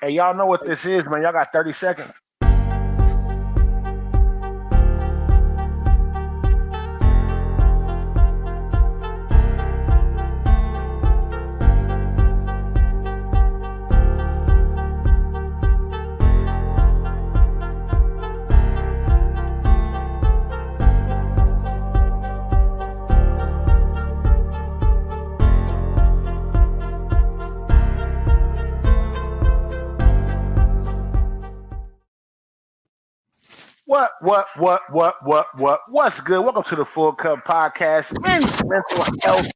Hey, y'all know what this is, man. Y'all got 30 seconds. What's good? Welcome to the Full Cup Podcast, Men's Mental Health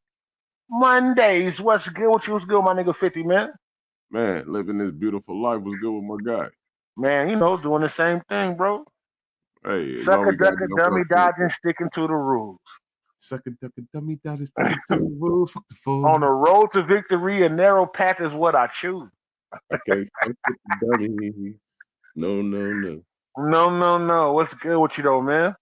Mondays. What's good? What's good, my nigga 50, man? Man, living this beautiful life was good with my guy. Man, doing the same thing, bro. Hey, as long Sucker, as we got ducker, enough dummy, left for dodging, sticking to the rules. Sucker, ducker, dummy, dodger, sticking to the rules. Fuck the fool. On the road to victory, a narrow path is what I choose. Okay, fuck with the dummy. No. No. What's good with you, though, man?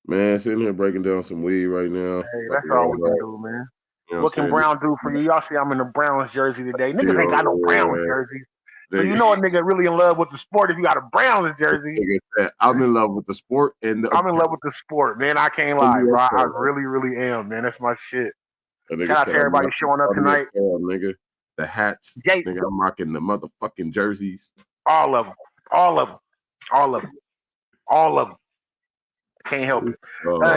Man, sitting here breaking down some weed right now. Hey, About that's to all roll we can up. do, man. You know What what I'm can saying? Brown do for you? Y'all see I'm in the Browns jersey today. Niggas ain't got no Browns Yeah. jerseys. So you know a nigga really in love with the sport if you got a Browns jersey. Like I said, I'm in love with the sport and the I'm in love with the sport, man. I can't lie, bro. I really am, man. That's my shit. Shout out to everybody showing up tonight. Nigga. The hats. Jay, nigga, I'm rocking the motherfucking jerseys. all of them. Can't help it.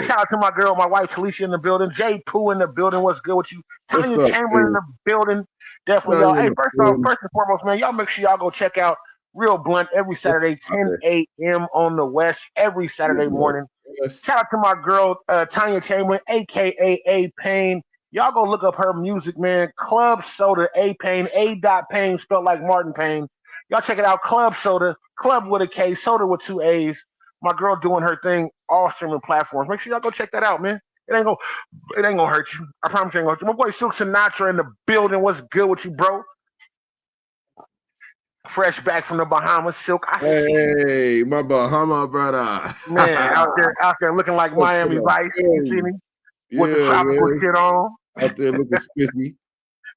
Shout out to my girl, my wife Talisha in the building. Jay Pooh in the building. What's good with you? Tanya Chamberlain in the building. Definitely, y'all. Hey, first and foremost, man, y'all make sure y'all go check out Real Blunt every Saturday, 10 a.m. on the West, every Saturday morning. Shout out to my girl, Tanya Chamberlain, a.k.a. A Pain. Y'all go look up her music, man. Club Soda, A Pain, A. Pain, spelled like Martin Payne. Y'all check it out. Club Soda, Club with a K, Soda with two A's. My girl doing her thing, all streaming platforms. Make sure y'all go check that out, man. It ain't gonna hurt you. I promise you ain't gonna hurt you. My boy Silk Sinatra in the building. What's good with you, bro? Fresh back from the Bahamas, Silk. I see you. Hey, my Bahama brother. Man, out there looking like Miami Vice. You see me? With the tropical shit on. Out there looking spiffy.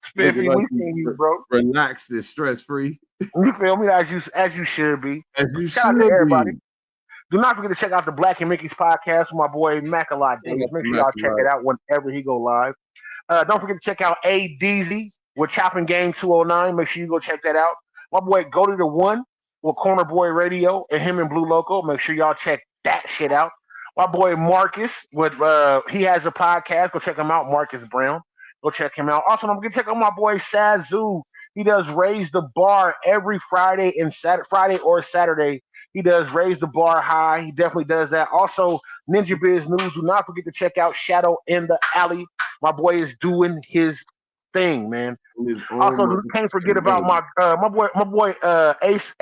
Spiffy, like we seen you, bro. Relaxed and stress free. You feel me? As you should be. Shout out to everybody. Do not forget to check out the Black and Mickey's podcast with my boy Mac-a-Lot Davis. Make sure y'all check it out whenever he go live. Don't forget to check out ADZ with Chopping Game 209. Make sure you go check that out. My boy Go to the One with Corner Boy Radio and him and Blue Loco. Make sure y'all check that shit out. My boy Marcus with he has a podcast. Go check him out, Marcus Brown. Go check him out. Also, don't forget to check out my boy Sazoo. He does Raise the Bar every Friday or Saturday. He does Raise the Bar High. He definitely does that. Also, Ninja Biz News. Do not forget to check out Shadow in the Alley. My boy is doing his thing, man. Also, can't forget about my boy Ace,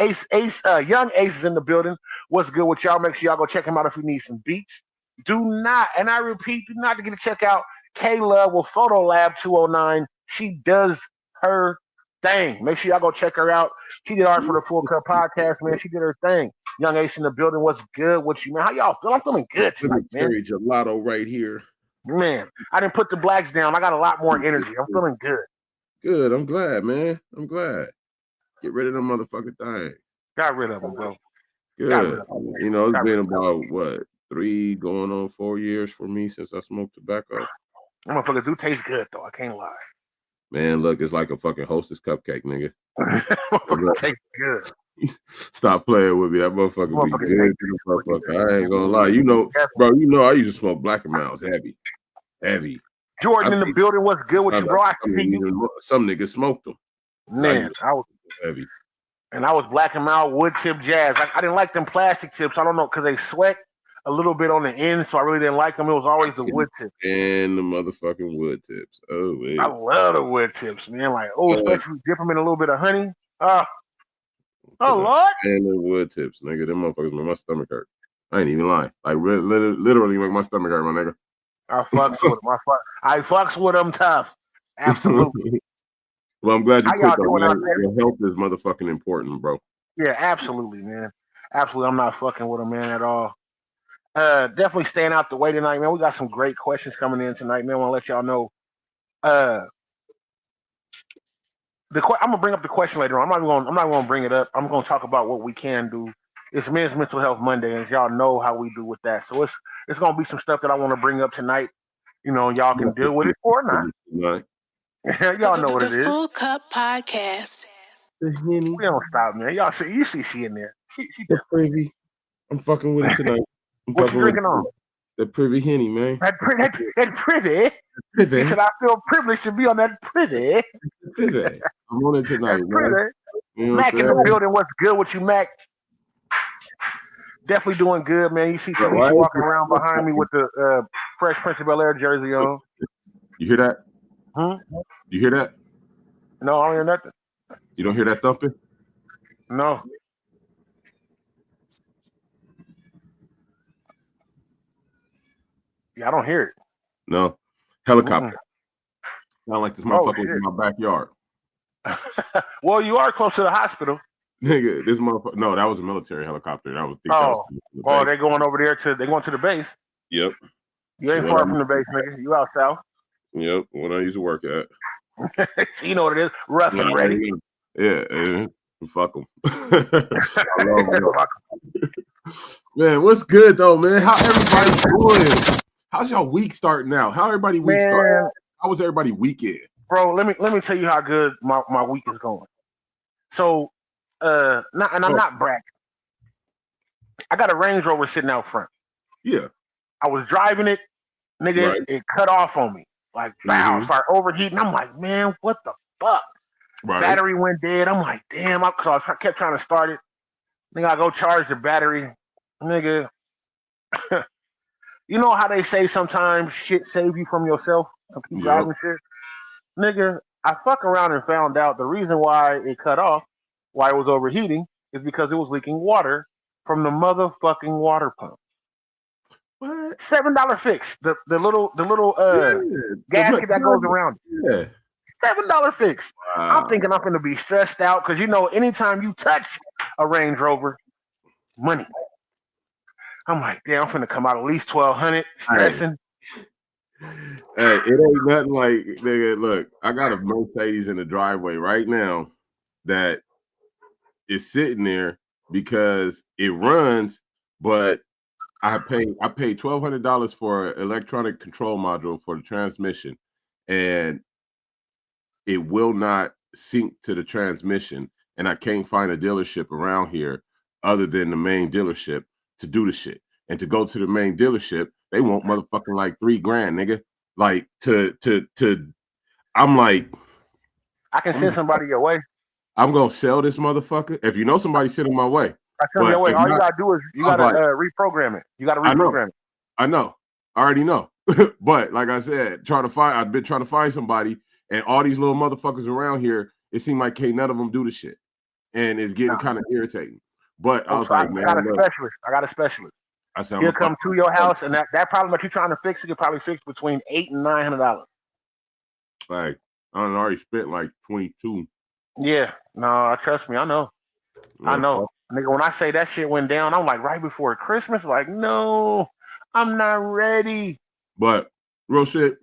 Young Ace is in the building. What's good with y'all? Make sure y'all go check him out if you need some beats. Do not, and I repeat, do not forget to check out Kayla with Photo Lab 209. She does her thing. Make sure y'all go check her out. She did art for the Full Cup Podcast, man. She did her thing. Young Ace in the building. What's good with you, man? How y'all feel? I'm feeling good tonight, man. Gelato right here. Man, I didn't put the blacks down. I got a lot more energy. I'm feeling good. Good. I'm glad, man. I'm glad. Get rid of them motherfucking thing. Got rid of them, bro. Good. You know, it's been about 3 going on 4 years for me since I smoked tobacco. That motherfucker do taste good though. I can't lie. Man, look, it's like a fucking Hostess cupcake, nigga. Motherfucker tastes good. Stop playing with me. That motherfucker be good to the motherfucker. I ain't gonna lie. You know, bro, I used to smoke Black & Milds heavy. Jordan in the building. What's good with you, bro? I see you. Some niggas smoked them. Man, I was heavy. And I was Black & Mild wood tip jazz. I didn't like them plastic tips. I don't know, because they sweat a little bit on the end, so I really didn't like them. It was always the wood tips. And the motherfucking wood tips. Oh, wait. I love the wood tips, man. Like, especially dip them in a little bit of honey. Lord. And the wood tips, nigga. Them motherfuckers make my stomach hurt. I ain't even lying. Like, literally make my stomach hurt, my nigga. I fucks with them. I fucks with them tough. Absolutely. Well, I'm glad you quit, though, man. Your health is motherfucking important, bro. Yeah, absolutely, man. Absolutely. I'm not fucking with them, man, at all. Definitely staying out the way tonight, man. We got some great questions coming in tonight, man. I want to let y'all know. I'm gonna bring up the question later on. I'm not gonna bring it up. I'm gonna talk about what we can do. It's Men's Mental Health Monday, and y'all know how we do with that. So it's gonna be some stuff that I want to bring up tonight. Y'all can deal with it or not. Y'all know what it is. Full Cup Podcast. We don't stop, man. Y'all see, she in there. She the privy. I'm fucking with it tonight. What you drinking on? The privy Henny, man. That privy. He said, I feel privileged to be on that privy. I'm on it tonight, man. Mac in the building. What's good with you, Mac? Definitely doing good, man. You see Talisha walking around behind me with the Fresh Prince of Bel-Air jersey on. You hear that? You hear that? No, I don't hear nothing. You don't hear that thumping? No. Yeah, I don't hear it. No. Helicopter. Sound like this motherfucker was in my backyard. Well, you are close to the hospital. Nigga, this motherfucker. No, that was a military helicopter. That was. They're going over there they're going to the base. Yep. You ain't far from the base, nigga. You out south. Yep. What I used to work at. So you know what it is. Rough and ready. Yeah. Fuck them. I love them. Man, what's good though, man? How everybody doing? How's y'all week starting out? How everybody week starting? How was everybody weekend? Bro, let me tell you how good my week is going. So, I'm not bragging. I got a Range Rover sitting out front. Yeah. I was driving it, nigga. Right. It cut off on me. Like, wow, start overheating. I'm like, man, what the fuck? Right. Battery went dead. I'm like, damn. I kept trying to start it. Nigga, I go charge the battery. Nigga. You know how they say sometimes shit save you from yourself and keep driving shit? Nigga, I fuck around and found out the reason why it cut off, why it was overheating, is because it was leaking water from the motherfucking water pump. What? $7 fix. The little gasket that goes around it. Yeah. $7 fix. Wow. I'm thinking I'm gonna be stressed out because anytime you touch a Range Rover, money. I'm like, damn, I'm finna come out at least $1,200 stressing. Hey, it ain't nothing like, nigga, look, I got a Mercedes in the driveway right now that is sitting there because it runs, but I paid $1,200 for an electronic control module for the transmission, and it will not sync to the transmission, and I can't find a dealership around here other than the main dealership to do the shit. And to go to the main dealership, they want motherfucking like $3,000, nigga. Like to I'm like, I can send somebody your way. I'm gonna sell this motherfucker. If you know somebody sitting my way. I send your way. All you gotta do is you gotta reprogram it. You gotta reprogram it. I know. I already know. But like I said, I've been trying to find somebody, and all these little motherfuckers around here, it seemed like can't none of them do the shit. And it's getting kind of irritating. But I was like, man, I got a specialist. He'll come to your house, and that problem that you're trying to fix, it could probably fix between $800 and $900. Like, I already spent like 22. Yeah, no, trust me, I know. I know. Nigga, when I say that shit went down, I'm like right before Christmas, like, no, I'm not ready. But real shit,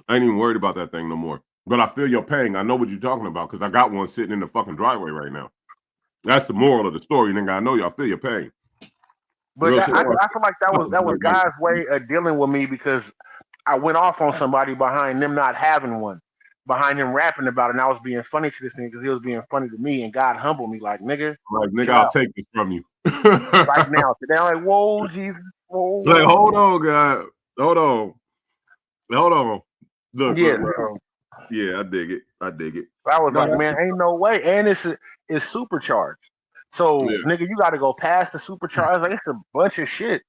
I ain't even worried about that thing no more. But I feel your pain. I know what you're talking about because I got one sitting in the fucking driveway right now. That's the moral of the story, nigga. I know y'all feel your pain. But I feel like that was God's way of dealing with me because I went off on somebody behind them not having one, behind him rapping about it, and I was being funny to this nigga because he was being funny to me, and God humbled me like, nigga. Like, nigga, I'll take this from you. Right now. Today I'm like, whoa, Jesus. Whoa. Like, hold on, God. Hold on. Look, yeah. Look. Yeah, I dig it. I was like, man, ain't no way. And it's supercharged. So, nigga, you got to go past the supercharge. Like, it's a bunch of shit.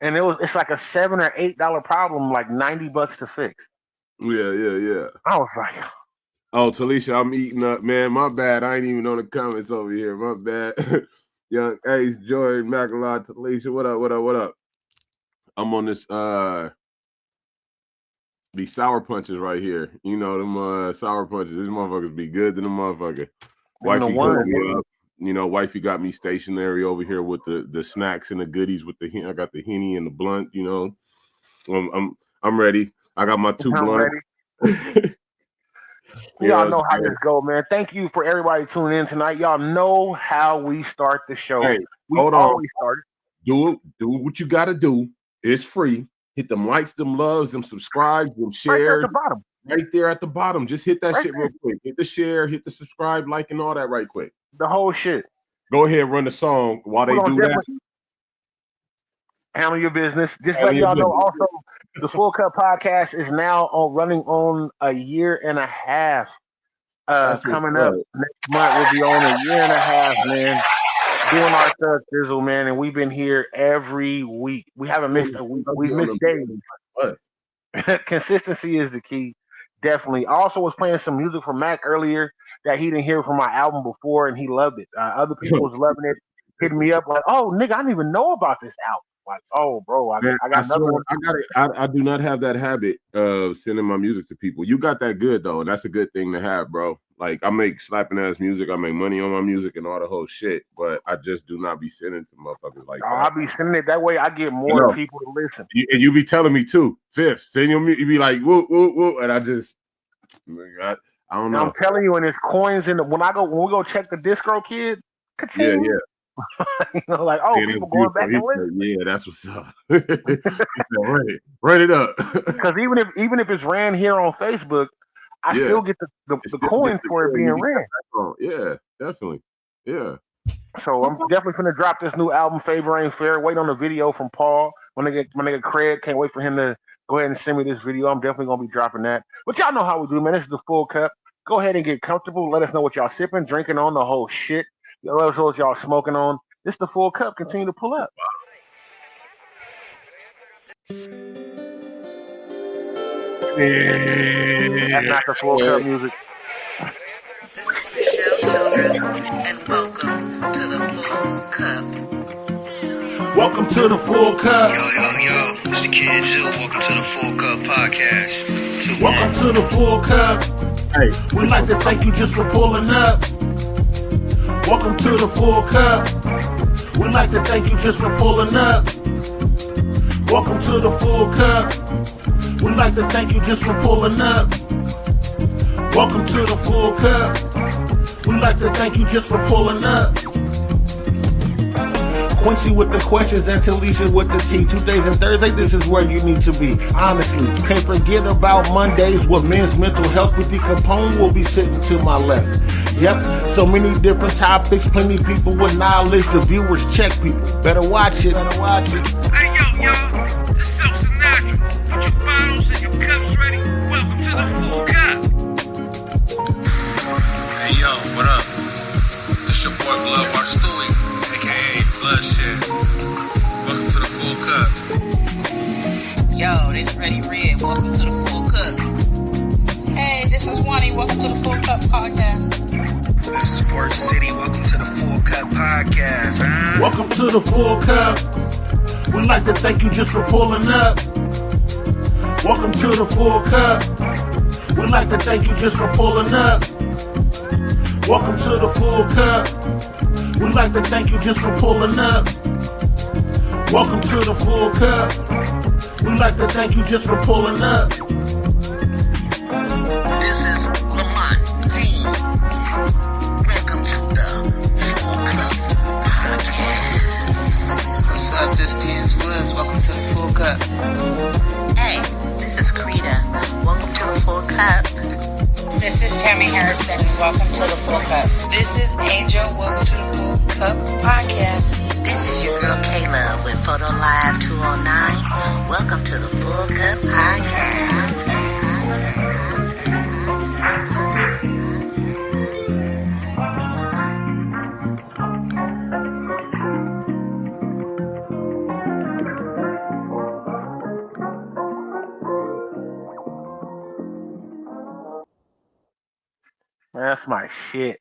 And it's like a $7 or $8 problem, like $90 to fix. Yeah. I was like, oh, Talisha, I'm eating up, man. My bad. I ain't even on the comments over here. My bad. Young Ace, Jordan, Macalat, Talisha, what up? I'm on this these sour punches right here. You know them sour punches. These motherfuckers be good to the motherfucker. Wifey hooked me up. You know, wifey got me stationary over here with the snacks and the goodies with I got the Henny and the blunt, you know. I'm ready. I got my 2 blunts. Y'all know how this go, man. Thank you for everybody tuning in tonight. Y'all know how we start the show. Hey, we always start. Do what you got to do. It's free. Hit them likes, them loves, them subscribes, them shares. Right there at the bottom. Right there at the bottom. Just hit that shit real quick. Hit the share, hit the subscribe, like, and all that right quick. The whole shit. Go ahead, run the song while they do that. Handle your business. Just let y'all know also, the Full Cup Podcast is now running on a year and a half. Coming up next month, we'll be on a year and a half, man. Doing our third sizzle, man, and we've been here every week. We haven't missed a week. We've missed days. Consistency is the key. Definitely. I also was playing some music from Mac earlier that he didn't hear from my album before, and he loved it. Other people was loving it, hitting me up like, "Oh, nigga, I didn't even know about this album." Like, "Oh, bro, I got another one." I do not have that habit of sending my music to people. You got that good though, and that's a good thing to have, bro. Like, I make slapping ass music, I make money on my music and all the whole shit, but I just do not be sending to motherfuckers like that. I be sending it that way. I get more people to listen. And you be telling me too, Fifth, send you be like, woo, woo, woo, and I just, I don't know. I'm telling you, and it's coins in the when we go check the Disco Kid. Yeah. You know, like, oh, people going back and listen. Yeah, that's what's up. Run it up. Because even if it's ran here on Facebook, I still get the coins for it being ran. Yeah, definitely. Yeah. So I'm definitely gonna drop this new album, Favor Ain't Fair. Wait on the video from Paul. My nigga Craig, can't wait for him to go ahead and send me this video. I'm definitely gonna be dropping that. But y'all know how we do, man. This is the Full Cup. Go ahead and get comfortable. Let us know what y'all sipping, drinking on, the whole shit. Let us know what y'all smoking on. This is the Full Cup. Continue to pull up. That's not the Full Cup music. This is Michelle Childress, and welcome to the Full Cup. Welcome to the Full Cup. Yo, it's the Kid Zoo. Welcome to the Full Cup Podcast. Welcome to the Full Cup. Hey, we'd like to thank you just for pulling up. Welcome to the Full Cup. We'd like to thank you just for pulling up. Welcome to the Full Cup. We'd like to thank you just for pulling up. Welcome to the Full Cup. We'd like to thank you just for pulling up. Quincy with the questions and Talisha with the tea. Tuesdays and Thursdays, this is where you need to be. Honestly, can't forget about Mondays with men's mental health. With the Capone will be sitting to my left. Yep, so many different topics, plenty people with knowledge. The viewers check people. Better watch it. Hey, yo, y'all, this is So Sinatra. Put your bottles and your cups ready. Welcome to the Full Cup. Hey, yo, what up? It's your boy Blood Mark Stewie, a.k.a. Bloodshed. Welcome to the Full Cup. Yo, this Ready Red. Welcome to the Full Cup. Hey, this is Wani. Welcome to the Full Cup Podcast. This is Port City. Welcome to the Full Cup Podcast. Huh? Welcome to the Full Cup. We'd like to thank you just for pulling up. Welcome to the Full Cup. We'd like to thank you just for pulling up. Welcome to the Full Cup. We'd like to thank you just for pulling up. Welcome to the Full Cup. We'd like to thank you just for pulling up. This is Lamont Team. Welcome to the Full Cup Podcast. What's up, this Tins Woods. Welcome to the Full Cup. Hey, this is Krita. Welcome to the Full Cup. This is Tammy Harrison. Welcome to the Full Cup. This is Angel. Welcome to the Full Cup Podcast. This is your girl Kayla with Photo Live 209. Welcome to the Full Cup Podcast. That's my shit.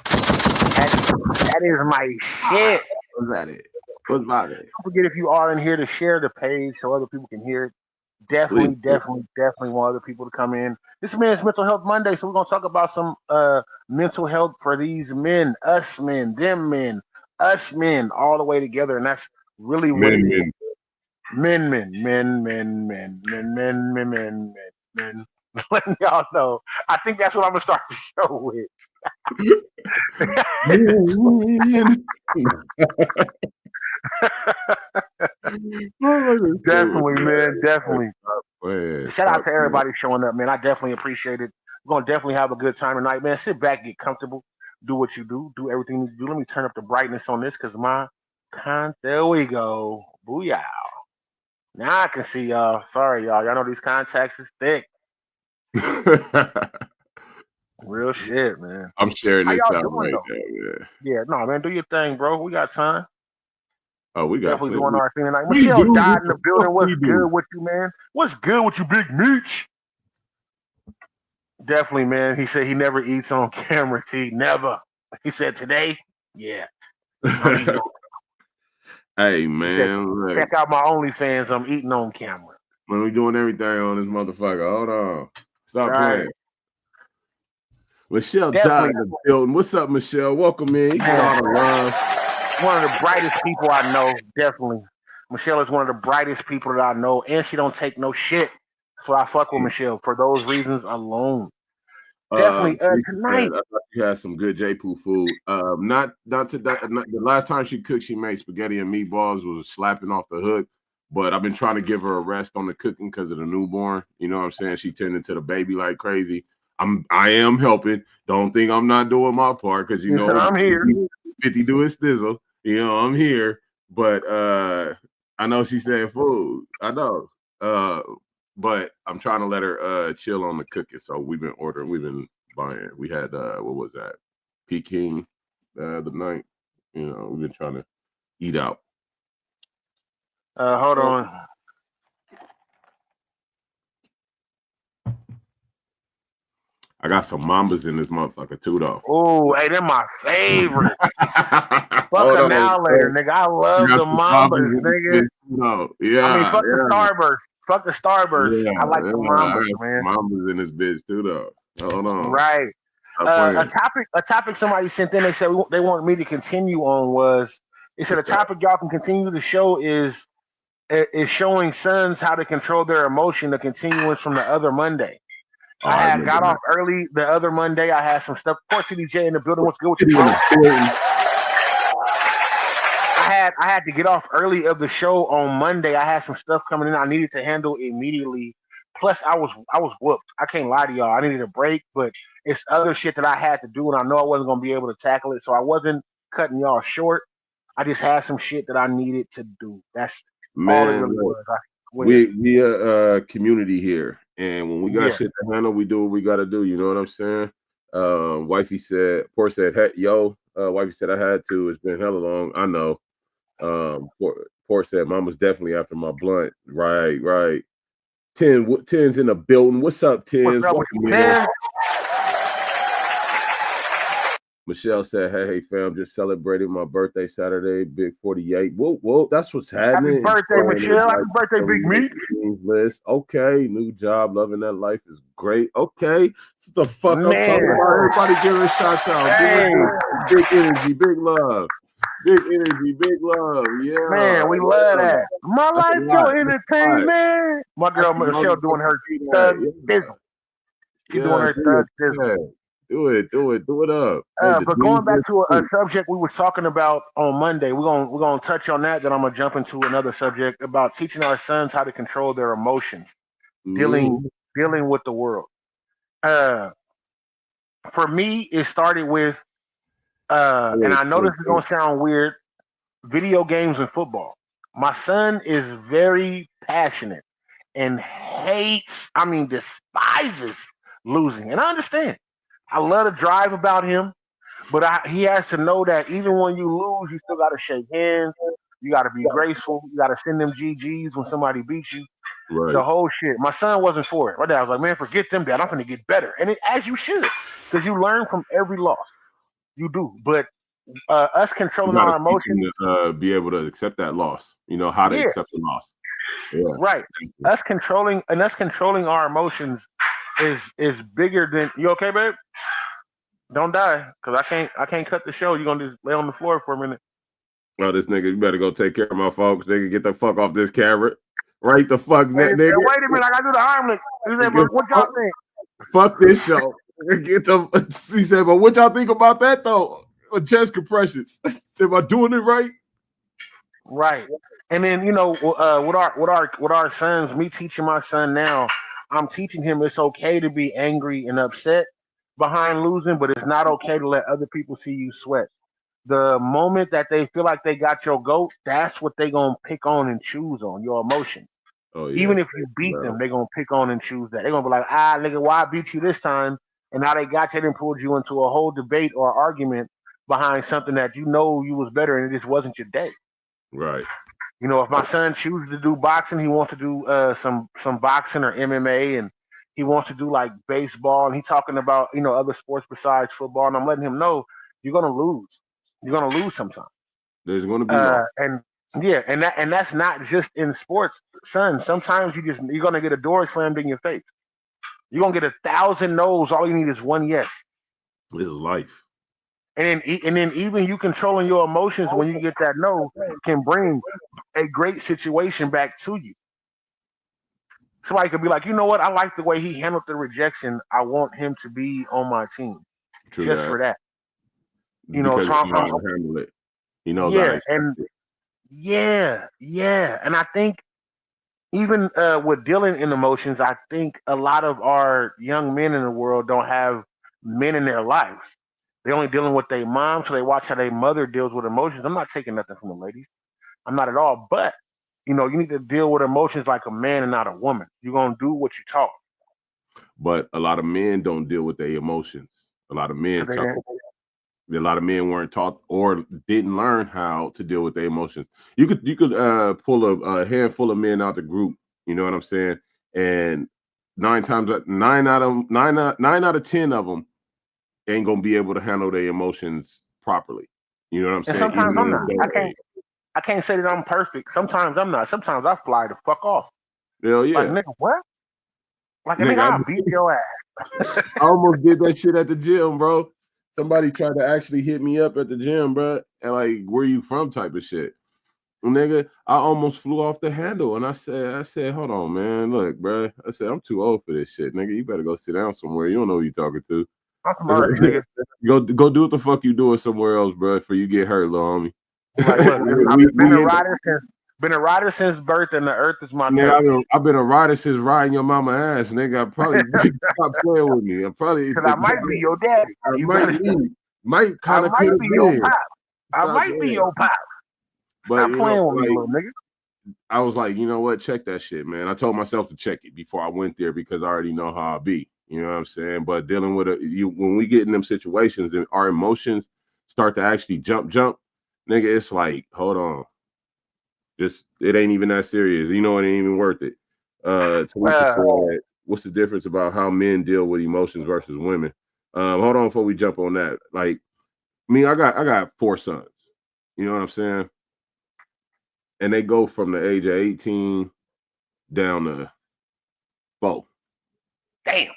That is my shit. What's about it? Don't forget, if you are in here, to share the page so other people can hear it. Definitely want other people to come in. This is Men's Mental Health Monday, so we're gonna talk about some mental health for these men, us men, them men, us men, all the way together, and that's really what it is. Men. letting y'all know. I think that's what I'm gonna start the show with. Definitely, man. Definitely. Shout out to everybody showing up, man. I definitely appreciate it. We're gonna definitely have a good time tonight, man. Sit back, get comfortable, do what you do everything you do. Let me turn up the brightness on this because there we go. Booyah. Now I can see y'all. Sorry, y'all. Y'all know these contacts is thick. Real shit, man. I'm sharing this out right now. Yeah, no, man. Do your thing, bro. We got time. Oh, we got definitely doing our thing tonight. Michelle died in the building. What's good with you, man? What's good with you, Big Meech? Definitely, man. He said he never eats on camera, T. Never. He said today, yeah. Hey, man. Check out my OnlyFans. I'm eating on camera. Man, we doing everything on this motherfucker. Hold on. Stop playing. Michelle died in the building. What's up, Michelle? Welcome in. You get all the love. One of the brightest people I know, definitely. Michelle is one of the brightest people that I know, and she don't take no shit. So I fuck with Michelle for those reasons alone. Definitely tonight. I thought you had some good J-Poo food. Not the last time she cooked, she made spaghetti and meatballs, was slapping off the hook. But I've been trying to give her a rest on the cooking because of the newborn. You know what I'm saying? She tending to the baby like crazy. I am helping. Don't think I'm not doing my part because you know I'm here. 50 do his thizzle. You know, I'm here. But I know she's saying food. I know. But I'm trying to let her chill on the cooking. So we've been ordering, we've been buying. We had what was that? Peking the night. You know, we've been trying to eat out. Hold on. I got some mambas in this motherfucker too, though. Oh, hey, they're my favorite. Fuck them now later, nigga. I love the mambas, nigga. No, yeah. I mean, fuck the Starburst. Fuck the Starburst. Yeah, I like the mambas, man. Mambas in this bitch too, though. Hold on. Right. A topic somebody sent in. They said they want me to continue on was. They said a topic y'all can continue to show is showing sons how to control their emotion. The continuance from the other Monday. I had got off early the other Monday. I had some stuff. Of course, CDJ in the building. What's good with you, bro? I had to get off early of the show on Monday. I had some stuff coming in I needed to handle immediately. Plus, I was whooped. I can't lie to y'all. I needed a break, but it's other shit that I had to do, and I know I wasn't gonna be able to tackle it. So I wasn't cutting y'all short. I just had some shit that I needed to do. That's all it really was. We a community here, and when we got shit to handle, we do what we got to do. You know what I'm saying? Wifey said, Poor said, hey, yo. Wifey said, I had to. It's been hella long. I know. Poor said, Mama's definitely after my blunt. Right. Ten's in the building. What's up, Tens? Michelle said, hey, fam, just celebrated my birthday Saturday, big 48. Whoa, that's what's happening. Happy birthday, Michelle. Happy birthday, Big Meat. List. Okay, new job, loving that life is great. Okay, it's the fuck I'm talking about. Everybody giving shots out. Hey. Big energy, big love. Big energy, big love. Yeah. Man, we love that. My life, your entertainment. My girl Michelle doing her thug thizzle. She's doing her thug thizzle. Do it up. But going back to a subject we were talking about on Monday, we're gonna touch on that. Then I'm gonna jump into another subject about teaching our sons how to control their emotions, dealing with the world. For me, it started with, and I know this is gonna sound weird, video games and football. My son is very passionate and despises losing, and I understand. I love the drive about him, but he has to know that even when you lose, you still got to shake hands. You got to be graceful. You got to send them GGs when somebody beats you. Right. The whole shit. My son wasn't for it. My dad was like, man, forget them, Dad. I'm going to get better. And as you should, because you learn from every loss. You do. But us controlling our emotions. Be able to accept that loss. You know, how to accept the loss. Yeah. Right. Us controlling our emotions is bigger than you. Okay, babe? Don't die, because I can't cut the show. You're gonna just lay on the floor for a minute. Oh, this nigga, you better go take care of my folks. Nigga, get the fuck off this camera. Right the fuck, nigga. Wait a minute, I gotta do the Heimlich. What y'all think? Fuck this show. He said, but what y'all think about that though? Chest compressions. Am I doing it right? Right. And then with our sons, me teaching my son now, I'm teaching him it's okay to be angry and upset behind losing, but it's not okay to let other people see you sweat. The moment that they feel like they got your goat, that's what they gonna pick on and choose on your emotion. Oh, yeah. Even if you beat them, they're gonna pick on and choose that. They're gonna be like, nigga, why I beat you this time? And now they got you and pulled you into a whole debate or argument behind something that you know you was better and it just wasn't your day. Right. If my son chooses to do boxing, he wants to do some boxing or MMA, and he wants to do like baseball, and he's talking about other sports besides football, and I'm letting him know you're gonna lose. You're gonna lose sometime. There's gonna be and that's not just in sports, son. Sometimes you're gonna get a door slammed in your face. You're gonna get 1,000 no's. All you need is one yes. This is life. And then even you controlling your emotions when you get that no can bring a great situation back to you. Somebody could be like, you know what? I like the way he handled the rejection. I want him to be on my team. True just that. for that. So I'm handle it. And I think even with dealing in emotions, I think a lot of our young men in the world don't have men in their lives. They're only dealing with their mom, so they watch how their mother deals with emotions. I'm not taking nothing from the ladies. I'm not at all. But, you need to deal with emotions like a man and not a woman. You're going to do what you taught. But a lot of men don't deal with their emotions. A lot of men weren't taught or didn't learn how to deal with their emotions. You could pull a handful of men out the group, you know what I'm saying? And 9 out of 10 of them ain't gonna be able to handle their emotions properly. You know what I'm saying? And sometimes I'm not. I can't say that I'm perfect. Sometimes I'm not. Sometimes I fly the fuck off. Hell yeah. Like, nigga, what? Like, nigga, I'll beat your ass. I almost did that shit at the gym, bro. Somebody tried to actually hit me up at the gym, bro. And like, where you from type of shit. Nigga, I almost flew off the handle. And I said, hold on, man. Look, bro. I said, I'm too old for this shit, nigga. You better go sit down somewhere. You don't know who you're talking to. Nigga. Go do what the fuck you doing somewhere else, bro, before you get hurt, little homie. Like, I've been a rider since birth, and the earth is my nigga, I've been a rider since riding your mama ass, nigga. I probably stop playing with me. Because I might be your daddy. Might kind of be your pop. I might be your pop. But stop playing with me, little nigga. I was like, you know what? Check that shit, man. I told myself to check it before I went there because I already know how I be. You know what I'm saying? But dealing with when we get in them situations and our emotions start to actually jump, nigga, it's like, hold on. Just, it ain't even that serious. You know, it ain't even worth it. Talisa said, what's the difference about how men deal with emotions versus women? Hold on before we jump on that. Like, me, I got 4 sons. You know what I'm saying? And they go from the age of 18 down to 4. Damn.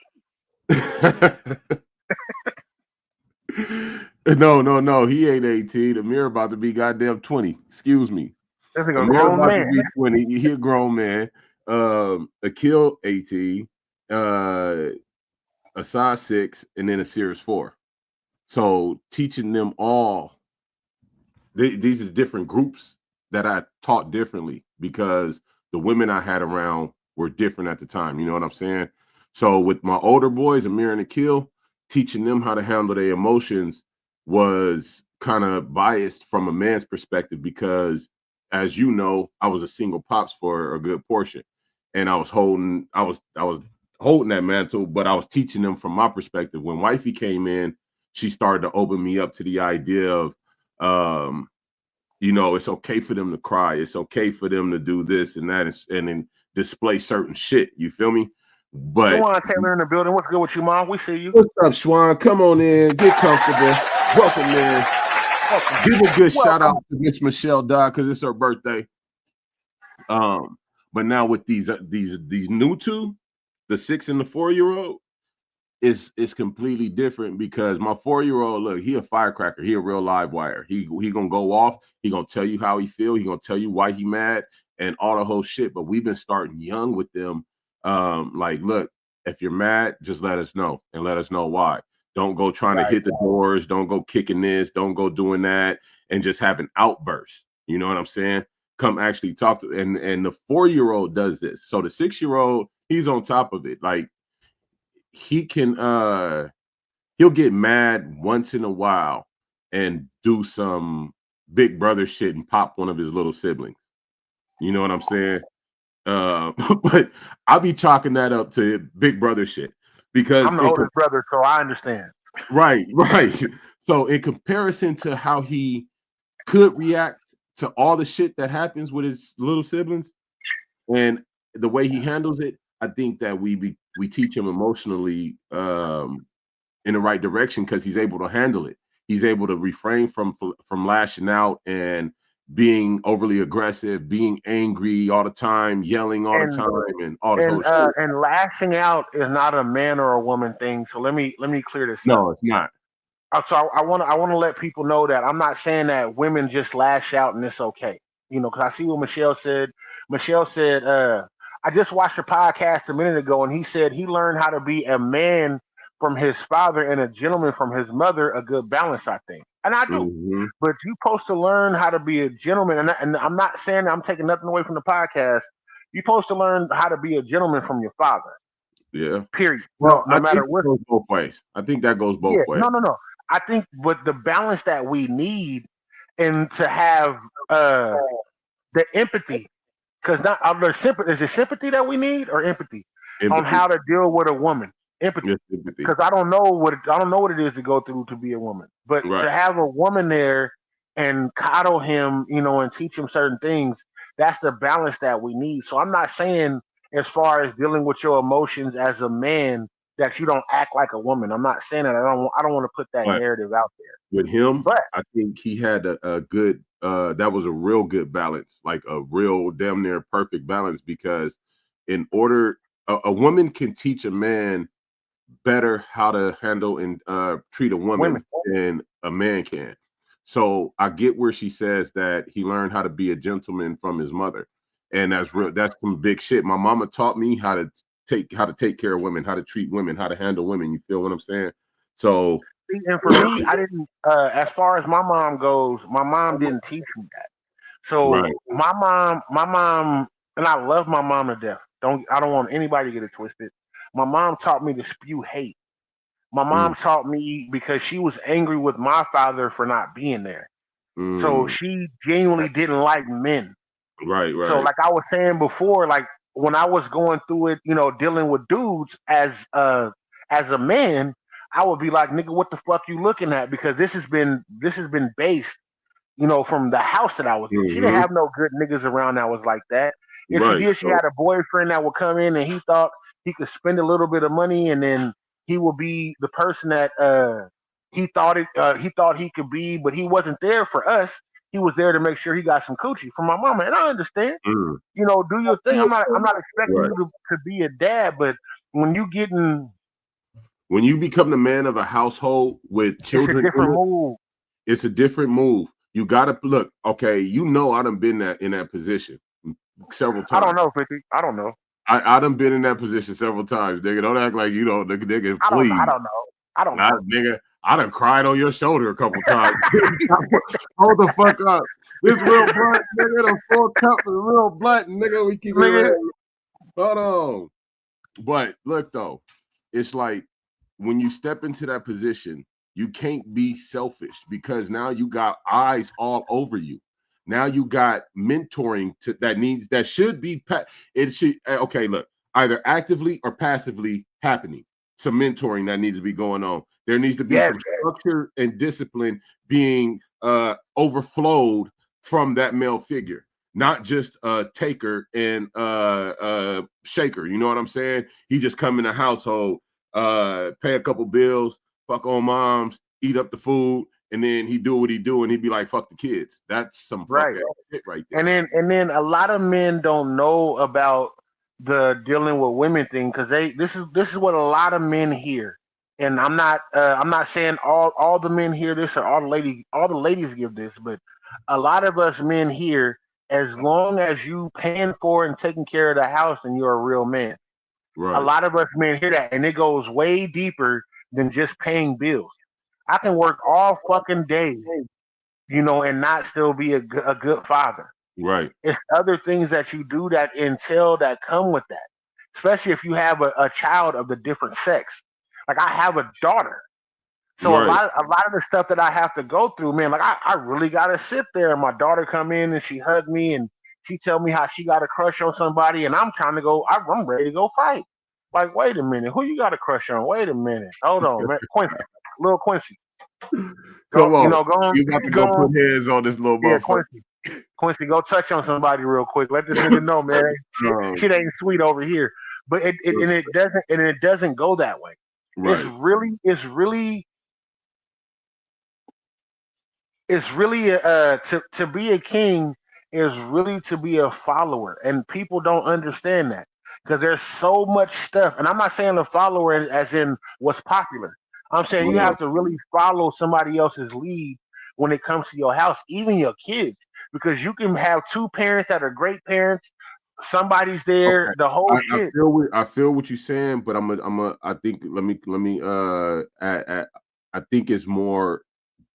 No. He ain't 18. Amir about to be goddamn 20. Excuse me. That's like a grown man. To be 20. He a grown man. Akil 18. Asad 6, and then a Series 4. So teaching them all. These are different groups that I taught differently because the women I had around were different at the time. You know what I'm saying? So with my older boys, Amir and Akil, teaching them how to handle their emotions was kind of biased from a man's perspective because, as you know, I was a single pops for a good portion, and I was holding that mantle, but I was teaching them from my perspective. When wifey came in, she started to open me up to the idea of, it's okay for them to cry. It's okay for them to do this and that, and then display certain shit. You feel me? But Schwan Taylor in the building. What's good with you, Mom? We see you. What's up, Schwan? Come on in. Get comfortable. Welcome, man. Give a good shout out to Miss Michelle Dodd because it's her birthday. But now with these new 2, the 6 and the 4-year-old, it's completely different because my 4-year-old, look, he a firecracker. He a real live wire. He gonna go off. He gonna tell you how he feel. He gonna tell you why he mad and all the whole shit. But we've been starting young with them. Like, look, If you're mad, just let us know and let us know why. Don't go trying to hit the doors. Don't go kicking this. Don't go doing that and just have an outburst. You know what I'm saying? Come actually talk to. And the 4-year-old does this. So the 6-year-old, he's on top of it. Like he can, he'll get mad once in a while and do some big brother shit and pop one of his little siblings. You know what I'm saying? But I'll be chalking that up to big brother shit because I'm the oldest brother, so I understand. Right. So in comparison to how he could react to all the shit that happens with his little siblings and the way he handles it, I think that we teach him emotionally in the right direction because he's able to handle it. He's able to refrain from lashing out and being overly aggressive, being angry all the time, yelling all the time, and all the whole shit. And lashing out is not a man or a woman thing. So let me clear this up. No, it's not. So I want to let people know that I'm not saying that women just lash out and it's okay. You know, because I see what Michelle said. Michelle said, I just watched a podcast a minute ago, and he said he learned how to be a man from his father and a gentleman from his mother, a good balance, I think. And I do. Mm-hmm. But you're supposed to learn how to be a gentleman. And I'm not saying that I'm taking nothing away from the podcast. You're supposed to learn how to be a gentleman from your father. Yeah. Period. Well, no matter what. Goes both ways. I think that goes both ways. No. I think with the balance that we need and to have the empathy, because not there's sympathy. Is it sympathy that we need or empathy on how to deal with a woman? Empathy, because I don't know what it is to go through to be a woman, but to have a woman there and coddle him, you know, and teach him certain things, that's the balance that we need. So I'm not saying as far as dealing with your emotions as a man that you don't act like a woman. I'm not saying that. I don't want to put that narrative out there. With him, but I think he had a good that was a real good balance, like a real damn near perfect balance, because in order a woman can teach a man better how to handle and treat a woman than a man can. So I get where she says that he learned how to be a gentleman from his mother, and that's real. That's some big shit. My mama taught me how to take care of women, how to treat women, how to handle women. You feel what I'm saying? So, and for me, I didn't. As far as my mom goes, my mom didn't teach me that. So my mom, and I love my mom to death. I don't want anybody to get it twisted. My mom taught me to spew hate. My mom taught me because she was angry with my father for not being there. So she genuinely didn't like men. Right. So like I was saying before, like when I was going through it, you know, dealing with dudes as a man, I would be like, nigga, what the fuck you looking at? Because this has been based, you know, from the house that I was in. She didn't have no good niggas around that was like that. If she did, she had a boyfriend that would come in and he thought he could spend a little bit of money and then he would be the person that he thought he could be, but he wasn't there for us. He was there to make sure he got some coochie from my mama, and I understand. You know, do your thing. I'm not expecting you to be a dad, but when you become the man of a household with children, it's a different move. You gotta look. Okay, you know I done been in that position several times. I don't know, 50. I don't know. I done been in that position several times, nigga. Don't act like you know, nigga. Please. I don't know. Nigga. I done cried on your shoulder a couple times. Hold the fuck up. This real blunt, nigga. The full cup is real blunt, nigga. We keep it. Hold on. But look though, it's like when you step into that position, you can't be selfish because now you got eyes all over you. Now you got mentoring that should be look, either actively or passively happening. Some mentoring that needs to be going on. There needs to be some structure and discipline being overflowed from that male figure, not just a taker and shaker. You know what I'm saying? He just come in the household, pay a couple bills, fuck on moms, eat up the food, and then he do what he do, and he'd be like, "Fuck the kids." That's some shit right there. And then a lot of men don't know about the dealing with women thing because this is what a lot of men hear. And I'm not saying all the men hear this or all the ladies give this, but a lot of us men hear, as long as you paying for and taking care of the house and you're a real man. A lot of us men hear that, and it goes way deeper than just paying bills. I can work all fucking day, you know, and not still be a good father. Right. It's other things that you do that entail that come with that, especially if you have a child of the different sex. Like I have a daughter. So a lot of the stuff that I have to go through, man, like I really gotta sit there and my daughter come in and she hug me and she tell me how she got a crush on somebody and I'm trying to go, I'm ready to go fight. Like, wait a minute, who you got a crush on? Wait a minute. Hold on, man. Quincy. Little Quincy. Come on. You know, go on. You got to go put hands on this little motherfucker. Quincy, go touch on somebody real quick. Let this nigga know, man. Shit ain't sweet over here. But it doesn't go that way. Right. It's really to be a king is really to be a follower, and people don't understand that because there's so much stuff. And I'm not saying a follower as in what's popular. I'm saying you have to really follow somebody else's lead when it comes to your house, even your kids, because you can have two parents that are great parents. Somebody's there, the whole shit. I feel what you're saying, but I think let me I think it's more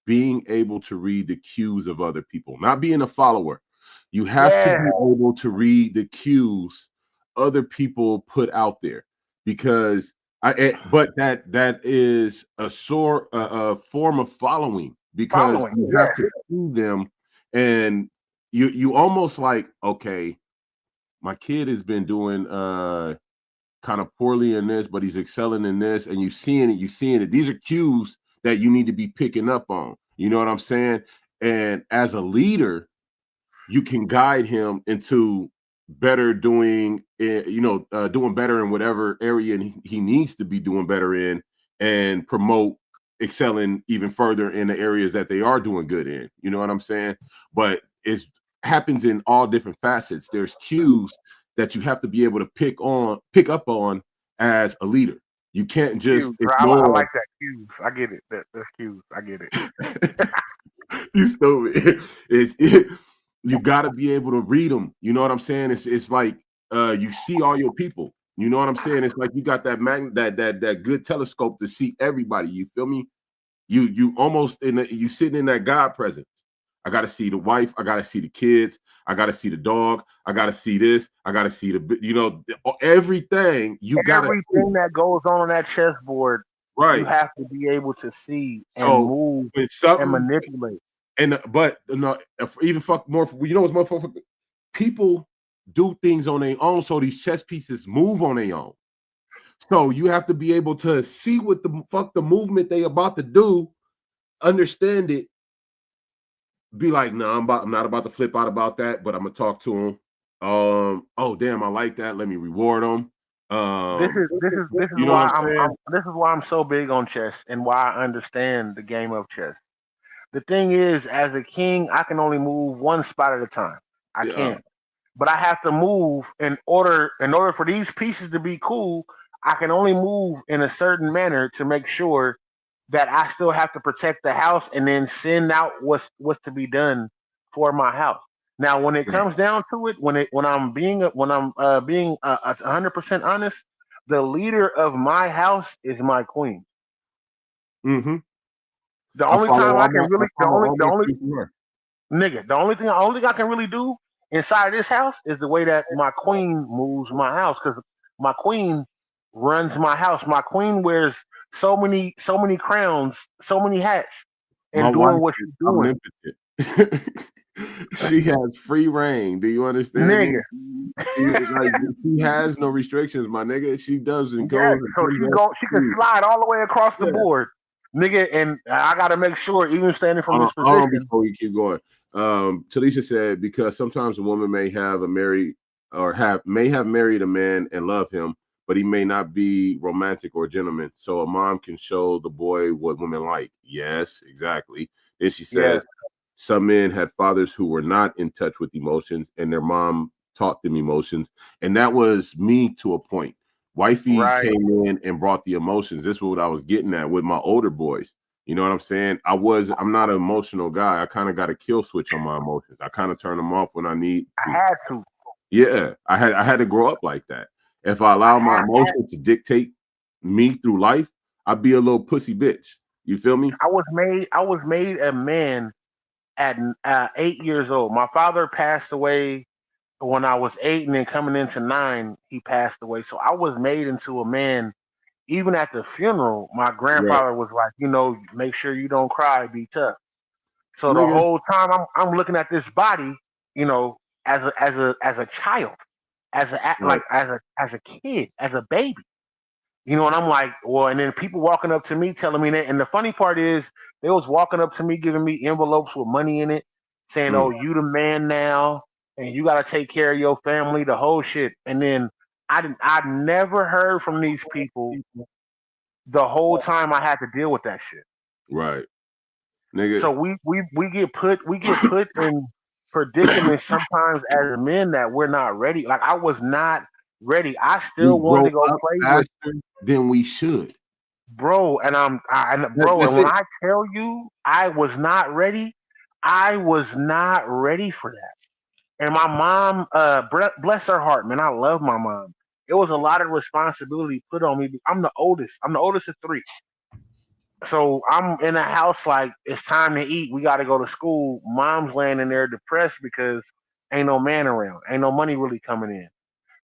being able to read the cues of other people, not being a follower. You have to be able to read the cues other people put out there, because but that is a form of following, because you have to see them, and you almost like, okay, my kid has been doing kind of poorly in this, but he's excelling in this, and you're seeing it. These are cues that you need to be picking up on. You know what I'm saying? And as a leader, you can guide him into better doing, doing better in whatever area he needs to be doing better in, and promote excelling even further in the areas that they are doing good in. You know what I'm saying? But it happens in all different facets. There's cues that you have to be able to pick up on as a leader. You can't just ignore. I like that cues. I get it. That's cues. I get it. You stupid. You got to be able to read them. You know what I'm saying? It's like you see all your people. You know what I'm saying? It's like you got that good telescope to see everybody. You feel me? You almost you sitting in that God presence. I got to see the wife. I got to see the kids. I got to see the dog. I got to see this. I got to see everything. Everything that goes on that chessboard, right? You have to be able to see and move and manipulate. Even fuck more. You know what's motherfucker? People do things on their own, so these chess pieces move on their own. So you have to be able to see what the fuck the movement they about to do, understand it. Be like, no, I'm not about to flip out about that, but I'm gonna talk to him. Oh damn, I like that. Let me reward him. This is why I'm so big on chess and why I understand the game of chess. The thing is, as a king, I can only move one spot at a time. I can't, but I have to move in order for these pieces to be cool. I can only move in a certain manner to make sure that I still have to protect the house and then send out what's to be done for my house. Now, when it comes down to it, when I'm being 100% honest, the leader of my house is my queen. Mm-hmm. The only thing I can really do inside of this house is the way that my queen moves my house, because my queen runs my house. My queen wears so many crowns, so many hats, and doing what she's doing. She has free reign. Do you understand? Nigga. She has no restrictions, my nigga. She doesn't go. Yeah, so she can slide all the way across the board, nigga. And I gotta make sure, even standing from this position. Before we keep going, Talisha said, because sometimes a woman may have married a man and love him, but he may not be romantic or a gentleman. So a mom can show the boy what women like. Yes, exactly. Then she says, some men had fathers who were not in touch with emotions, and their mom taught them emotions. And that was me to a point. Wifey came in and brought the emotions. This is what I was getting at with my older boys. You know what I'm saying? I'm not an emotional guy. I kind of got a kill switch on my emotions. I kind of turn them off when I need to. I had to. Yeah, I had to grow up like that. If I allow my emotions to dictate me through life, I'd be a little pussy bitch. You feel me? I was made a man at 8 years old. My father passed away when I was 8, and then coming into 9, he passed away. So I was made into a man. Even at the funeral, my grandfather was like, make sure you don't cry, be tough. So the whole time I'm looking at this body, as a child, as a kid, as a baby. And I'm like, well, and then people walking up to me telling me that. And the funny part is they was walking up to me, giving me envelopes with money in it, saying, oh, you the man now, and you got to take care of your family, the whole shit. And then I never heard from these people the whole time I had to deal with that shit. Right. Nigga. So we get put in predicaments sometimes as men that we're not ready. Like I was not ready. I still wanted to go play faster than we should, bro. And and when I tell you I was not ready, I was not ready for that. And my mom, bless her heart, man, I love my mom. It was a lot of responsibility put on me. I'm the oldest of 3. So I'm in a house like it's time to eat. We got to go to school. Mom's laying in there depressed because ain't no man around. Ain't no money really coming in.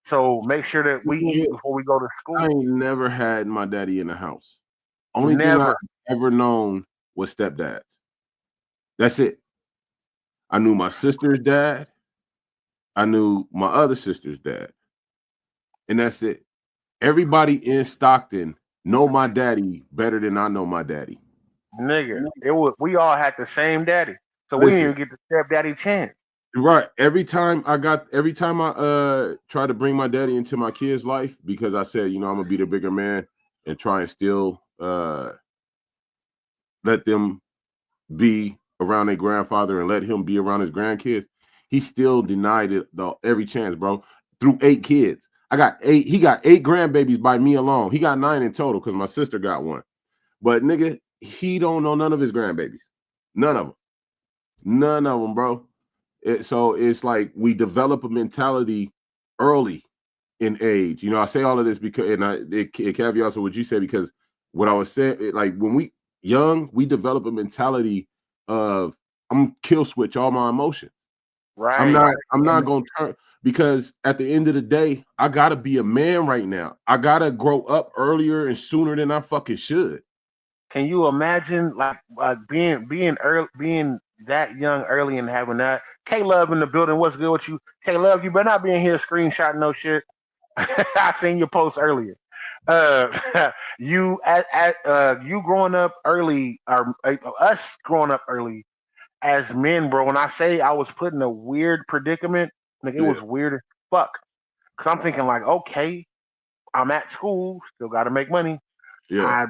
So make sure that we eat before we go to school. I ain't never had my daddy in the house. Only thing I've ever known was stepdads. That's it. I knew my sister's dad. I knew my other sister's dad. And that's it. Everybody in Stockton know my daddy better than I know my daddy. Nigga, we all had the same daddy. So we didn't even get the stepdaddy chance. Right. Every time I try to bring my daddy into my kid's life, because I said, I'm gonna be the bigger man and try and still let them be around their grandfather and let him be around his grandkids, he still denied it every chance, bro. Through 8 kids. He got 8 grandbabies by me alone. He got 9 in total because my sister got 1. But nigga, he don't know none of his grandbabies. None of them, bro. So it's like we develop a mentality early in age. I say all of this because, and it caveats what you say, because what I was saying, like when we young, we develop a mentality of I'm gonna kill switch all my emotions. Right. I'm not gonna turn, because at the end of the day, I gotta be a man right now. I gotta grow up earlier and sooner than I fucking should. Can you imagine like being that young early and having that? K-Love in the building. What's good with you? K-Love, you better not be in here screenshotting no shit. I seen your post earlier. You growing up early, or us growing up early as men, bro. When I say I was put in a weird predicament, like it was weird as fuck. Cause I'm thinking like, okay, I'm at school, still got to make money. Yeah,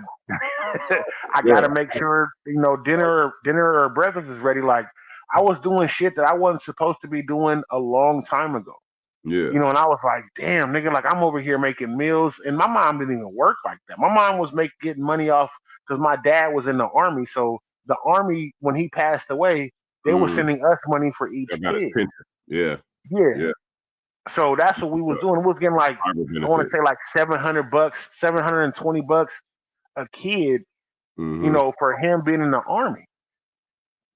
I got to make sure dinner or breakfast is ready. Like I was doing shit that I wasn't supposed to be doing a long time ago. Yeah. And I was like, damn, nigga, like I'm over here making meals. And my mom didn't even work like that. My mom was getting money off because my dad was in the Army. So the Army, when he passed away, they were sending us money for each kid. Yeah. So that's what we was doing. We was getting like, I want to say like $700, $720 a kid, for him being in the Army.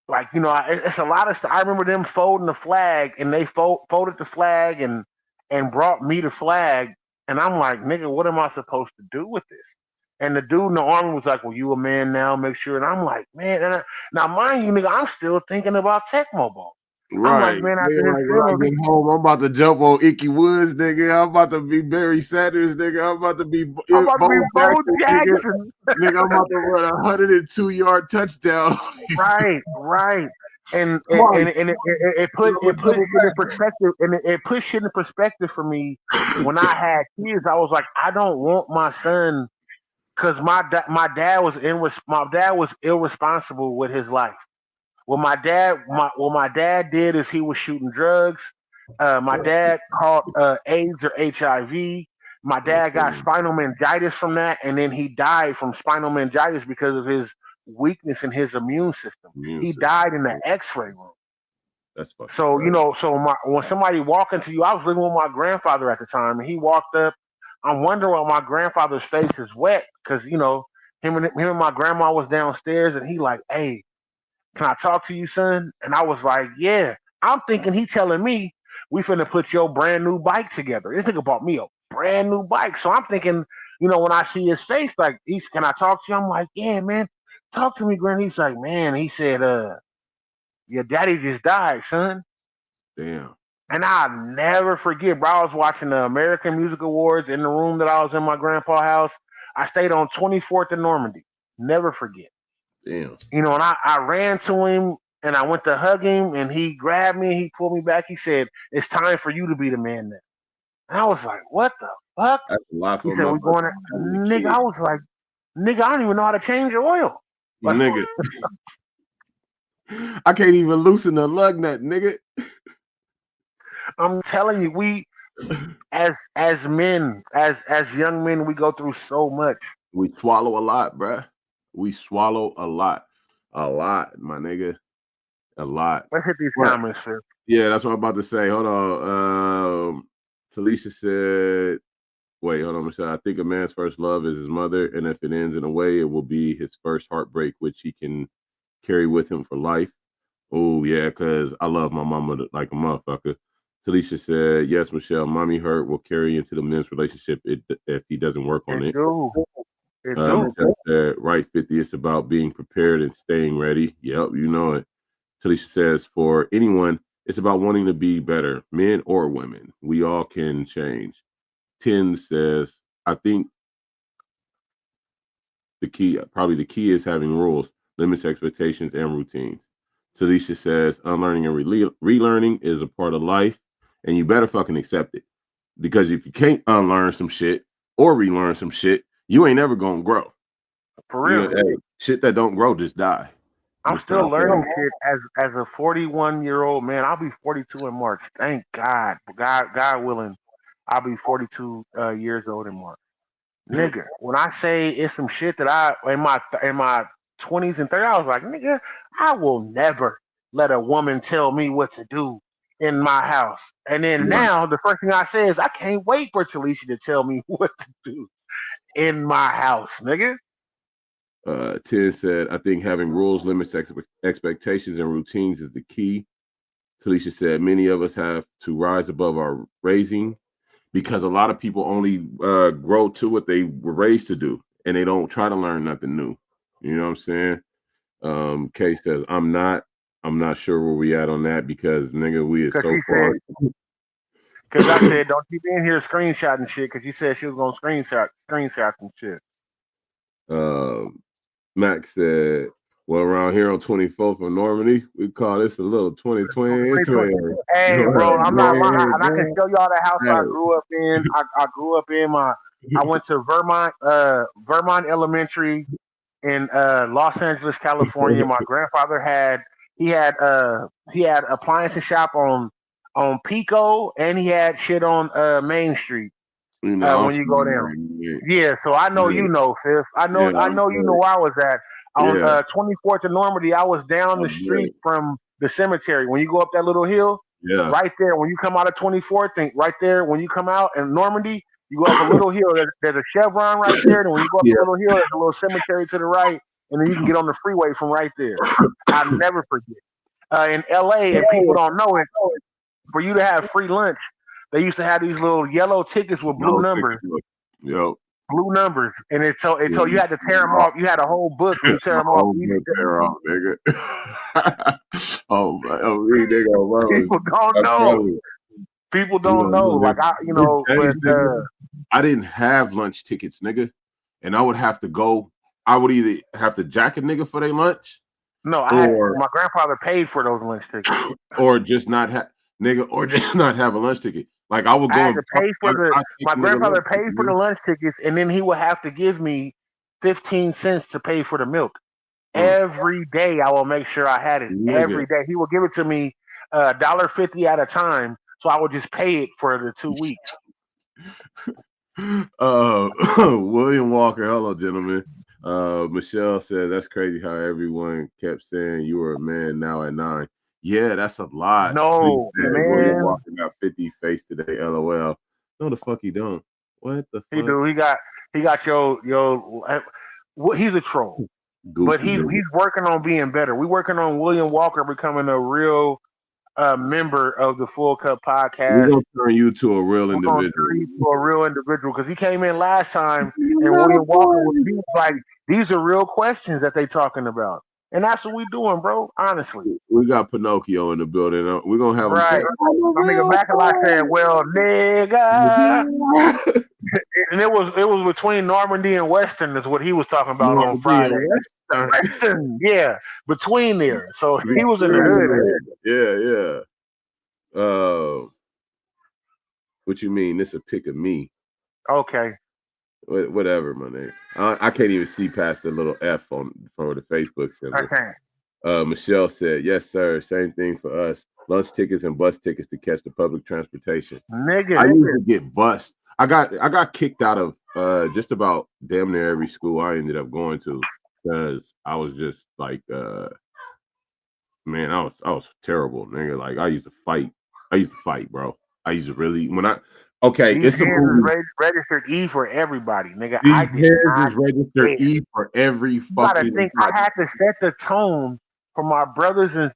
Like, it's a lot of stuff. I remember them folding the flag, and they folded the flag and brought me the flag. And I'm like, nigga, what am I supposed to do with this? And the dude in the Army was like, well, you a man now, make sure. And I'm like, man, now mind you, nigga, I'm still thinking about Tecmo Bowl. Right. I'm like, man, when I get home, I'm about to jump on Icky Woods, nigga. I'm about to be Barry Sanders, nigga. I'm about to be Bo Jackson. Nigga, I'm about to run a 102-yard touchdown. Right. And it put shit in perspective, and it put shit in perspective for me. When I had kids, I was like, I don't want my son, because my dad was irresponsible with his life. What my dad did is he was shooting drugs. My dad caught AIDS or HIV. My dad got spinal meningitis from that, and then he died from spinal meningitis because of his weakness in his immune system. He died in the X-ray room. That's fucking so when somebody walked into you, I was living with my grandfather at the time, and he walked up. I'm wondering why my grandfather's face is wet because you know him and my grandma was downstairs and he like, hey, can I talk to you, son? And I was like, yeah. I'm thinking he telling me we finna put your brand new bike together. He think about me a brand new bike. So I'm thinking, you know, when I see his face, like, can I talk to you? I'm like, yeah, man, talk to me, Grand. He's like, man, he said, your daddy just died, son. Damn. And I'll never forget, bro. I was watching the American Music Awards in the room that I was in my grandpa's house. I stayed on 24th and Normandy. Never forget. Damn. You know, and I ran to him and I went to hug him and he grabbed me, he pulled me back. He said, it's time for you to be the man now. And I was like, what the fuck? That's a lot for he said, we're going to, nigga, I was like, nigga, I don't even know how to change your oil. Like, nigga. I can't even loosen the lug nut, nigga. I'm telling you, we as men, as young men, we go through so much. We swallow a lot, bruh. We swallow a lot, my nigga, a lot. Let's hit these comments, sir. Yeah, that's what I'm about to say. Hold on. Talisha said, "Wait, hold on, Michelle. I think a man's first love is his mother, and if it ends in a way, it will be his first heartbreak, which he can carry with him for life." Oh yeah, because I love my mama like a motherfucker. Talisha said, "Yes, Michelle. Mommy hurt will carry into the men's relationship if he doesn't work on it." Michelle said, right, 50. It's about being prepared and staying ready. Yep, you know it. Talisha says, for anyone, it's about wanting to be better, men or women. We all can change. 10 says, I think the key is having rules, limits, expectations, and routines. Talisha says, unlearning and relearning is a part of life, and you better fucking accept it. Because if you can't unlearn some shit or relearn some shit, you ain't never gonna grow. For real. You know, hey, shit that don't grow just die. I'm still learning shit as a 41-year-old man. I'll be 42 in March. Thank God. God willing, I'll be 42 years old in March. Nigga, when I say it's some shit that I in my 20s and 30s, I was like, nigga, I will never let a woman tell me what to do in my house. And then now the first thing I say is I can't wait for Talisha to tell me what to do in my house, nigga. 10 said, I think having rules, limits, expectations, and routines is the key. Talisha said, many of us have to rise above our raising because a lot of people only grow to what they were raised to do, and they don't try to learn nothing new. You know what I'm saying? Kay says, I'm not sure where we at on that because, nigga, we is so far. Because I said, don't keep in here screenshotting shit because you said she was going to screenshot some shit. Max said, well, around here on 24th of Normandy, we call this a little 2020. Hey, bro, I'm not lying. And I can show y'all the house I grew up in. I grew up in I went to Vermont Elementary in Los Angeles, California. My grandfather had appliance shop on Pico, and he had shit on Main Street. You know, when you go down, yeah. So I know you know, Fifth. I know you know where I was at on 24th of Normandy. I was down the street from the cemetery. When you go up that little hill, right there. When you come out of 24th, right there. When you come out in Normandy, you go up a little hill. There's a Chevron right there. And when you go up the little hill, there's a little cemetery to the right, and then you can get on the freeway from right there. I'll never forget. In LA, and people don't know it, for you to have free lunch, they used to have these little yellow tickets with blue numbers. Yep. Blue numbers. And it told you had to tear them off. You had a whole book to tear them off. Tear off, nigga. nigga. People don't know. People don't know. Like, I didn't have lunch tickets, nigga. And I would have to go. I would either have to jack a nigga for their lunch. No, my grandfather paid for those lunch tickets. Or just not have, nigga, or just not have a lunch ticket. Like I would go. My grandfather paid for the lunch tickets, and then he would have to give me 15 cents to pay for the milk. Every day, I will make sure I had it. Every day, he will give it to me $1.50 at a time, so I would just pay it for the 2 weeks. William Walker, hello, gentlemen. Michelle said that's crazy how everyone kept saying you were a man now at 9. Yeah, that's a lot. No, man. Walking out 50 face today, LOL. No, the fuck he don't. What the fuck? He do. He got your. He's a troll, but he's working on being better. We working on William Walker becoming a real member of the Full Cup podcast. We're gonna turn you to a real individual. Because he came in last time and William Walker was like, these are real questions that they talking about. And that's what we doing, bro. Honestly. We got Pinocchio in the building. We're gonna have him. My nigga Macalot said, well, nigga. And it was between Normandy and Western is what he was talking about on Friday. Western, yeah. Between there. So he was in the hood. Yeah. What you mean? This a pic of me. Okay. Whatever, my name. I can't even see past the little F for the Facebook symbol. Okay. Michelle said, yes, sir. Same thing for us. Lunch tickets and bus tickets to catch the public transportation. Nigga. I used to get bused. I got kicked out of just about damn near every school I ended up going to because I was just like man, I was terrible, nigga. Like I used to fight, bro. I used to really These hands registered E for everybody, nigga. These hands is registered E for every fucking. I had to set the tone for my brother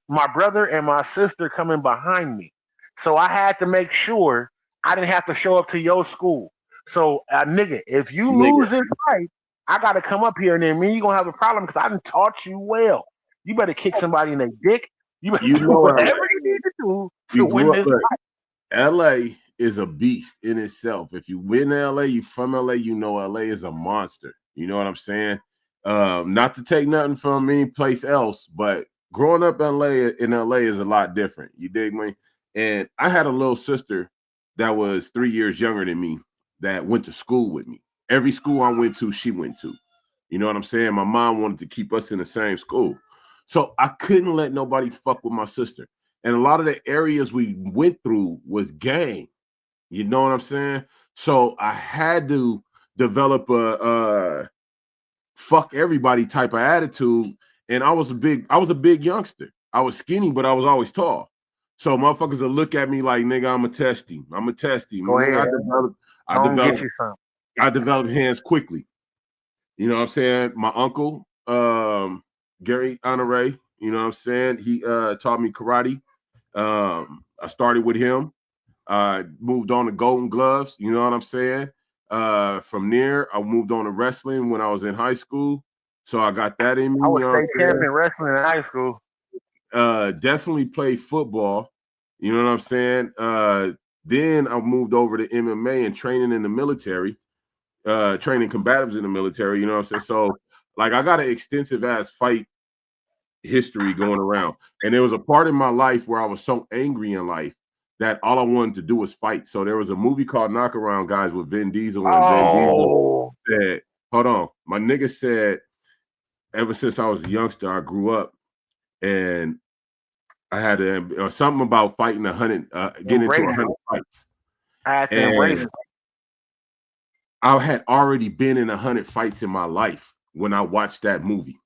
and my sister coming behind me, so I had to make sure I didn't have to show up to your school. So, nigga, if you lose this fight, I gotta come up here, and then me, you gonna have a problem because I done taught you well. You better kick somebody in their dick. You better do whatever you need to do to win this fight. LA is a beast in itself. If you win LA, you from LA, you know LA is a monster. You know what I'm saying? Not to take nothing from any place else, but growing up in LA is a lot different. You dig me? And I had a little sister that was 3 years younger than me that went to school with me. Every school I went to, she went to. You know what I'm saying? My mom wanted to keep us in the same school. So I couldn't let nobody fuck with my sister. And a lot of the areas we went through was gang. You know what I'm saying? So I had to develop a fuck everybody type of attitude. And I was a big youngster. I was skinny, but I was always tall. So motherfuckers will look at me like, nigga, I'm a test him. I developed hands quickly. You know what I'm saying? My uncle, Gary Honore, you know what I'm saying? He taught me karate. I started with him. Moved on to Golden Gloves, you know what I'm saying? From there, I moved on to wrestling when I was in high school. So I got that in me. I was state champion wrestling in high school. Definitely played football. You know what I'm saying? Then I moved over to MMA and training in the military, training combatives in the military. You know what I'm saying? So, like, I got an extensive ass fight history going around. And there was a part in my life where I was so angry in life that all I wanted to do was fight. So there was a movie called Knock Around Guys with Vin Diesel. And Vin Diesel said, hold on. My nigga said, ever since I was a youngster, I grew up and I had to, something about fighting 100, getting into 100 fights. I had already been in 100 fights in my life when I watched that movie.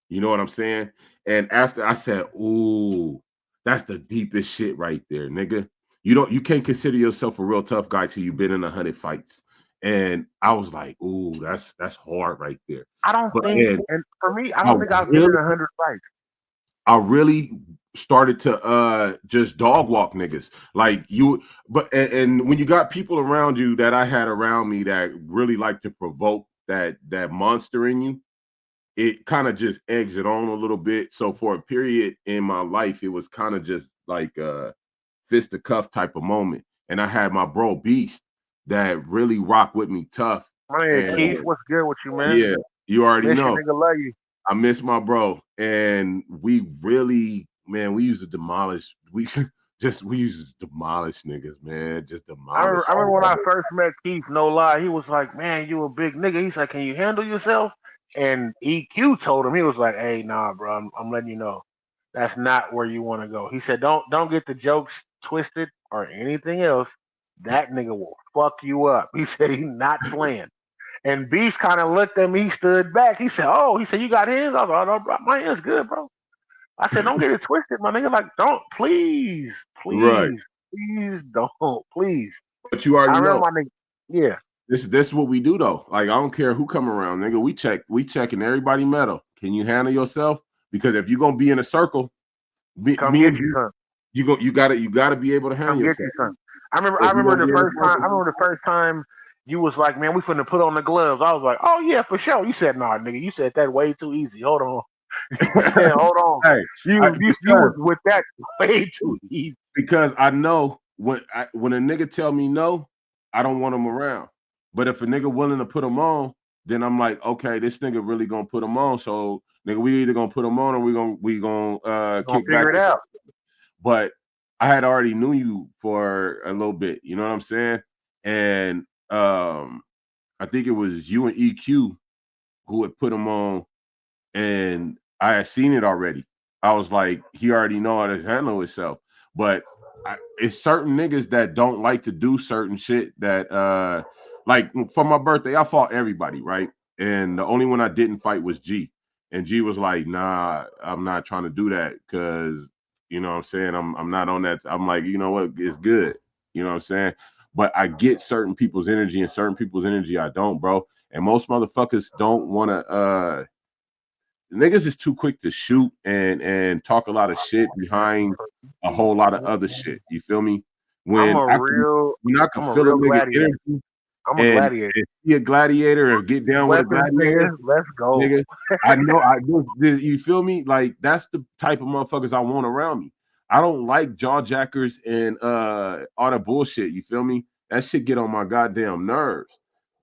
You know what I'm saying? And after I said, ooh, that's the deepest shit right there, nigga. You can't consider yourself a real tough guy till you've been in 100 fights. And I was like, ooh, that's hard right there. I don't think I've been in 100 fights. I really started to just dog walk niggas. Like you, and when you got people around you that I had around me that really like to provoke that monster in you, it kind of just eggs it on a little bit. So for a period in my life, it was kind of just like a fist to cuff type of moment. And I had my bro Beast that really rocked with me tough. Man, Keith, what's good with you, man? Yeah, you already know. Nigga love you. I miss my bro. And we really, man, we used to demolish. We used to demolish niggas, man. Just demolish. I remember when I first met Keith, no lie, he was like, man, you a big nigga. He's like, can you handle yourself? And EQ told him, he was like, hey, nah, bro, I'm letting you know. That's not where you want to go. He said, don't get the jokes twisted or anything else. That nigga will fuck you up. He said he's not playing. And Beast kind of looked at me, he stood back. He said, oh, you got hands? I was like, oh, no, my hands good, bro. I said, don't get it twisted, my nigga. Like, don't, please, right. please don't, please. But you already know. My nigga, yeah. This is what we do though. Like I don't care who come around, nigga. We checking everybody metal. Can you handle yourself? Because if you're gonna be in a circle, you gotta be able to handle yourself. I remember the first time you was like, man, we finna put on the gloves. I was like, oh yeah, for sure. You said, nah, nigga, you said that way too easy. Hold on. Said, hold on. Hey, you was with that way too easy. Because I know when a nigga tell me no, I don't want him around. But if a nigga willing to put him on, then I'm like, okay, this nigga really gonna put him on. So nigga, we either gonna put him on or we gonna kick back. Figure it out. But I had already knew you for a little bit, you know what I'm saying? And I think it was you and EQ who had put him on, and I had seen it already. I was like, he already know how to handle himself. But it's certain niggas that don't like to do certain shit that like for my birthday, I fought everybody, right? And the only one I didn't fight was G. And G was like, nah, I'm not trying to do that because, you know what I'm saying? I'm not on that. I'm like, you know what? It's good. You know what I'm saying? But I get certain people's energy and certain people's energy I don't, bro. And most motherfuckers don't want to niggas is too quick to shoot and talk a lot of shit behind a whole lot of other shit. You feel me? When I can feel a nigga energy, I'm a gladiator. Be a gladiator or get down with a gladiator. Let's go. Nigga, I know I do. You feel me? Like that's the type of motherfuckers I want around me. I don't like jaw jackers and all that bullshit. You feel me? That shit get on my goddamn nerves.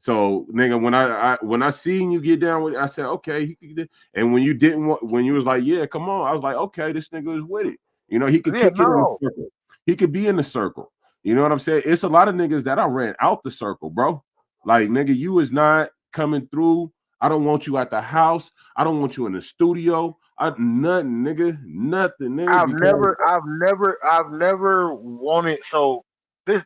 So, nigga, when I seen you get down with it, I said, okay. And when you didn't want, when you was like, yeah, come on, I was like, okay, this nigga is with it. You know, he could kick it in the circle. He could be in the circle. You know what I'm saying? It's a lot of niggas that I ran out the circle, bro. Like, nigga, you is not coming through. I don't want you at the house. I don't want you in the studio. Nothing, nigga. Nothing, nigga. I've never wanted. So this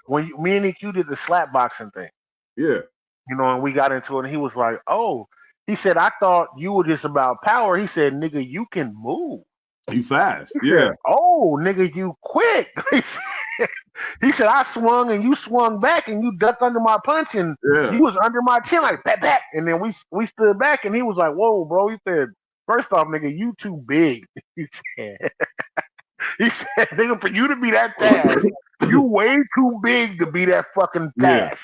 when me and EQ did the slap boxing thing. Yeah. You know, and we got into it, and he was like, oh, he said, I thought you were just about power. He said, nigga, you can move. You fast. He said, oh, nigga, you quick. He said, I swung and you swung back and you ducked under my punch and you was under my chin like that. And then we stood back and he was like, whoa, bro. He said, first off, nigga, you too big. He said, nigga, for you to be that fast, you way too big to be that fucking fast.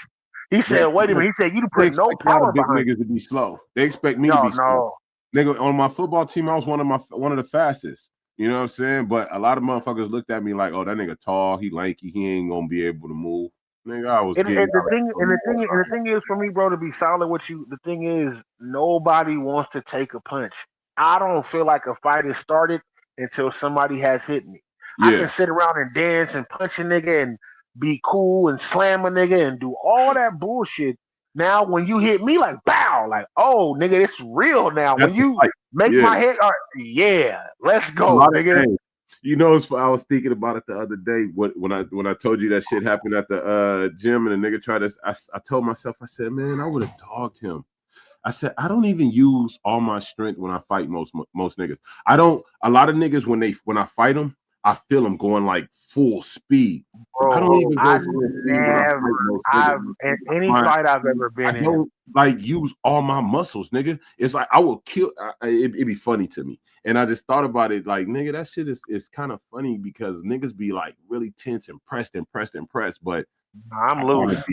Yeah. He said, wait a minute. He said, you put no power big behind niggas to be slow. They expect me to be slow. Nigga, on my football team, I was one of the fastest. You know what I'm saying? But a lot of motherfuckers looked at me like, oh, that nigga tall, he lanky, he ain't gonna be able to move. Nigga, I was getting the thing is for me, bro, to be solid with you, the thing is nobody wants to take a punch. I don't feel like a fight is started until somebody has hit me. I can sit around and dance and punch a nigga and be cool and slam a nigga and do all that bullshit. Now, when you hit me like bow, like, oh, nigga, it's real now. When you make my head, let's go, nigga. You know, I was thinking about it the other day when I told you that shit happened at the gym and the nigga tried to. I told myself, I said, man, I would have dogged him. I said, I don't even use all my strength when I fight most niggas. I don't. A lot of niggas when I fight them, I feel them going like full speed. Bro, I don't even go fight I've ever been in. I don't like use all my muscles, nigga. It's like I will kill. It'd be funny to me, and I just thought about it. Like, nigga, that shit is kind of funny because niggas be like really tense and pressed, but I'm loose.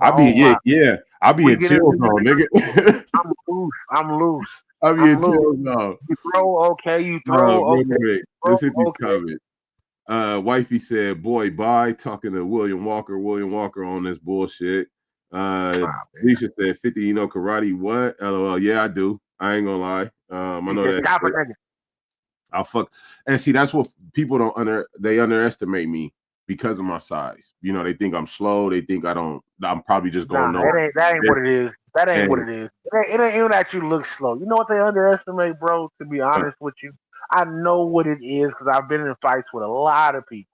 I'll be in chill zone, nigga. I'm loose. I'll be in chill zone. You throw, okay. You throw, okay. This is coming. Wifey said, boy, bye. Talking to William Walker on this bullshit. Lisa said, 50, you know karate, what? LOL, yeah, I do. I ain't gonna lie. I know that. I'll fuck. And see, that's what people they underestimate me because of my size. You know, they think I'm slow. They think I'm probably just going that ain't what it is. That ain't what it is. It ain't even that you look slow. You know what they underestimate, bro? To be honest with you, I know what it is because I've been in fights with a lot of people.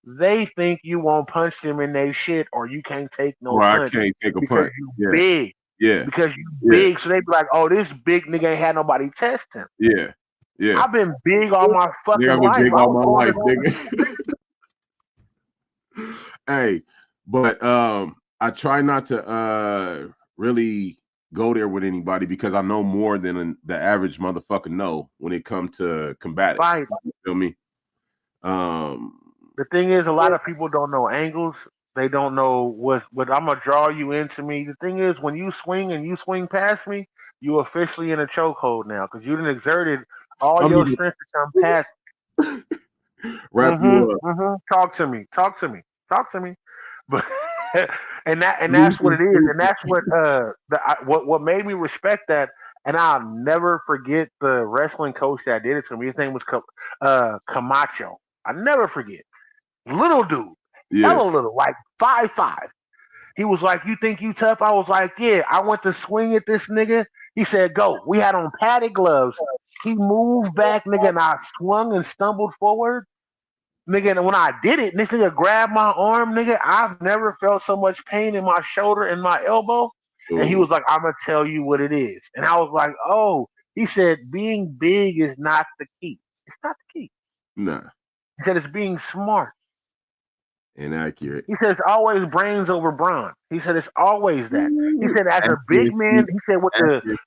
They think you won't punch them in their shit or you can't take no punch. I can't take a punch. You big. Yeah. Because you big. So they be like, oh, this big nigga ain't had nobody test him. Yeah. Yeah. I've been big all my fucking life. I've been big all my life, nigga. Hey, but I try not to really go there with anybody because I know more than the average motherfucker know when it comes to combating. Right. You feel me? The thing is, a lot of people don't know angles. They don't know what I'm gonna draw you into me. The thing is, when you swing and you swing past me, you officially in a chokehold now because you done exerted all your strength to come past. Wrap you up. Talk to me. But and that's what it is, and that's what made me respect that. And I'll never forget the wrestling coach that did it to me. His name was Camacho. I never forget. Little dude, hella little, like 5'5". He was like, "You think you tough?" I was like, "Yeah." I went to swing at this nigga. He said, "Go." We had on padded gloves. He moved back, nigga, and I swung and stumbled forward. Nigga, and when I did it, this nigga grabbed my arm, nigga. I've never felt so much pain in my shoulder and my elbow. Ooh. And he was like, "I'm going to tell you what it is." And I was like, "Oh." He said, "Being big is not the key." It's not the key. Nah. He said, "It's being smart." Inaccurate. He said, "It's always brains over brawn." He said, "It's always that." He said, "As a big man," he said,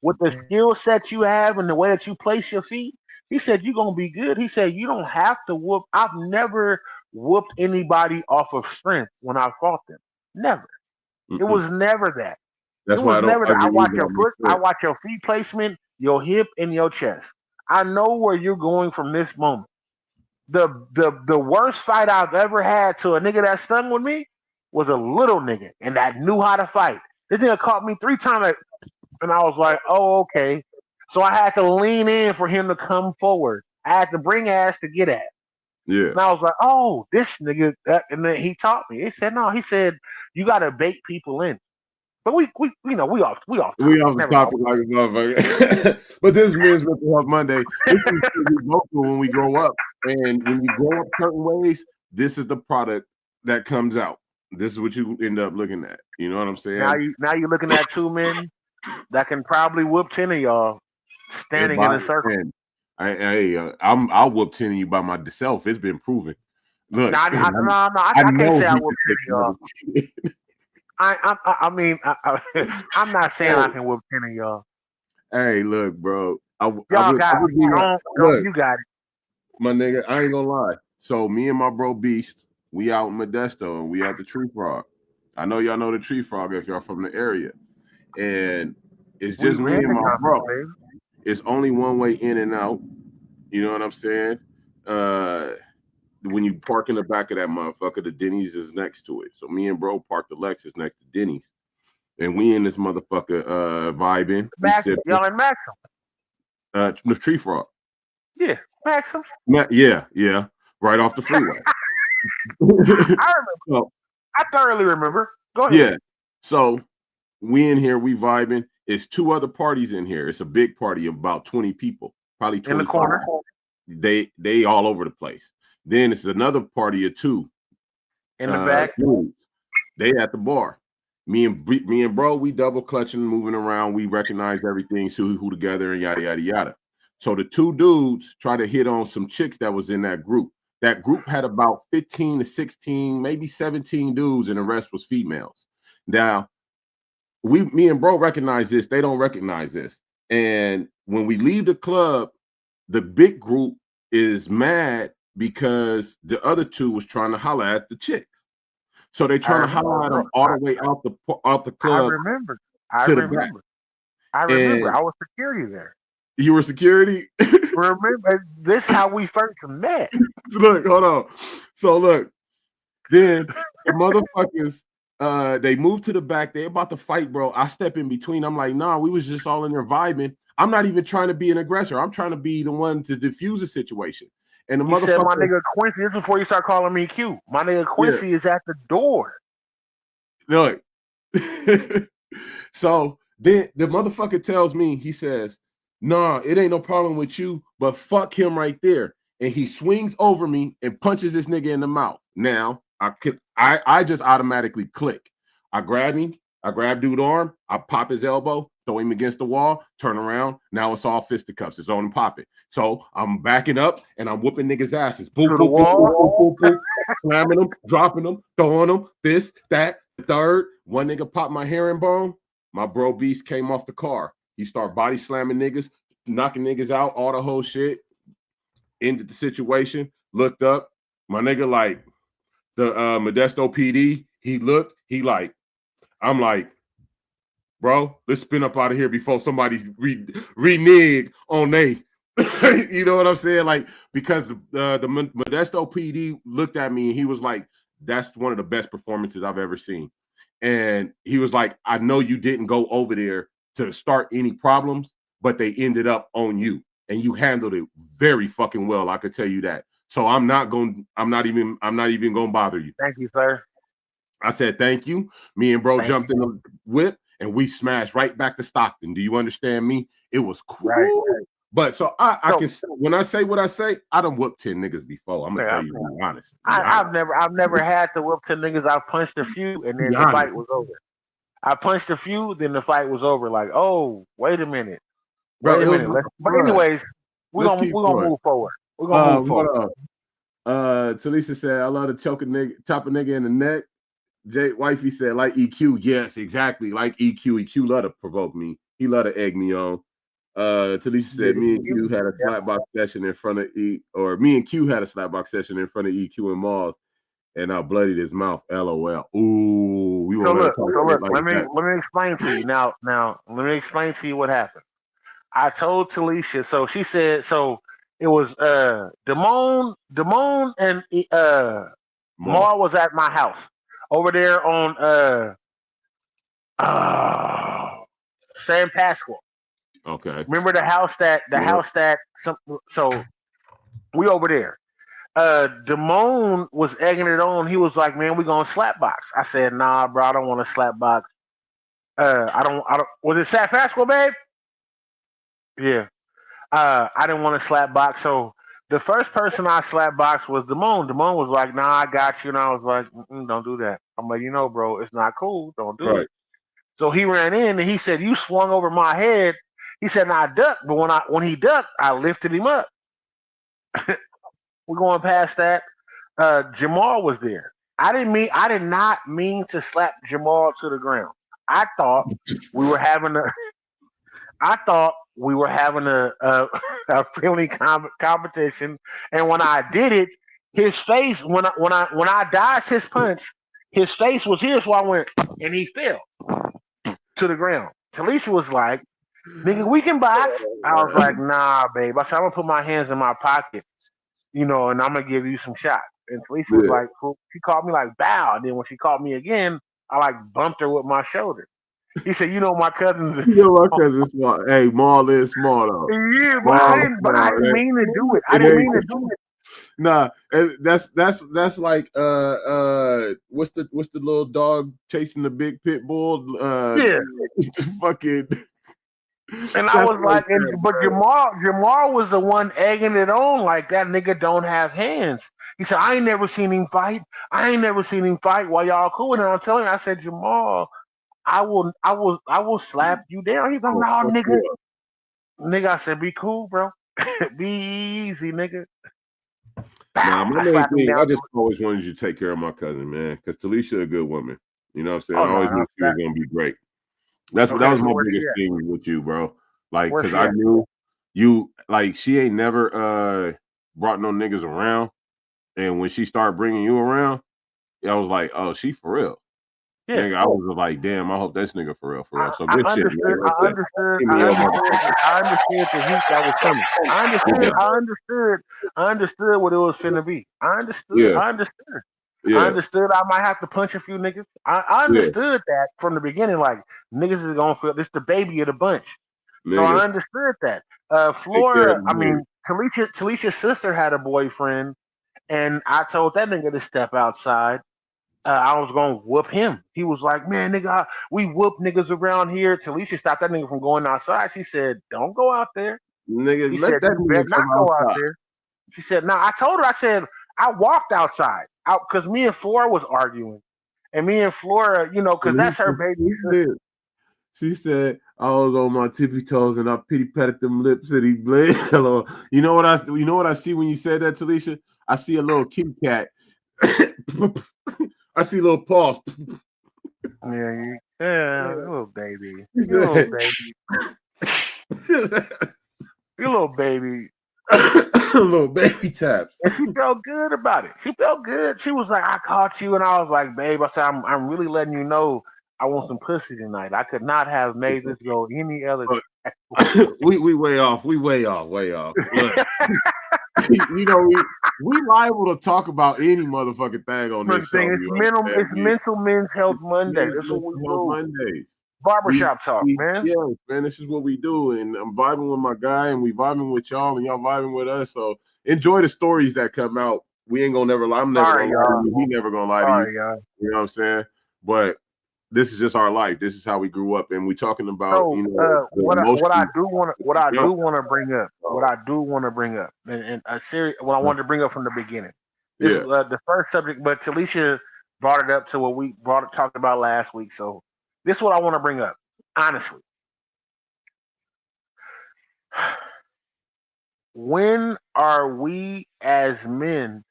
with the skill set you have and the way that you place your feet, he said, "You're going to be good." He said, "You don't have to whoop." I've never whooped anybody off of strength when I fought them. Never. Mm-mm. It was never that. That's why I watch your foot, I watch your feet placement, your hip, and your chest. I know where you're going from this moment. The worst fight I've ever had to a nigga that stung with me was a little nigga and that knew how to fight. This nigga caught me 3 times and I was like, "Oh, okay." So I had to lean in for him to come forward. I had to bring ass to get at. Yeah. And I was like, "Oh, this nigga." And then he taught me. He said, "No." He said, "You got to bait people in." But we off the topic like a motherfucker. But this is Men's Mental Health Monday. This is what we go through when we grow up. And when we grow up certain ways, this is the product that comes out. This is what you end up looking at. You know what I'm saying? Now you're looking at 2 men that can probably whoop 10 of y'all standing in a circle. I'll whoop 10 of you by myself. It's been proven. Look, I can't say I whoop 10 of y'all. I'm not saying I can whoop 10 of y'all. Hey, look, bro. You got it. My nigga, I ain't gonna lie. So me and my bro Beast, we out in Modesto and we at the Tree Frog. I know y'all know the Tree Frog if y'all from the area. And it's just me and my bro. It's only one way in and out. You know what I'm saying? When you park in the back of that motherfucker, the Denny's is next to it. So me and bro parked the Lexus next to Denny's. And we in this motherfucker vibing. Y'all in Maxim? The Tree Frog. Yeah, Maxim. Yeah. Right off the freeway. I remember. I thoroughly remember. Go ahead. Yeah. So we in here, we vibing. It's 2 other parties in here. It's a big party of about 20 people. Probably 25. In the corner. They all over the place. Then it's another party of 2 in the back. They at the bar. Me and bro, we double clutching, moving around. We recognize everything, who together, and yada yada yada. So the 2 dudes try to hit on some chicks that was in that group. That group had about 15 to 16, maybe 17 dudes, and the rest was females. Now, me and bro recognize this. They don't recognize this. And when we leave the club, the big group is mad because the other 2 was trying to holler at the chicks. So they trying to holler at them all the way out the club. I remember. I was security there. You were security? Remember, this how we first met. Look, hold on. So look, then the motherfuckers, they moved to the back. They about to fight, bro. I step in between. I'm like, nah, we was just all in there vibing. I'm not even trying to be an aggressor. I'm trying to be the one to diffuse the situation. And the motherfucker said, "My nigga Quincy," this is before you start calling me Q. My nigga Quincy is at the door. Look. So then the motherfucker tells me, he says, "Nah, it ain't no problem with you, but fuck him right there." And he swings over me and punches this nigga in the mouth. Now, I just automatically click. I grab him. I grab dude's arm. I pop his elbow, throw him against the wall, turn around. Now it's all fisticuffs. It's on and popping. So I'm backing up and I'm whooping niggas' asses. Boop, boop, boop, boop, boop, boop, boop. Slamming them, dropping them, throwing them, this, that, third, one nigga popped my herringbone. My bro Beast came off the car. He started body slamming niggas, knocking niggas out, all the whole shit. Ended the situation. Looked up. My nigga like the Modesto PD. He looked. He like. I'm like, bro, let's spin up out of here before somebody's renege on they. You know what I'm saying? Like, because the Modesto PD looked at me and he was like, that's one of the best performances I've ever seen. And he was like, I know you didn't go over there to start any problems, but they ended up on you. And you handled it very fucking well. I could tell you that. So I'm not even gonna bother you. Thank you, sir. I said thank you. Me and bro jumped in the whip and we smashed right back to Stockton. Do you understand me? It was cool. Right. But so I can say, when I say what I say, I done whooped 10 niggas before. I'm gonna tell you, to be honest. I've never had to whoop 10 niggas. I've punched a few and then the fight was over. I punched a few, then the fight was over. Like, oh, wait a minute. But anyways, we're gonna move forward. We're gonna move forward. Talisha said, I love to choke a nigga, chop a nigga in the neck. Jay Wifey said, like EQ. Yes, exactly. Like EQ. EQ love to provoke me. He love to egg me on. Talisha said, me and Q had a slapbox session in front of me and Q had a slapbox session in front of EQ and Mars, and I bloodied his mouth. LOL. Ooh, we want to talk look. Let me explain to you now. Let me explain to you what happened. I told Talisha. So she said. So it was Damone and Mar was at my house over there on San Pasqual. Okay. Remember the house that so we over there. Damone was egging it on. He was like, man, we gonna slap box. I said, nah, bro, I don't want to slap box. I don't was it San Pasqual, babe? Yeah. I didn't want to slap box. So the first person I slap box was Damone. Damone was like, nah, I got you. And I was like, don't do that. I'm like, bro, it's not cool. Don't do it. So he ran in and he said, you swung over my head. He said, I ducked, but when he ducked, I lifted him up. We're going past that. Jamal was there. I did not mean to slap Jamal to the ground. I thought we were having a friendly competition, and when I did it, his face when I dodged his punch, his face was here, so I went and he fell to the ground. Talisha was like, nigga, we can box. I was like, nah, babe. I said, I'm gonna put my hands in my pocket, and I'm gonna give you some shots. And Talisha was like, she called me like bow. And then when she called me again, I like bumped her with my shoulder. He said, my cousins. My cousin's smart. Hey, Maul is smart though. Yeah, but I didn't mean to do it. I didn't mean to do it. Nah, that's like what's the little dog chasing the big pit bull? Yeah, fucking. And I was like, but Jamar was the one egging it on, like that nigga don't have hands. He said, I ain't never seen him fight. While y'all cool. And I'm telling you, I said, Jamal, I will slap you down. He's like, no, nigga. Nigga, I said, be cool, bro. Be easy, nigga. Nah, my main thing, I just always wanted you to take care of my cousin, man, because Talisha a good woman. You know what I'm saying? I always knew she was gonna be great. That was my biggest thing with you, bro. Like, because I knew you, like, she ain't never brought no niggas around, and when she started bringing you around, I was like, oh, she for real. Yeah, nigga, I was like, damn, I hope this nigga for real. So good shit. I understood the heat that was coming. I understood what it was finna be. I understood. Yeah. I understood I might have to punch a few niggas. I understood that from the beginning. Like, niggas is gonna feel this the baby of the bunch. Nigga. So I understood that. Flora, Talisha's sister had a boyfriend, and I told that nigga to step outside. I was gonna whoop him. He was like, man, nigga, we whoop niggas around here. Talisha stopped that nigga from going outside. She said, don't go out there. Nigga, let that nigga not go out there. She said, no, I told her, I said, I walked outside out because me and Flora was arguing. And me and Flora, because that's her baby sister. She said, I was on my tippy toes and I pity patted them lips and he bled. Hello. You know what I see when you said that, Talisha? I see a little kitty cat. I see little paws. little baby. You little baby. You little baby. Little baby taps. And she felt good about it. She felt good. She was like, I caught you, and I was like, babe, I said, I'm really letting you know I want some pussy tonight. I could not have made this go any other. we way off. We way off. Look, you know, we liable to talk about any motherfucking thing on this show. It's mental men's health Monday. That's what we do. Mondays. Barbershop talk, man. Yeah, man, this is what we do. And I'm vibing with my guy, and we vibing with y'all, and y'all vibing with us. So enjoy the stories that come out. We ain't gonna never lie. I'm never gonna lie to you. He never gonna lie to you. Y'all. You know what I'm saying? But this is just our life. This is how we grew up, and we talking about what I do want to bring up, and a series. What I wanted to bring up from the beginning. This the first subject, but Talisha brought it up to what we talked about last week. So this is what I want to bring up, honestly. When are we as men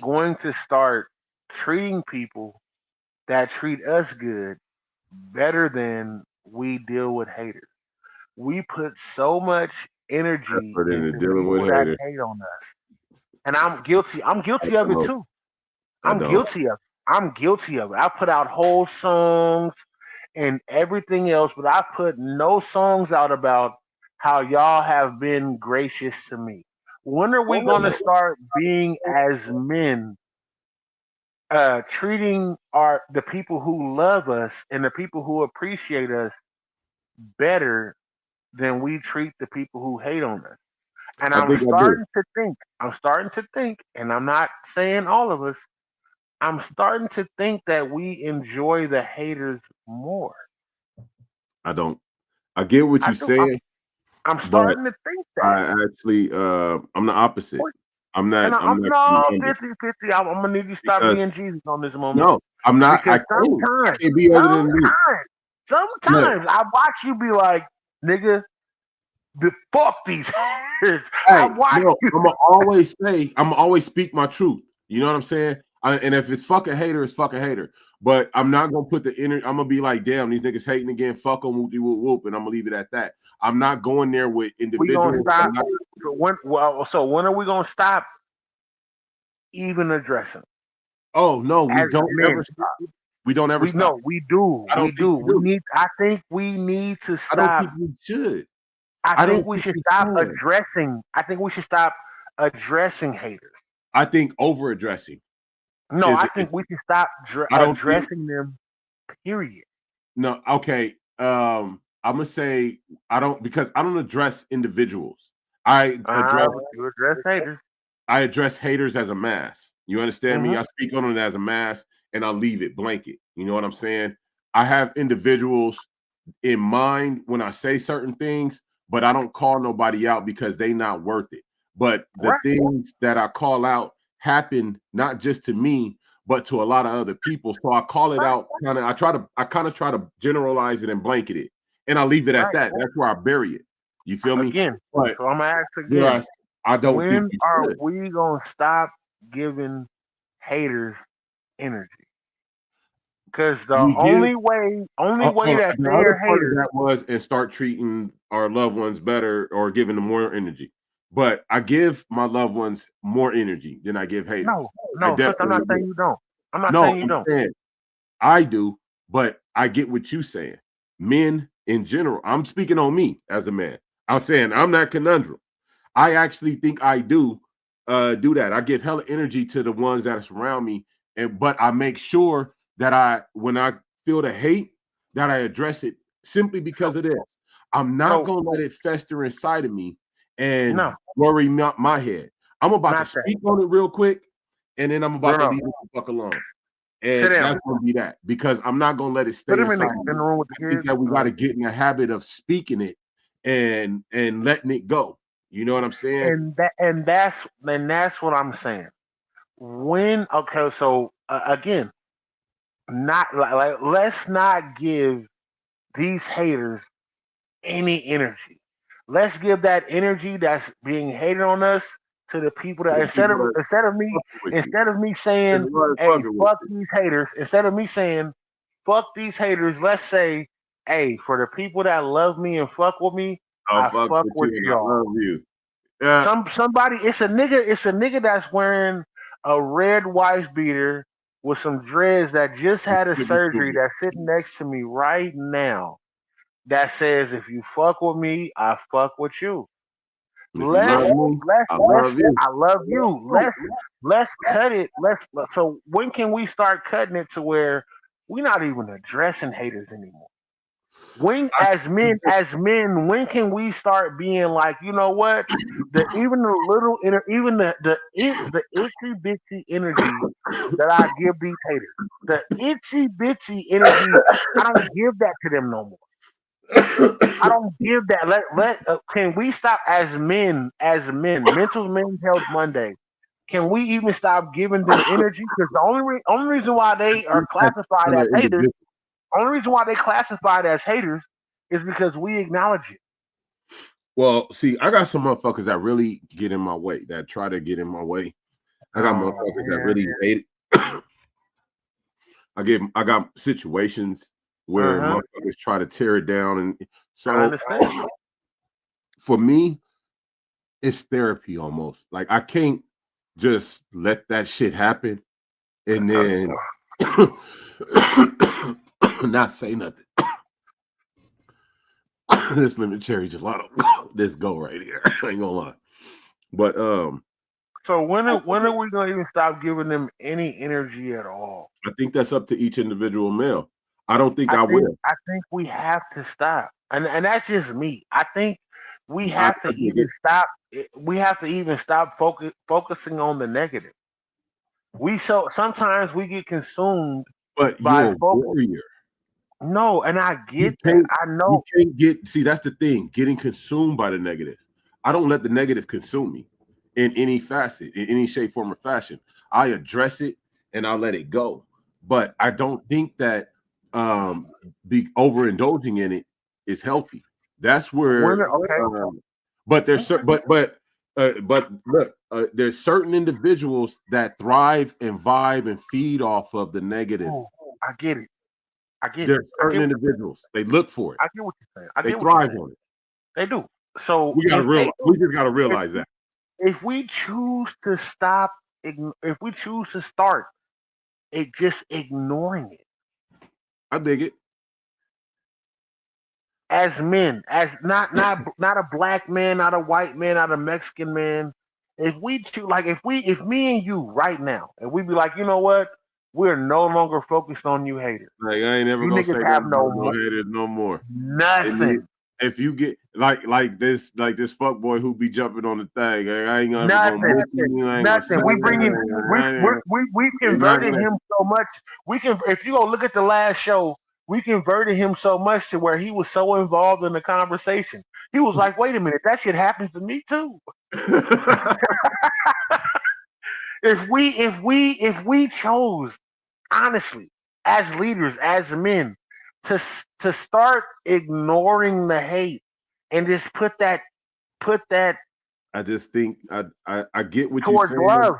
going to start treating people that treat us good better than we deal with haters? We put so much energy into dealing with haters. Hate on us, and I'm guilty. I'm guilty of it too. I'm guilty of it. I put out whole songs and everything else, but I put no songs out about how y'all have been gracious to me. When are we going to start being as men, treating the people who love us and the people who appreciate us better than we treat the people who hate on us? And I'm starting to think, and I'm not saying all of us, I'm starting to think that we enjoy the haters more. I don't. I get what you're saying. I'm starting to think that. I actually, I'm the opposite. I'm not. I'm 50-50. I'm gonna need you to stop being Jesus on this moment. No, I'm not. Because I can't be other than me. Sometimes I watch you be like, nigga, fuck these haters. Hey, I'm gonna always speak my truth. You know what I'm saying? And if it's fucking hater, it's fucking hater. But I'm not gonna put the energy. I'm gonna be like, damn, these niggas hating again. Fuck them, whoop whoop whoop, and I'm gonna leave it at that. I'm not going there with individuals. So when are we gonna stop even addressing? Oh no, we don't ever stop. We don't ever stop. No, we do. We do. I think we need to stop. I don't think we should. I think we should stop addressing. I think we should stop addressing haters. I think over addressing. No, I think we should stop addressing them. Period. No, okay. I'm gonna say I don't address individuals. You address haters. I address haters as a mass. You understand me? I speak on it as a mass, and I leave it blanket. You know what I'm saying? I have individuals in mind when I say certain things, but I don't call nobody out because they not worth it. But the things that I call out happen not just to me, but to a lot of other people. So I call it out. I kind of try to generalize it and blanket it, and I leave it at that. That's where I bury it. You feel me? Again, but, so I'm gonna ask again. Yes, I don't. When are we gonna stop giving haters energy? Because the only way that they're haters that was and start treating our loved ones better or giving them more energy. But I give my loved ones more energy than I give haters. No, I'm not saying you don't. I'm not saying you don't. I do, but I get what you're saying. Men in general, I'm speaking on me as a man. I'm saying I'm not conundrum. I actually think I do that. I give hella energy to the ones that surround me, but I make sure that when I feel the hate, that I address it simply because of this. I'm not gonna let it fester inside of me and worry my head. I'm about to speak on it real quick, and then I'm about to leave it the fuck alone. And that's gonna be that, because I'm not gonna let it stay inside me. In the room with the kids. I think that we gotta get in the habit of speaking it and letting it go. You know what I'm saying? And that's what I'm saying. Again, not like let's not give these haters any energy. Let's give that energy that's being hated on us to the people that instead of me saying, hey, fuck these haters, instead of me saying, fuck these haters. Let's say, hey, for the people that love me and fuck with me, I fuck with you and y'all. I love you. Somebody, it's a nigga that's wearing a red wife beater with some dreads that just had a surgery that's sitting next to me right now. That says, if you fuck with me, I fuck with you. I love you. Let's cut it. So when can we start cutting it to where we're not even addressing haters anymore? When as men, when can we start being like, you know what? Even the little even the itsy bitsy energy that I give these haters, the itsy bitsy energy, I don't give that to them no more. I don't give that. Can we stop as men? Mental Men's Health Monday. Can we even stop giving them energy? Because the only reason why they are classified as haters, is because we acknowledge it. Well, see, I got some motherfuckers that really get in my way, that try to get in my way. I got motherfuckers that really hate it. I got situations where motherfuckers try to tear it down, and so for me, it's therapy almost. Like I can't just let that shit happen and then not say nothing. This lemon cherry gelato, this go right here. I ain't gonna lie, but so when are we gonna even stop giving them any energy at all? I think that's up to each individual male. I don't think I will. I think we have to stop, and that's just me. I think we have to even stop. We have to even stop focusing on the negative. Sometimes we get consumed. But you're a warrior. No, and I get that. I know. You can't see, that's the thing. Getting consumed by the negative. I don't let the negative consume me in any facet, in any shape, form, or fashion. I address it and I let it go. But I don't think that be overindulging in it is healthy. That's where but there's but look, there's certain individuals that thrive and vibe and feed off of the negative. I get it. There's certain individuals, they look for it. I get what you're saying. They thrive on it. They do. So we just gotta realize that. If we choose to stop, if we choose to start just ignoring it. I dig it. As men, as not a black man, not a white man, not a Mexican man. If we choose, like if me and you right now, and we be like, you know what? We're no longer focused on you haters. Like I ain't never gonna say no haters no more. Nothing. If you get like this fuck boy who be jumping on the thing, I ain't gonna nothing. We converted him so much. If you go look at the last show, we converted him so much to where he was so involved in the conversation. He was like, "Wait a minute, that shit happens to me too." If we chose honestly as leaders, as men, to start ignoring the hate and just put that I just think I get what towards you're saying. Love.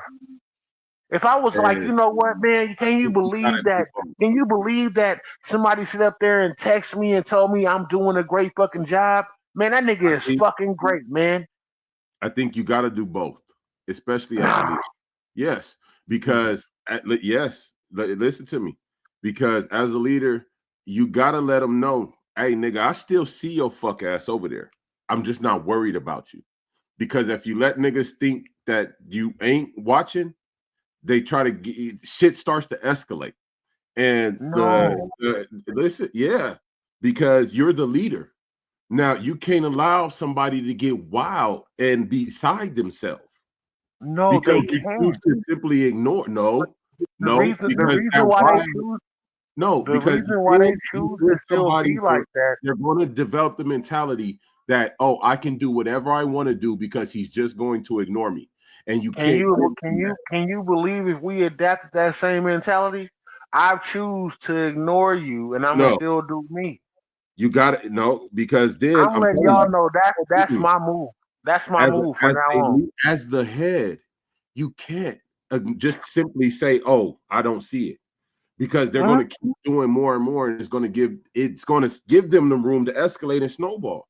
If I was like, you know what, man, can you believe that? Can you believe that somebody sit up there and text me and told me I'm doing a great fucking job? Man, that nigga is fucking great, man. I think you got to do both, especially as a leader. Yes, because listen to me. Because as a leader, you got to let them know, hey, nigga, I still see your fuck ass over there. I'm just not worried about you. Because if you let niggas think that you ain't watching, they try to shit starts to escalate. And listen, because you're the leader. Now you can't allow somebody to get wild and be beside themselves. No, because they you choose to simply ignore. The reason why they choose to still be like that, they're going to develop the mentality that, oh, I can do whatever I want to do because he's just going to ignore me. And can you believe if we adapted that same mentality? I choose to ignore you, and I'm gonna still do me. You got it. No, because then I'm letting y'all know that's my move. That's my move from now on. As the head, you can't just simply say, "Oh, I don't see it," because they're going to keep doing more and more, and it's going to give them the room to escalate and snowball.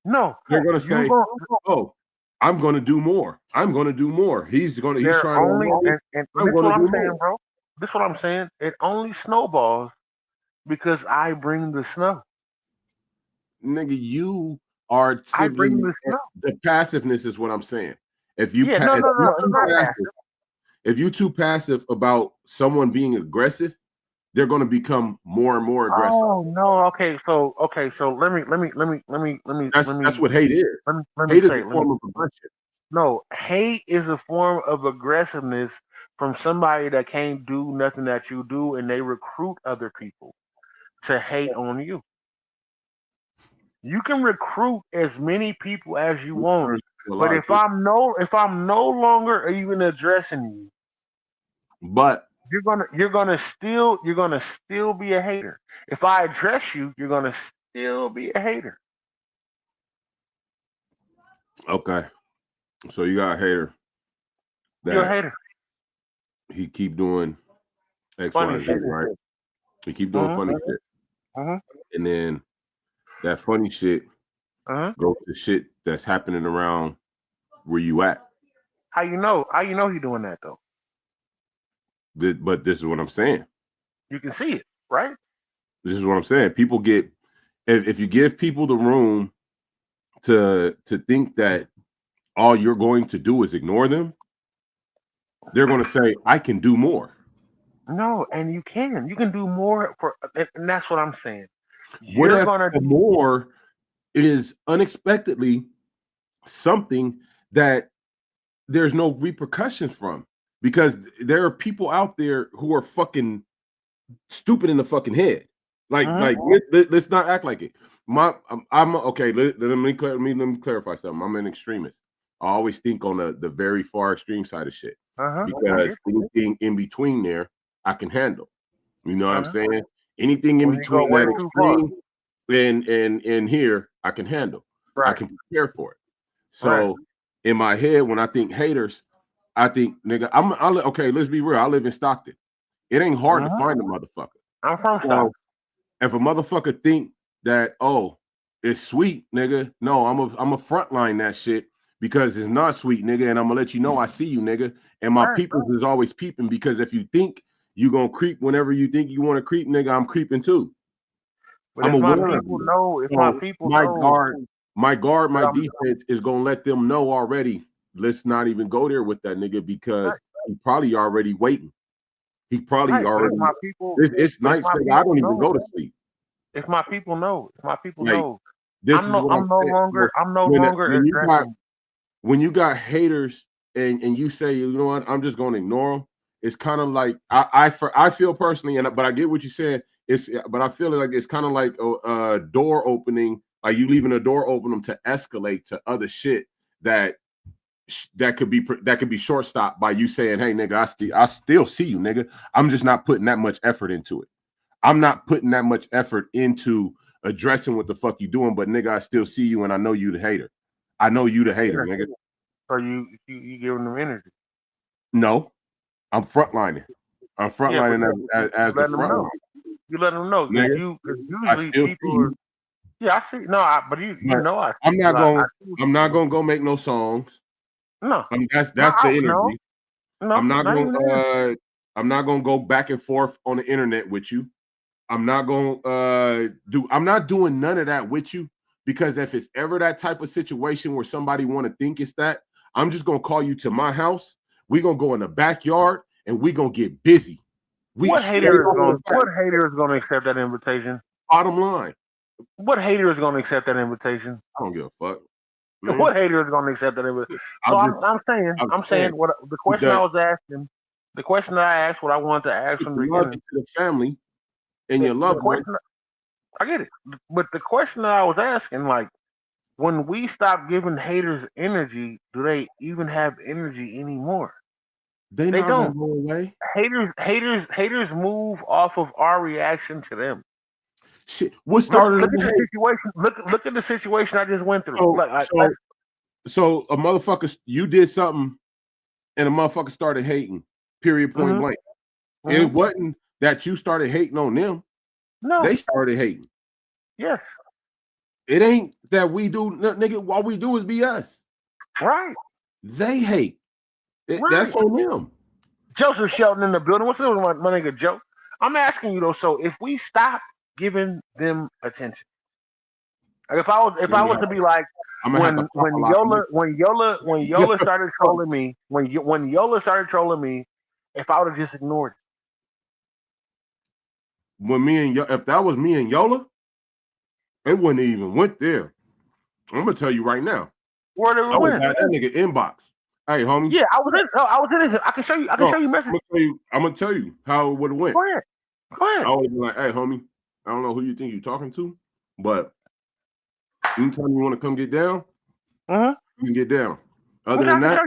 No, they're going to say, "Oh, I'm going to do more. I'm going to do more." He's trying only, to. and this is what I'm saying, bro. This is what I'm saying. It only snowballs because I bring the snow. Nigga, you are I bring the snow. The passiveness is what I'm saying. If you if you're too passive about someone being aggressive, they're going to become more and more aggressive. Oh no, okay, so let me. That's what hate is. Hate is a form of aggression. No, hate is a form of aggressiveness from somebody that can't do nothing that you do, and they recruit other people to hate on you. You can recruit as many people as you want, but if I'm no longer even addressing you, but you're gonna still be a hater. If I address you, you're gonna still be a hater. Okay, so you got a hater. You're a hater. He keep doing X, Y, and Z, right? He keep doing funny shit, and then that funny shit goes to shit that's happening around where you at. How you know he doing that though? But this is what I'm saying. You can see it, right? This is what I'm saying. People get if you give people the room to think that all you're going to do is ignore them, they're going to say, "I can do more." No, and you can do more and that's what I'm saying. What if the more is unexpectedly something that there's no repercussions from? Because there are people out there who are fucking stupid in the fucking head. Like let's not act like it. I'm okay. Let me clarify something. I'm an extremist. I always think on the very far extreme side of shit because anything in between there I can handle. You know what I'm saying? Anything in between that extreme and here I can handle. Right. I can prepare for it. So in my head, when I think haters, I think, nigga, okay, let's be real. I live in Stockton. It ain't hard to find a motherfucker. I'm from Stockton. If a motherfucker think that, oh, it's sweet, nigga, no, I'm a frontline that shit because it's not sweet, nigga, and I'm gonna let you know I see you, nigga. And my people is always peeping because if you think you gonna creep whenever you think you want to creep, nigga, I'm creeping too. But I'm my defense is gonna let them know already. Let's not even go there with that nigga because he probably already waiting. He probably already. My people, it's nights that I don't even go to sleep. If my people know, I'm no longer. When you got haters and you say, you know what, I'm just going to ignore them. It's kind of like I feel personally, but I get what you're saying. But I feel like it's kind of like a door opening, like you leaving a door open to escalate to other shit that could be short stopped by you saying, "Hey, nigga, I still see you, nigga. I'm just not putting that much effort into it. I'm not putting that much effort into addressing what the fuck you doing, but nigga, I still see you, and I know you the hater. I know you the hater, nigga." Or you giving them energy? No, I'm frontlining. I'm frontlining as the frontline. You let them know. Nigga, usually people. I see. No, but you know I. I'm not gonna go make no songs. No, that's the energy. No, I'm not gonna go back and forth on the internet with you. I'm not doing none of that with you because if it's ever that type of situation where somebody want to think it's that, I'm just gonna call you to my house. We're gonna go in the backyard and we're gonna get busy. What hater is gonna accept that invitation? Bottom line. What hater is gonna accept that invitation? I don't give a fuck. Man. What hater is going to accept that? So I'm saying what the question I was asking, the question that I asked, what I wanted to ask from the beginning. To the family and your loved one. I get it, but the question that I was asking, like, when we stop giving haters energy, do they even have energy anymore? They don't go away. Haters move off of our reaction to them. Shit, what started? Look at the situation. Look at the situation I just went through. So a motherfucker, you did something, and a motherfucker started hating. Period. Point blank. It wasn't that you started hating on them. No. They started hating. Yes. It ain't that we do, nigga. All we do is be us. Right. They hate. Right. That's on them. Joseph Shelton in the building. What's up, my nigga Joe? I'm asking you though. So if we stop giving them attention, like if I was to be like when Yola started trolling me, when Yola started trolling me, if I would have just ignored it. If that was me and Yola, it wouldn't even went there. I'm gonna tell you right now. Where did it went? That nigga inbox. Hey, homie. Yeah, I was in his. I can show you. Show you messages. I'm gonna tell you how it would have went. Go ahead. I would have been like, hey, homie, I don't know who you think you're talking to, but anytime you want to come get down, you can get down. Other than that,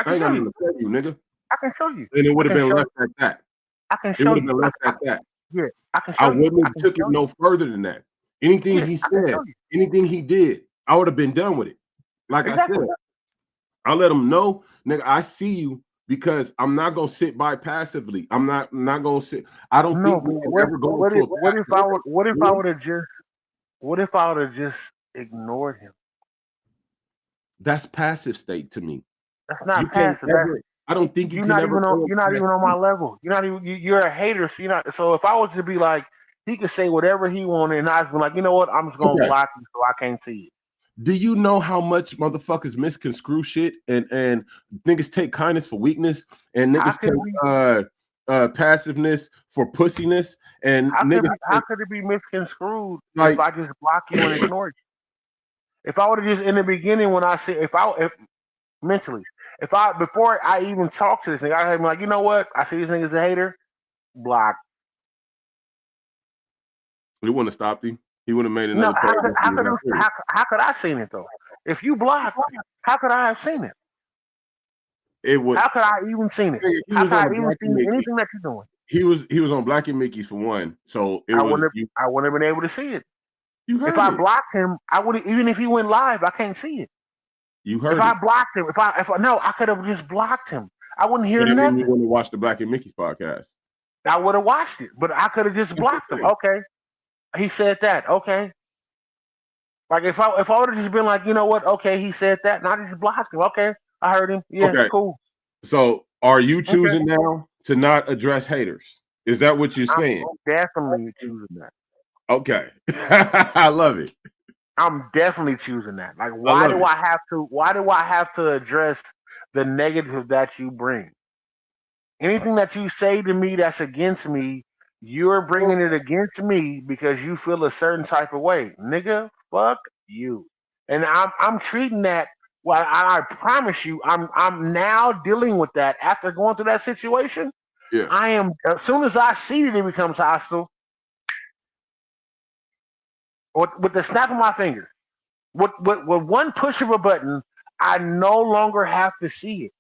I ain't gonna even tell you, nigga. I can show you. And it would have been left at that. I can show you. It would have been left at that. Yeah, I can show you. I wouldn't have took it no further than that. Anything he said, anything he did, I would have been done with it. Like I said, I let him know, nigga, I see you because I'm not gonna sit by passively. I'm not gonna sit. I don't think we can ever go. What if I would have just ignored him? That's passive state to me. That's not passive. I don't think you're not even on my level. You're not even. You're a hater. So you're not. So if I was to be like, he could say whatever he wanted, and I'd be like, you know what? I'm just gonna block you so I can't see it. Do you know how much motherfuckers misconstrue shit and niggas take kindness for weakness and niggas take passiveness for pussiness and how could it be misconstrued if I just block you and ignore you? If I would have just in the beginning when I said before I even talk to this nigga, I'd be like, you know what? I see this nigga's a hater, block. He wouldn't have stopped him. He would have made another. No, how could I seen it though? If you block, how could I have seen it? It would. How could I even seen it? How could I even seen anything that you're doing? He was on Black and Mickey for one, so I wouldn't have been able to see it. If I blocked him, I would even if he went live, I can't see it. You heard. If I blocked him, I could have just blocked him. I wouldn't hear nothing. You wouldn't watch the Black and Mickey podcast. I would have watched it, but I could have just blocked him. Okay. He said that. Okay. Like if I would have just been like, you know what? Okay, he said that, and I just blocked him. Okay, I heard him. Yeah, okay. Cool. So are you choosing now to not address haters? Is that what you're saying? I'm definitely choosing that. Okay. I love it. I'm definitely choosing that. Like, why do I have to address the negative that you bring? Anything that you say to me that's against me, you're bringing it against me because you feel a certain type of way. Nigga, fuck you. And I'm treating that. Well, I promise you, I'm now dealing with that after going through that situation. Yeah. I am. As soon as I see that it becomes hostile, with the snap of my finger, with one push of a button, I no longer have to see it.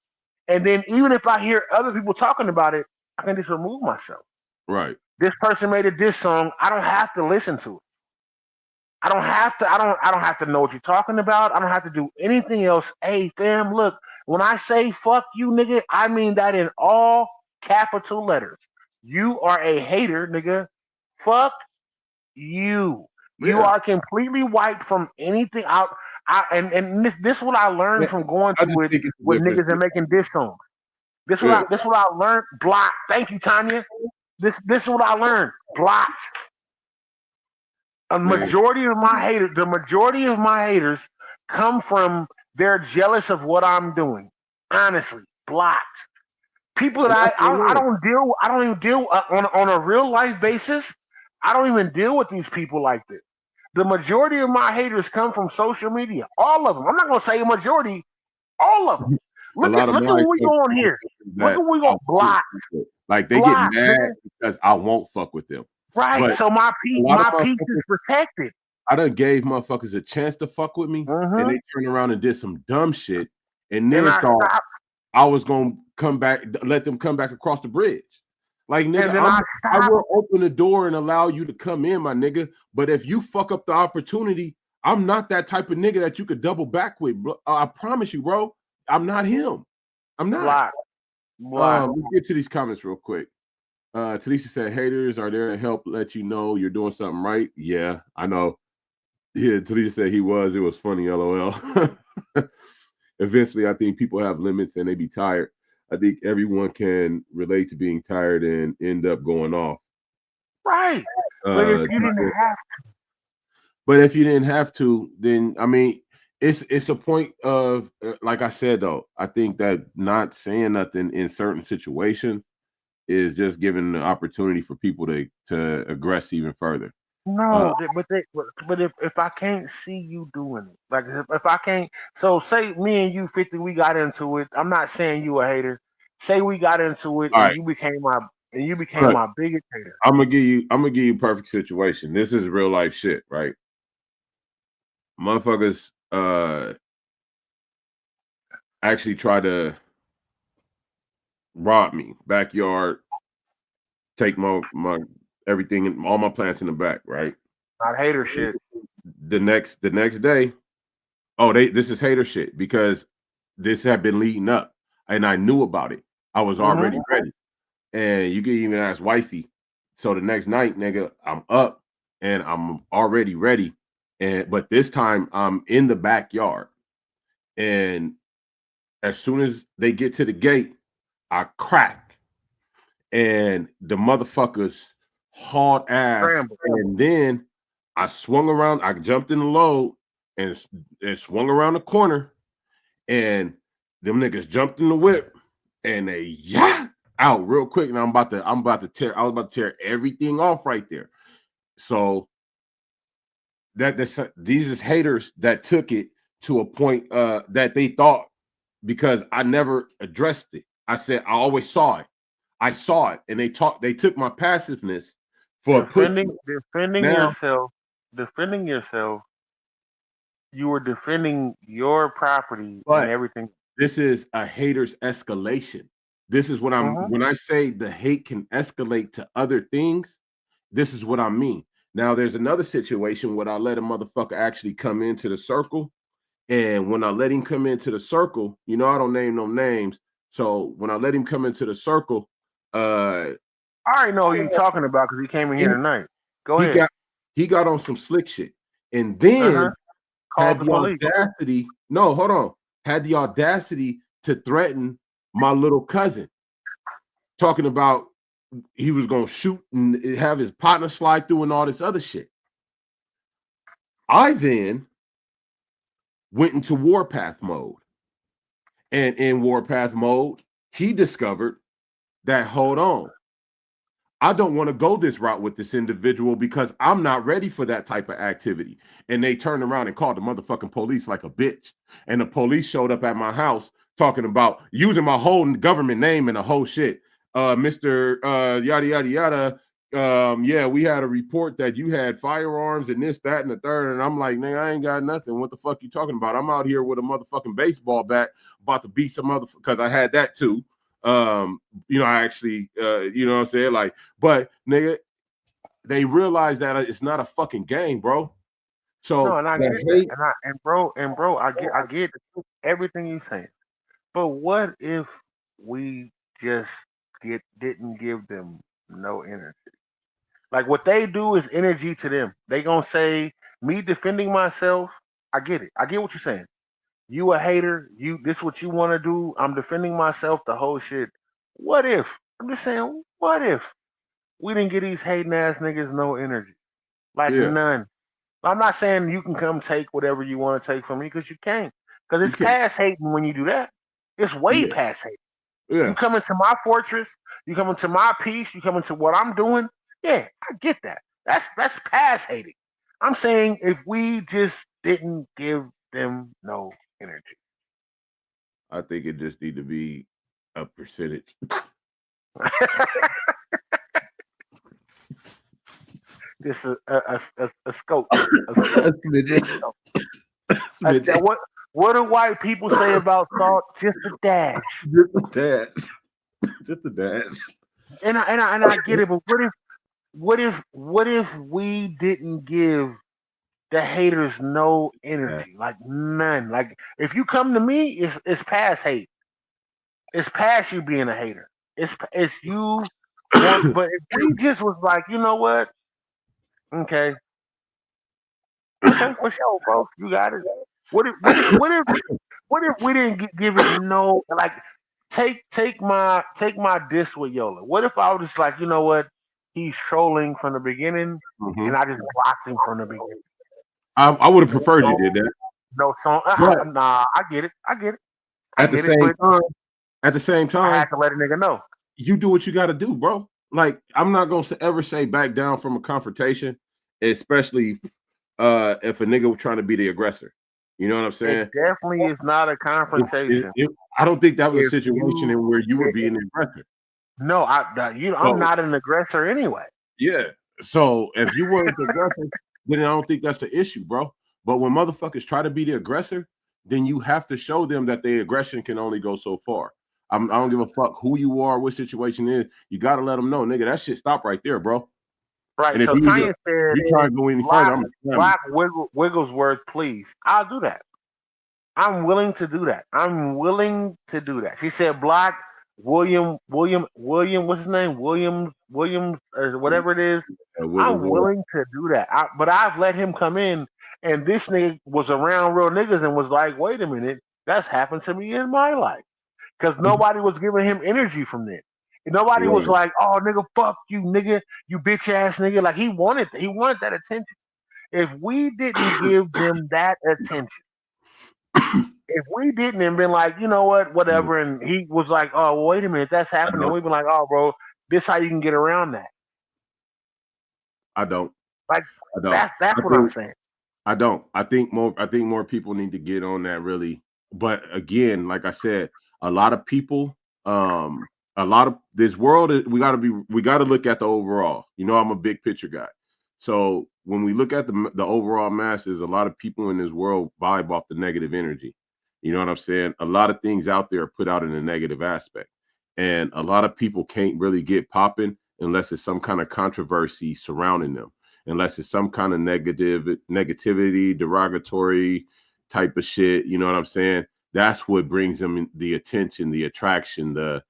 And then even if I hear other people talking about it, I can just remove myself. Right. This person made a diss song. I don't have to listen to it. I don't have to know what you're talking about. I don't have to do anything else. Hey, fam, look, when I say fuck you, nigga, I mean that in all capital letters. You are a hater, nigga. Fuck you. Yeah. You are completely wiped from anything out. And this is what I learned from going through it with niggas and making diss songs. This is what I learned. Block. Thank you, Tanya. This is what I learned. Blocked. The majority of my haters come from they're jealous of what I'm doing. Honestly, blocked. People that I don't even deal on a real life basis. I don't even deal with these people like this. The majority of my haters come from social media. All of them. I'm not gonna say a majority. All of them. Look at what we going here. Look at what we going block. Like they get mad because I won't fuck with them. Right. But so my peace is protected. I done gave motherfuckers a chance to fuck with me, and they turned around and did some dumb shit, and then thought I was gonna come back, let them come back across the bridge. Like, nigga, I will open the door and allow you to come in, my nigga. But if you fuck up the opportunity, I'm not that type of nigga that you could double back with. I promise you, bro. I'm not him. I'm not. Let's get to these comments real quick. Talisha said, haters are there to help let you know you're doing something right. Yeah, I know. Yeah, Talisha said it was funny, LOL. Eventually, I think people have limits and they be tired. I think everyone can relate to being tired and end up going off. Right. But if you didn't have to. But if you didn't have to, then I mean, it's a point of, like I said, though, I think that not saying nothing in certain situations is just giving the opportunity for people to aggress even further. No, but if I can't see you doing it, like if I can't, so say me and you 50, we got into it. I'm not saying you a hater. Say we got into it and you became my biggest hater. I'm gonna give you a perfect situation. This is real life shit, right? Motherfuckers actually try to rob me, backyard, take my everything, all my plants in the back, right? Not hater shit. The next day, this is hater shit because this had been leading up and I knew about it. I was already ready. And you can even ask wifey. So the next night, nigga, I'm up and I'm already ready. But this time I'm in the backyard. And as soon as they get to the gate, I crack. And the motherfuckers hauled ass. Scramble. And then I swung around, I jumped in the load and swung around the corner. And them niggas jumped in the whip and they out real quick. And I was about to tear everything off right there. So these is haters that took it to a point that they thought, because I never addressed it. I said I always saw it. I saw it, and they took my passiveness for defending yourself. Defending yourself. You were defending your property and everything. This is a hater's escalation. This is what when I say the hate can escalate to other things, this is what I mean. Now, there's another situation where I let a motherfucker actually come into the circle. And when I let him come into the circle, I don't name no names. So when I let him come into the circle, I already know who you're talking about because he came in here tonight. Go ahead. He got on some slick shit. And then had the audacity. No, hold on. Had the audacity to threaten my little cousin, talking about he was going to shoot and have his partner slide through and all this other shit. I then went into warpath mode. And in warpath mode, he discovered that, hold on, I don't want to go this route with this individual because I'm not ready for that type of activity. And they turned around and called the motherfucking police like a bitch. And the police showed up at my house talking about using my whole government name and the whole shit. Mr. Yada, yada, yada. Yeah, we had a report that you had firearms and this, that, and the third. And I'm like, nigga, I ain't got nothing. What the fuck you talking about? I'm out here with a motherfucking baseball bat about to beat some motherfucker, because I had that too. I actually, you know what I'm saying? Like, but nigga, they realize that it's not a fucking game, bro. So no, and I get that. And bro, I get everything you saying. But what if we just didn't give them no energy? Like, what they do is energy to them. They gonna say, me defending myself, I get it. I get what you're saying. You a hater, this what you want to do. I'm defending myself, the whole shit. What if? I'm just saying, what if we didn't get these hating ass niggas no energy? Like, none. I'm not saying you can come take whatever you want to take from me, because you can't. Because it's past hating when you do that. It's way past hating. Yeah. You come into my fortress, you come into my peace, you come into what I'm doing. Yeah, I get that. That's past hating. I'm saying if we just didn't give them no energy. I think it just need to be a percentage. Just a scope. What do white people say about salt? Just a dash. Just a dash. And I get it, but what if we didn't give the haters no energy, like none? Like, if you come to me, it's past hate. It's past you being a hater. It's you. But if we just was like, you know what? Okay, for sure, bro. You got it. What if we didn't give it no like take my diss with Yola? What if I was just like, you know what? He's trolling from the beginning, and I just blocked him from the beginning. I would have preferred you did that. No song. Nah, I get it. At the same time, I had to let a nigga know. You do what you got to do, bro. Like, I'm not gonna ever say back down from a confrontation, especially if a nigga was trying to be the aggressor. You know what I'm saying? It definitely is not a confrontation. I don't think that was a situation in where you were being the aggressor. No, I'm not an aggressor anyway. Yeah. So if you weren't the aggressor, then I don't think that's the issue, bro. But when motherfuckers try to be the aggressor, then you have to show them that the aggression can only go so far. I don't give a fuck who you are, what situation is. You got to let them know, nigga, that shit stop right there, bro. Right. And so Tanya said, you try to go any further, I'm Black Wigglesworth, please. I'll do that. I'm willing to do that. She said, Black William, what's his name? Williams, or whatever it is. I'm willing to do that. But I've let him come in, and this nigga was around real niggas and was like, wait a minute, that's happened to me in my life. Because nobody was giving him energy from this. Nobody was like, oh, nigga, fuck you, nigga, you bitch ass nigga. Like, he wanted that attention. If we didn't give them that attention, if we didn't and been like, you know what, whatever, and he was like, oh, well, wait a minute, that's happening, we've been like, oh, bro, this how you can get around that. I don't. That's what I'm saying. I don't. I think more people need to get on that, really. But again, like I said, a lot of people, a lot of this world, we got to look at the overall. You know, I'm a big picture guy. So when we look at the overall masses, a lot of people in this world vibe off the negative energy. You know what I'm saying? A lot of things out there are put out in a negative aspect. And a lot of people can't really get popping unless it's some kind of controversy surrounding them, unless it's some kind of negativity, derogatory type of shit. You know what I'm saying? That's what brings them the attention, the attraction, the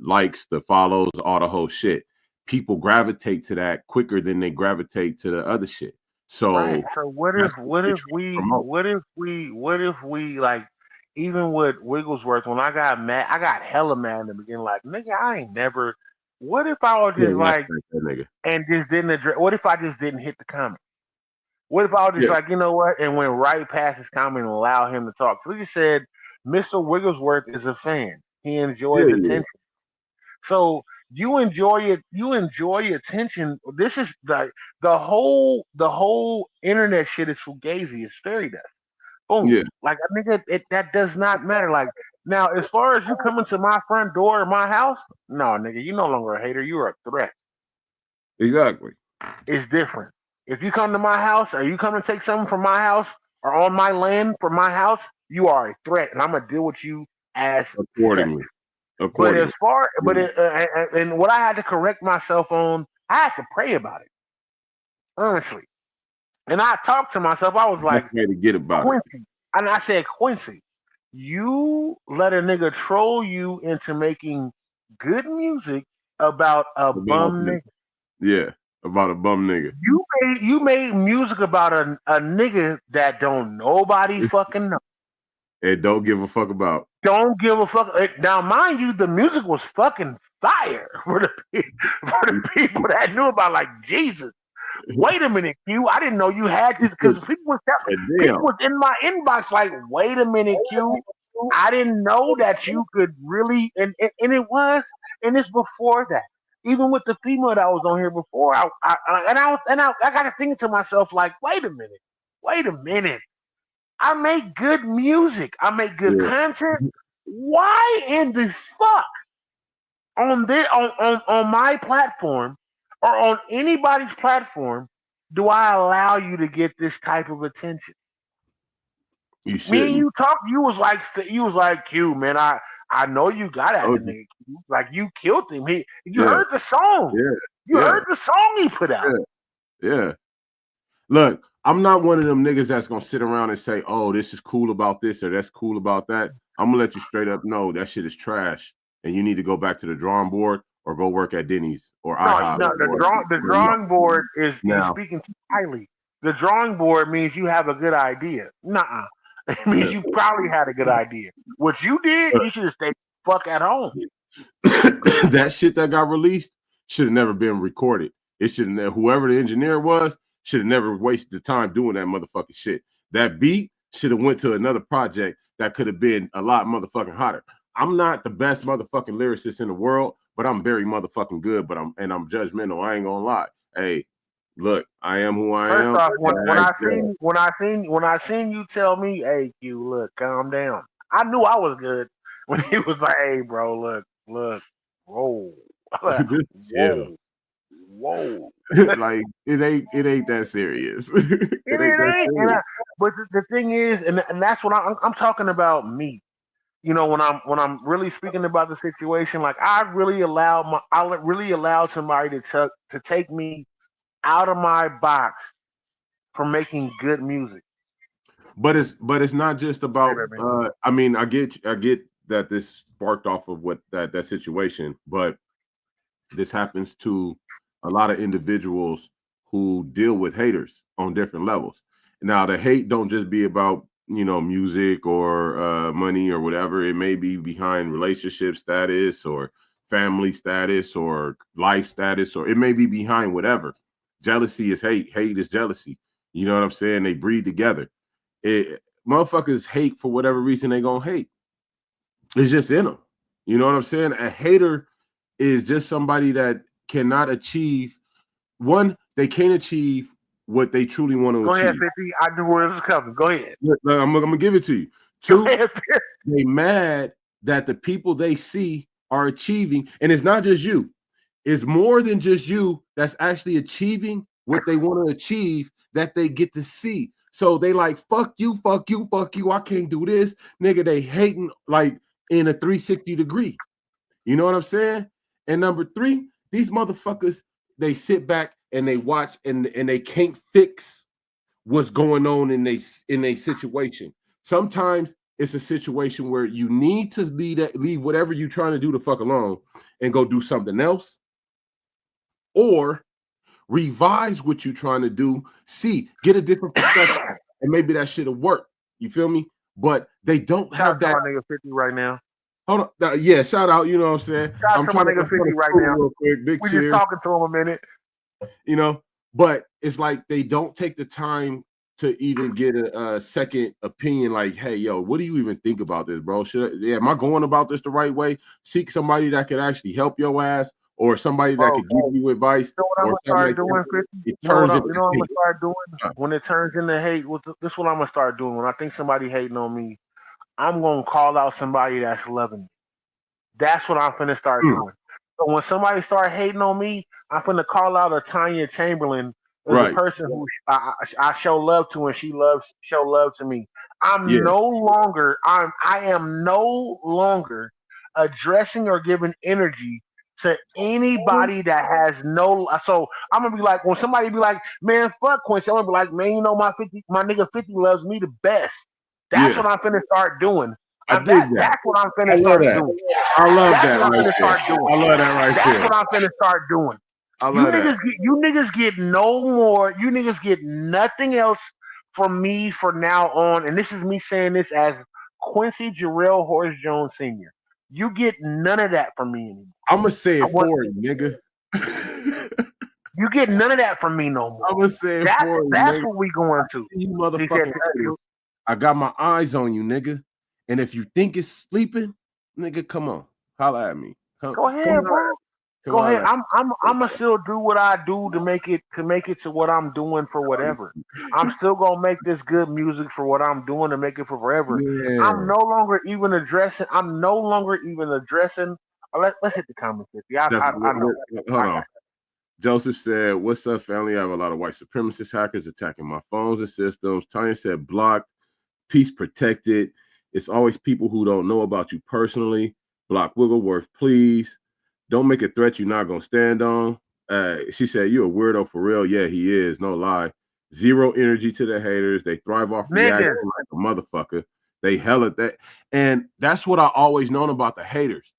likes, the follows, all the whole shit. People gravitate to that quicker than they gravitate to the other shit. So, right. So what if we like, even with Wigglesworth, when I got mad, I got hella mad in the beginning, like, nigga, I ain't never. What if I was just like, and just didn't address? What if I just didn't hit the comment? What if I was just like, you know what, and went right past his comment and allow him to talk? So he said, Mr. Wigglesworth is a fan. He enjoys attention. So you enjoy it. You enjoy attention. This is like the whole internet shit is fugazi. It's fairy dust. Boom. Yeah. Like, I think that does not matter. Like, now, as far as you coming to my front door or my house, no, nigga, you no longer a hater. You're a threat. Exactly. It's different. If you come to my house or you come to take something from my house or on my land from my house, you are a threat, and I'm gonna deal with you as accordingly. But as far, and what I had to correct myself on, I had to pray about it, honestly. And I talked to myself. I was like, to get about Quincy, it. And I said, Quincy, you let a nigga troll you into making good music about a bum nigga. Yeah, about a bum nigga. You made music about a nigga that don't nobody fucking know. And don't give a fuck about. Don't give a fuck. Now, mind you, the music was fucking fire for the people that knew about, like, Jesus. Wait a minute, Q. I didn't know you had this, because people was in my inbox like, wait a minute, Q. I didn't know that you could really, and it was, and it's before that. Even with the female that was on here before, I got to think to myself, like, wait a minute. I make good music. I make good content. Why in the fuck on my platform or on anybody's platform do I allow you to get this type of attention? You should. Me and you talked. You was like, Q, man. I know you got at the nigga. Like, you killed him. You heard the song. Yeah. You heard the song he put out. Yeah. Look, I'm not one of them niggas that's gonna sit around and say, "Oh, this is cool about this or that's cool about that." I'm gonna let you straight up know that shit is trash, and you need to go back to the drawing board or go work at Denny's or IHOP. No, the drawing board is you speaking too highly. The drawing board means you have a good idea. Nuh-uh. It means you probably had a good idea. What you did, you should have stayed the fuck at home. That shit that got released should have never been recorded. It should have. Whoever the engineer was should have never wasted the time doing that motherfucking shit. That beat should have went to another project that could have been a lot motherfucking hotter. I'm not the best motherfucking lyricist in the world, but I'm very motherfucking good. But I'm judgmental. I ain't gonna lie. Hey, look, I am who I am. First off, when I seen you tell me, hey Q, look, calm down. I knew I was good when he was like, hey bro, look, whoa. Whoa. Like it ain't that serious. It ain't that serious. But the thing is, and that's what I'm talking about. Me, you know, when I'm really speaking about the situation, like I really allowed somebody to take me out of my box for making good music. But it's not just about. I mean, I get that this sparked off of what that situation, but this happens to a lot of individuals who deal with haters on different levels. Now, the hate don't just be about, you know, music or money or whatever. It may be behind relationship status or family status or life status, or it may be behind whatever. Jealousy is hate. Hate is jealousy. You know what I'm saying? They breed together. Motherfuckers hate for whatever reason they gonna hate. It's just in them. You know what I'm saying? A hater is just somebody that cannot achieve. One, they can't achieve what they truly want to achieve. Go ahead, 50. I knew where this was coming. Go ahead. I'm gonna give it to you. Two, they mad that the people they see are achieving, and it's not just you. It's more than just you that's actually achieving what they want to achieve that they get to see. So they like, fuck you, fuck you, fuck you. I can't do this. Nigga, they hating like in a 360 degree. You know what I'm saying? And number three, these motherfuckers, they sit back and they watch and they can't fix what's going on in a situation. Sometimes it's a situation where you need to leave whatever you're trying to do the fuck alone and go do something else, or revise what you're trying to do, get a different perspective, and maybe that shit'll work. You feel me? But they don't have that. Nigga 50 right now. Hold on. Yeah, shout out. You know what I'm saying? Shout out to my nigga 50 right now. Real quick. Big cheers. Just talking to him a minute. You know, but it's like they don't take the time to even get a second opinion. Like, hey, yo, what do you even think about this, bro? Am I going about this the right way? Seek somebody that could actually help your ass, or somebody that could give you advice. You know what I'm gonna start doing, 50? You know what I'm gonna start doing when it turns into hate? This is what I'm gonna start doing. When I think somebody hating on me, I'm gonna call out somebody that's loving me. That's what I'm finna start doing. So when somebody start hating on me, I'm finna call out a Tanya Chamberlain, the person who I show love to, and she show love to me. I am no longer addressing or giving energy to anybody that has no. So I'm gonna be like, when somebody be like, man, fuck Quincy, I'm gonna be like, man, you know, my nigga 50 loves me the best. That's what I'm finna start doing. That's what I'm finna start doing. I love that. I love that right there. That's what I'm finna start doing. You niggas get no more. You niggas get nothing else from me from now on. And this is me saying this as Quincy Jarrell Horace Jones Sr. You get none of that from me anymore. I'm gonna say it for you, nigga. You get none of that from me no more. I'm gonna say it for you. That's what we going to. You motherfucking. I got my eyes on you, nigga. And if you think it's sleeping, nigga, come on, holla at me. Go ahead, bro. Go ahead. I'm gonna still do what I do to make it to what I'm doing for whatever. I'm still gonna make this good music for what I'm doing to make it for forever. Yeah. I'm no longer even addressing. Let's hit the comments. I know. Hold on. Joseph said, "What's up, family? I have a lot of white supremacist hackers attacking my phones and systems." Tanya said, "Blocked, peace protected. It's always people who don't know about you personally. Block Wiggleworth, please. Don't make a threat you're not going to stand on." She said, "You're a weirdo for real." Yeah, he is. No lie. Zero energy to the haters. They thrive off reaction like a motherfucker. They hell at that. And that's what I always known about the haters.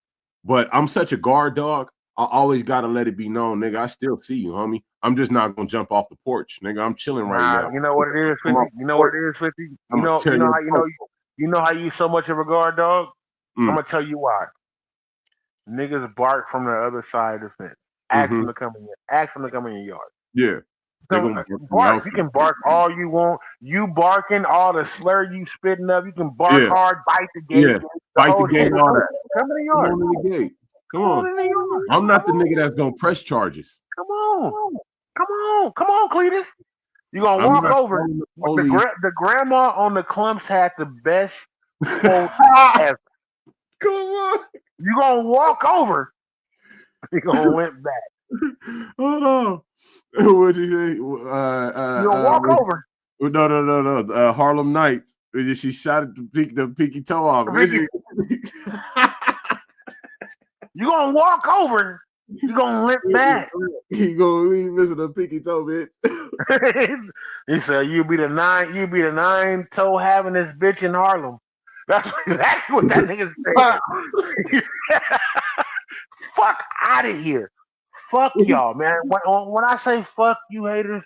But I'm such a guard dog. I always gotta let it be known, nigga. I still see you, homie. I'm just not gonna jump off the porch, nigga. I'm chilling right now. You know what it is, 50? You know what it is, 50? You know how you so much of a guard dog? I'm gonna tell you why. Niggas bark from the other side of the fence. Ask them to come in here. Ask them to come in your yard. Yeah. Bark. You can bark all you want. You barking, all the slur you spitting up. You can bark hard, bite the gate. Yeah. Bite the gate, all that. Come in the yard. Come on in the gate. Come on. I'm not the nigga that's gonna press charges. Come on, Cletus. You gonna walk over. The grandma on the clumps had the best quote ever. Come on. You gonna walk over. You gonna limp back. Hold on. What'd you say? You gonna walk over. No. Harlem Nights. She shot at the pinky toe off. You gonna walk over. You gonna limp back. He gonna leave missing a pinky toe, bitch. He said, "You be the nine toe having this bitch in Harlem." That's exactly what that nigga said. Fuck out of here. Fuck y'all, man. When I say fuck you haters,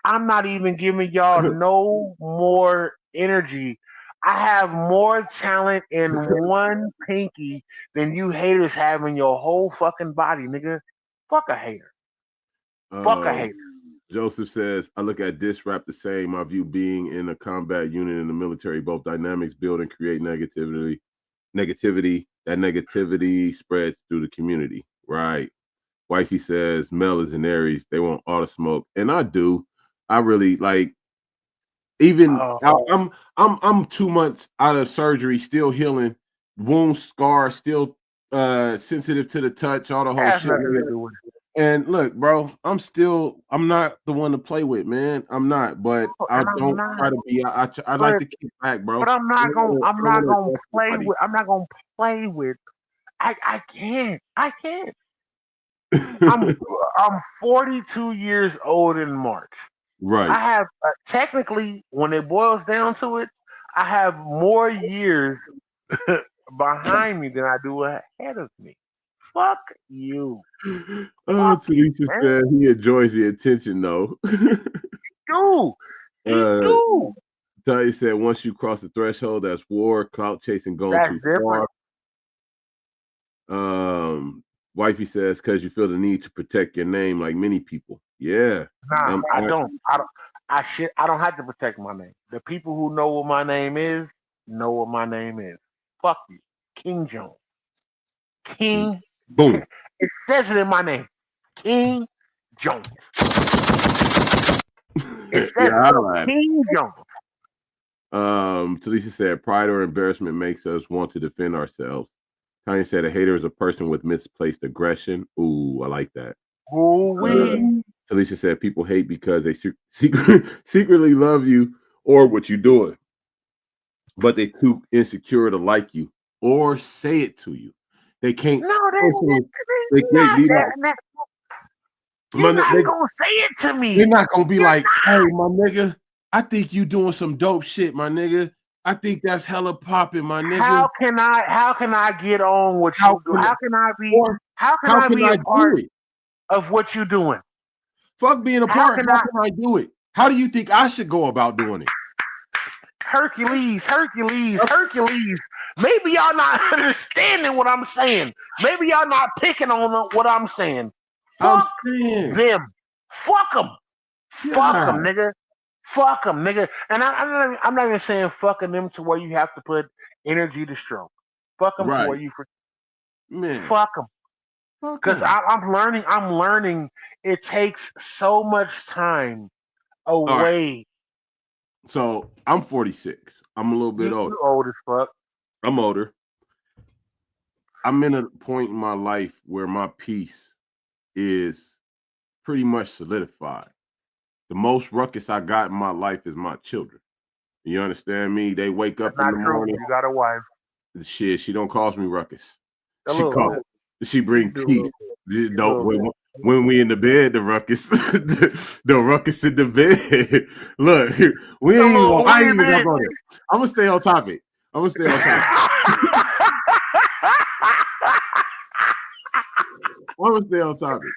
I'm not even giving y'all no more energy. I have more talent in one pinky than you haters have in your whole fucking body, nigga. Fuck a hater. Fuck a hater. Joseph says, I look at this rap the same. My view being in a combat unit in the military, both dynamics build and create negativity. That negativity spreads through the community. Right. Wifey says, Mel is an Aries. They want all the smoke. And I do. I really like. Even I'm 2 months out of surgery, still healing, wound scar, still sensitive to the touch, all the whole shit. And look, bro, I'm not the one to play with, man. I'm not, but I don't try to be. I like to kick back, bro. But I'm not gonna play with. I can't. I'm 42 years old in March. Right. I have technically, when it boils down to it, I have more years behind me than I do ahead of me. Fuck you. Teresa said he enjoys the attention, though. He do. Tanya said once you cross the threshold, that's war, clout chasing, going too far. Wifey says because you feel the need to protect your name, like many people. Yeah. Nah, I don't. I don't have to protect my name. The people who know what my name is know what my name is. Fuck you, King Jones. King. Boom. It says it in my name, King Jones. It says King Jones. Talisa said pride or embarrassment makes us want to defend ourselves. Tanya said a hater is a person with misplaced aggression. Ooh, I like that. Talisa said people hate because they secretly love you or what you're doing, but they too insecure to like you or say it to you. They can't. No, they're not gonna say it to me. They're not gonna be like, "Hey, my nigga, I think you doing some dope shit, my nigga. I think that's hella popping, my nigga." How can I get on what you do? How can I be a part of what you're doing? Fuck being a part. How can I do it? How do you think I should go about doing it? Hercules. Maybe y'all not understanding what I'm saying. Maybe y'all not picking on what I'm saying. Fuck them. Fuck them. Fuck them, nigga. Fuck them, nigga. And I'm not even saying fucking them to where you have to put energy to stroke. Fuck them to where you fuck them. Because I'm learning it takes so much time away. Right. So I'm 46. I'm a little bit older. You're old as fuck. I'm older. I'm in a point in my life where my peace is pretty much solidified. The most ruckus I got in my life is my children. You understand me? They wake up in the morning. You got a wife. Shit, she don't cause me ruckus. She bring peace. When we in the bed, the ruckus, the ruckus in the bed. Look, I ain't even gonna go there. I'm gonna stay on topic. I'm gonna stay on topic. I'm gonna stay on topic.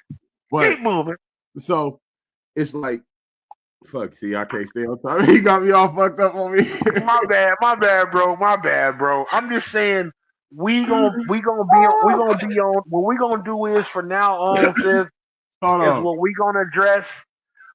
But keep moving. So it's like, fuck. See, I can't stay on topic. He got me all fucked up on me. my bad, bro. I'm just saying we gonna be on. What we gonna do is from now on, sis, what we gonna address.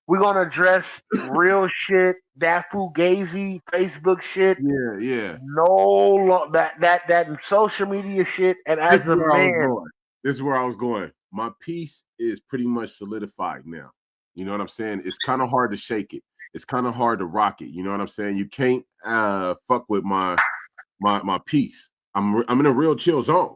We're gonna address real shit, that fugazi Facebook shit. Yeah. No, that social media shit. And as a man, this is where I was going. My peace is pretty much solidified now. You know what I'm saying? It's kind of hard to shake it. It's kind of hard to rock it. You know what I'm saying? You can't fuck with my peace. I'm in a real chill zone.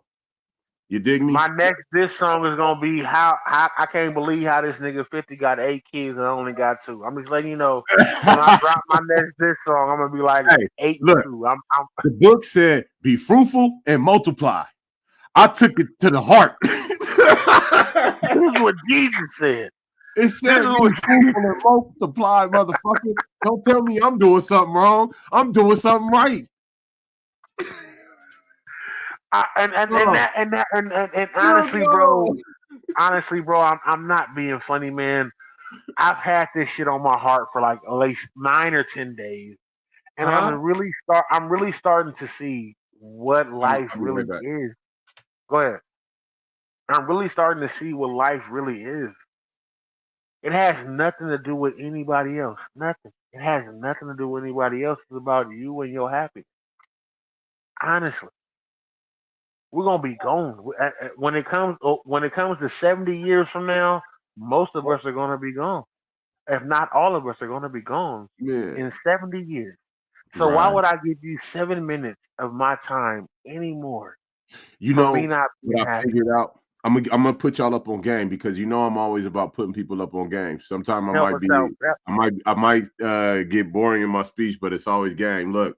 You dig me? My next diss song is gonna be how I can't believe how this nigga 50 got 8 kids and I only got 2. I'm just letting you know when I drop my next diss song, I'm gonna be like 8 and 2. The book said, "Be fruitful and multiply." I took it to the heart. This is what Jesus said. It said, "Be fruitful and multiply, motherfucker." Don't tell me I'm doing something wrong. I'm doing something right. And honestly, bro, I'm not being funny, man. I've had this shit on my heart for like at least 9 or 10 days, and I'm really starting to see what life really is. Go ahead. I'm really starting to see what life really is. It has nothing to do with anybody else. Nothing. It has nothing to do with anybody else. It's about you and your happiness. Honestly. We're gonna be gone when it comes to 70 years from now. Most of us are gonna be gone, if not all of us are gonna be gone in 70 years. So why would I give you 7 minutes of my time anymore? You know what I figured out? I'm gonna put y'all up on game because you know I'm always about putting people up on game. Sometimes I might get boring in my speech, but it's always game. Look,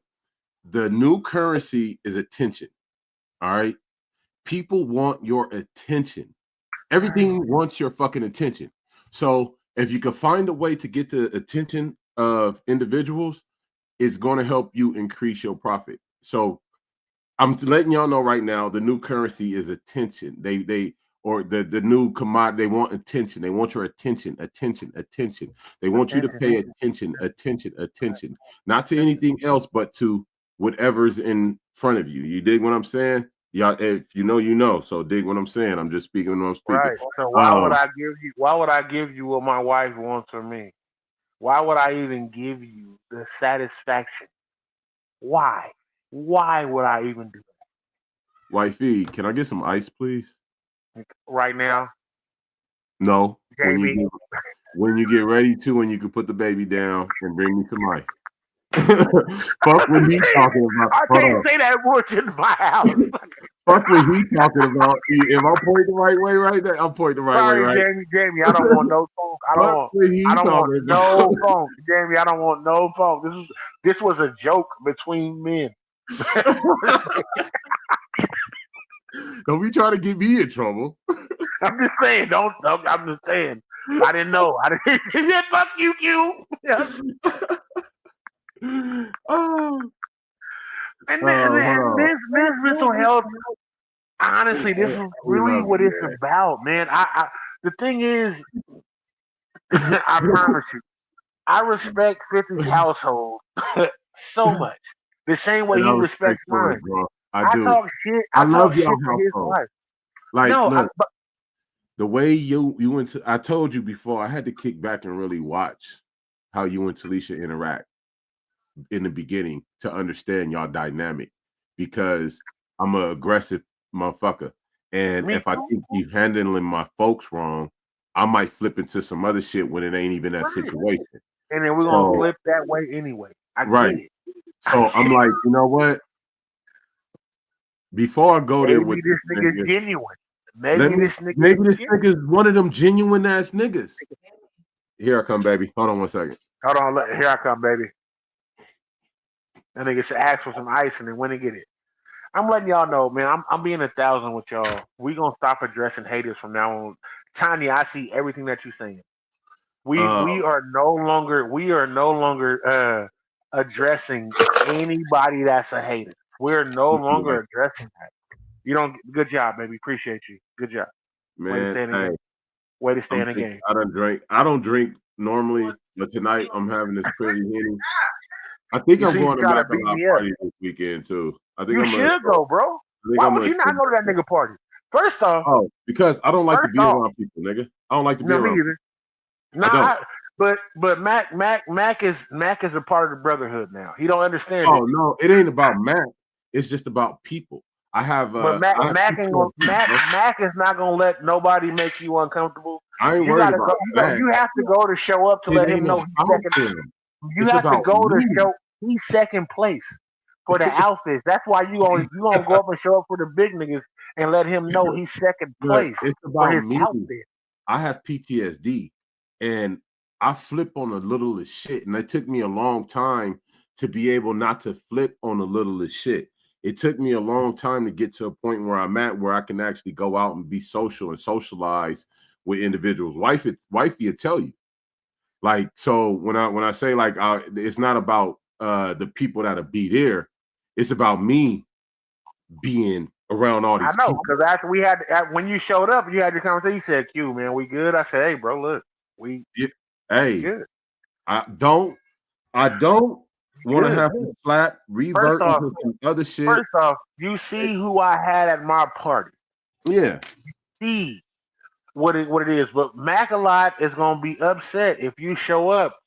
the new currency is attention. All right. People want your attention. Everything wants your fucking attention. So if you can find a way to get the attention of individuals, it's going to help you increase your profit. So I'm letting y'all know right now, the new currency is attention. The new commodity, they want attention. They want your attention. They want you to pay attention. Not to anything else, but to whatever's in front of you. You dig what I'm saying? Y'all, if you know, you know. So dig what I'm saying. I'm just speaking when I'm speaking. Right. So why would I give you what my wife wants from me? Why would I even give you the satisfaction? Why? Why would I even do that? Wifey, can I get some ice, please? Right now? No. When you get ready to, and you can put the baby down and bring me some ice. Fuck what he's talking about. I can't say that much in my house. Fuck what he's talking about. If I'm pointing the right way right there, I'm pointing the right way, right? Jamie, I don't want no phone. I don't want no phone. Jamie, I don't want no phone. This was a joke between men. Don't be trying to get me in trouble. I'm just saying. I'm just saying. I didn't know. Fuck you, Q. And men's mental health. Honestly, this is really what it's about, man. The thing is, I promise you, I respect 50's household so much. The same way he respects mine. I do. Talk shit. I love shit for his wife. Like, look, the way you went to, I told you before, I had to kick back and really watch how you and Talisha interact in the beginning to understand y'all dynamic, because I'm an aggressive motherfucker, and if I think you handling my folks wrong, I might flip into some other shit when it ain't even that situation. And then we're gonna flip that way anyway. I get it. So I'm like, you know what? Before I go there with this nigga's genuine. Maybe this nigga is one of them genuine ass niggas. Here I come, baby. Hold on one second. Hold on, here I come, baby. That nigga should ask for some ice and then when to get it. I'm letting y'all know, man. I'm being 1,000 with y'all. We gonna stop addressing haters from now on. Tanya, I see everything that you're saying. We are no longer addressing anybody that's a hater. We're no longer addressing that. You don't. Good job, baby. Appreciate you. Good job. Man, Way to stay in the game. I don't drink normally, but tonight I'm having this pretty Henny. I think I'm going to Mackalock party this weekend too. I think you should go, bro. Why would you not go to that nigga party? First off, because I don't like to be around people, nigga. I don't like to be around people. Nah, but Mac is a part of the brotherhood now. He don't understand. Oh no, it ain't about Mac. It's just about people. I have. But Mac is not gonna let nobody make you uncomfortable. I ain't worried about Mac. You have to go to show up to let him know he's second. You have to go to show he's second place for the outfits. That's why you gonna go up and show up for the big niggas and let him know he's second place. It's about me. Outfit. I have PTSD and I flip on the littlest shit, and it took me a long time to be able not to flip on the littlest shit. It took me a long time to get to a point where I'm at where I can actually go out and be social and socialize with individuals. Wifey will tell you. Like, so when I say like it's not about the people that'll be there, it's about me being around all these. I know, because after when you showed up, you had your conversation. You said, "Q, man, we good?" I said, "Hey, bro, look, we good." I don't want to have to slap, revert into some other shit. First off, you see who I had at my party. Yeah. You see what it is. But Mackalock is gonna be upset if you show up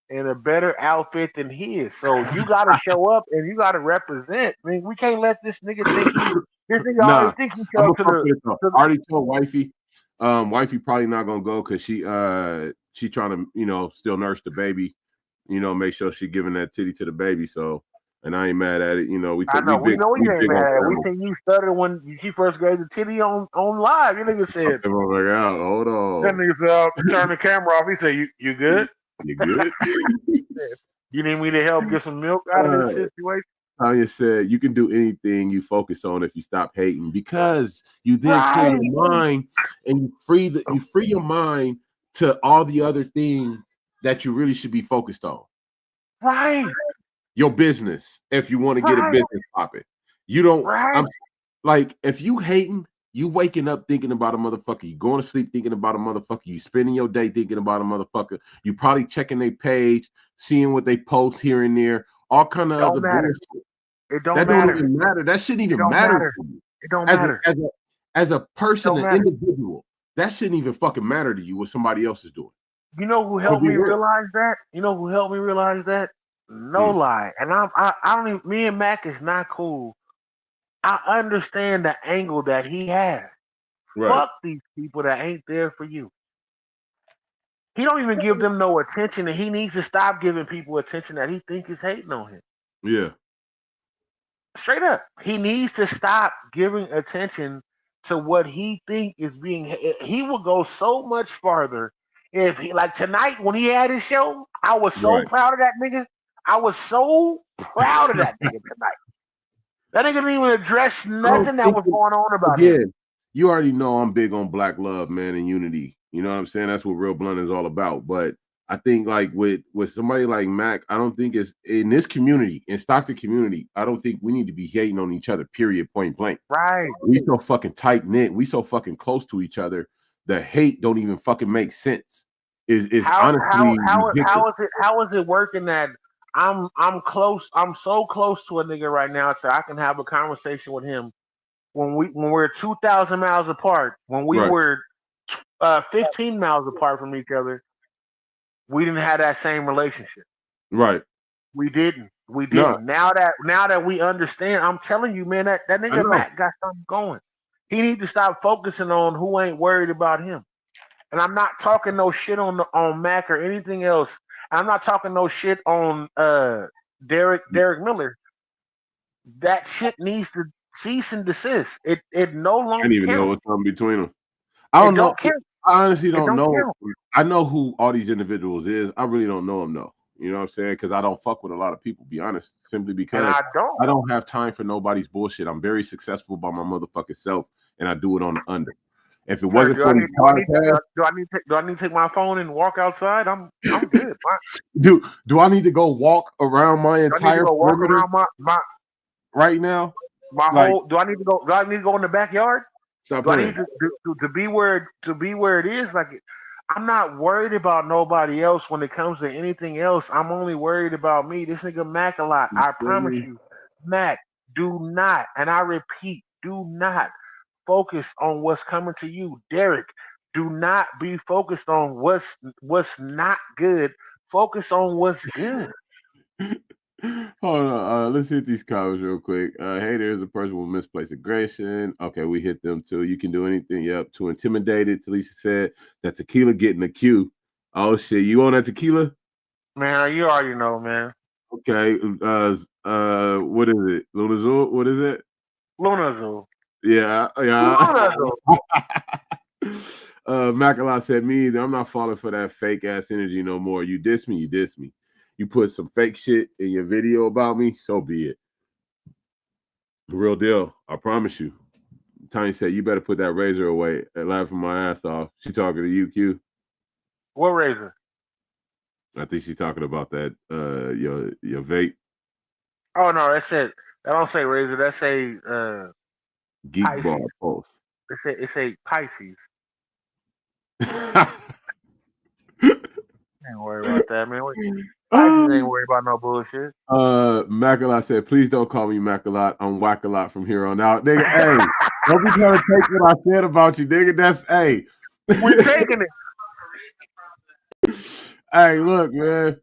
in a better outfit than his. So you gotta show up and you gotta represent. I mean, we can't let this nigga think always think he show up to the I already told Wifey. Wifey probably not gonna go because she trying to, still nurse the baby. Make sure she giving that titty to the baby. So, and I ain't mad at it. We know you ain't mad at it. We think you stuttered when she first gave the titty on live. You nigga said, "Hold on." That nigga said, "Turn the camera off." He said, "You good? You good? You need me to help get some milk out of this situation?" Tanya said, "You can do anything you focus on if you stop hating, because you then clear your mind and you free your mind to all the other things that you really should be focused on." Right. Your business, if you want to get a business popping. You don't. I'm like, if you hating, you waking up thinking about a motherfucker. You going to sleep thinking about a motherfucker. You spending your day thinking about a motherfucker. You probably checking their page, seeing what they post here and there, all kind of other bullshit. It don't that matter. Don't even matter. That shouldn't even matter. It don't matter. As a person, an individual, that shouldn't even fucking matter to you what somebody else is doing. You know who helped me realize that? No lie. And I don't even, me and Mac is not cool. I understand the angle that he has. Right. Fuck these people that ain't there for you. He don't even give them no attention, and he needs to stop giving people attention that he think is hating on him. Yeah. Straight up. He needs to stop giving attention to what he think is being. He will go so much farther if he, like tonight when he had his show. I was so proud of that nigga. I was so proud of that nigga tonight. That nigga didn't even address nothing that was going on about him. You already know I'm big on black love, man, and unity. You know what I'm saying? That's what Real Blunt is all about. But I think like with somebody like Mac, I don't think it's in this community, in Stockton community, I don't think we need to be hating on each other, period, point blank. Right. We so fucking tight knit. We so fucking close to each other. The hate don't even fucking make sense. Is honestly how is it working that I'm so close to a nigga right now so I can have a conversation with him when we're 2,000 miles apart, when we were 15 miles apart from each other, we didn't have that same relationship. Right. We didn't. No. Now that we understand, I'm telling you, man, that nigga Matt got something going. He needs to stop focusing on who ain't worried about him. And I'm not talking no shit on Mac or anything else. I'm not talking no shit on Derek Miller. That shit needs to cease and desist. It no longer. I didn't even know what's on between them. I don't know. I honestly don't know. Count. I know who all these individuals is. I really don't know them though. You know what I'm saying? Because I don't fuck with a lot of people. Be honest, simply because I don't have time for nobody's bullshit. I'm very successful by my motherfucking self, and I do it on the under. If it wasn't for the podcast, do I need to take my phone and walk outside? I'm good. Do I need to go walk around my entire perimeter? right now. Do I need to go? Do I need to go in the backyard? Stop Do I playing. need to be where it is? Like, I'm not worried about nobody else when it comes to anything else. I'm only worried about me. This nigga Mac a lot. I promise you, Mac. Do not, and I repeat, do not focus on what's coming to you, Derek. Do not be focused on what's not good. Focus on what's good. Hold on. Let's hit these comments real quick. Hey, there's a person with misplaced aggression. Okay, we hit them too. You can do anything. Yep. Too intimidated. Talisha said that tequila getting the cue. Oh shit, you on that tequila? Man, you already know, man. Okay. What is it? Lunazul? What is it? Lunazul. Yeah. Lunazul. Mackala said, me either. I'm not falling for that fake ass energy no more. You diss me, you diss me. You put some fake shit in your video about me, so be it. The real deal. I promise you. Tanya said, you better put that razor away. Laughing my ass off. She talking to you, Q. What razor? I think she's talking about that your vape. Oh no, that's it. That don't say razor. That say Geek Pisces. Bar Pulse. It say Pisces. Ain't worry about that, man. Pisces ain't worried about no bullshit. Macalot said, please don't call me Macalot. I'm Wackalot from here on out. Nigga, hey, don't be trying to take what I said about you, nigga. That's, hey. We're taking it. Hey, look, man.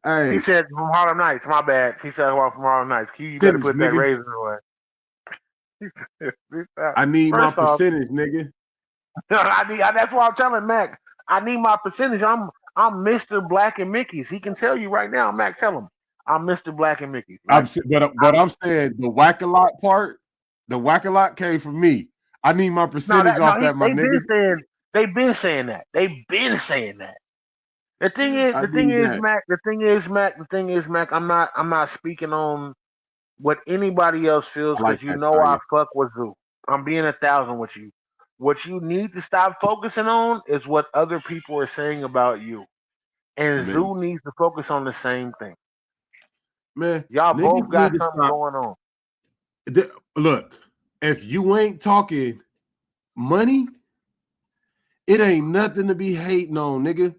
Hey. He said from Harlem Nights. My bad. He said from Harlem Nights. You better put that razor away. I need my percentage, nigga. That's what I'm telling Mac. I need my percentage. I'm Mr. Black and Mickey's. He can tell you right now, Mac. Tell him I'm Mr. Black and Mickey's. But I'm saying the Wackalot part. The Wackalot came from me. I need my percentage off that, my nigga. They've been saying that. The thing is, Mac. I'm not speaking on what anybody else feels because I fuck with Zoo. I'm being 1,000 with you. What you need to stop focusing on is what other people are saying about you, and Zoo needs to focus on the same thing. Man, y'all both got something going on. Look, if you ain't talking money, it ain't nothing to be hating on, nigga.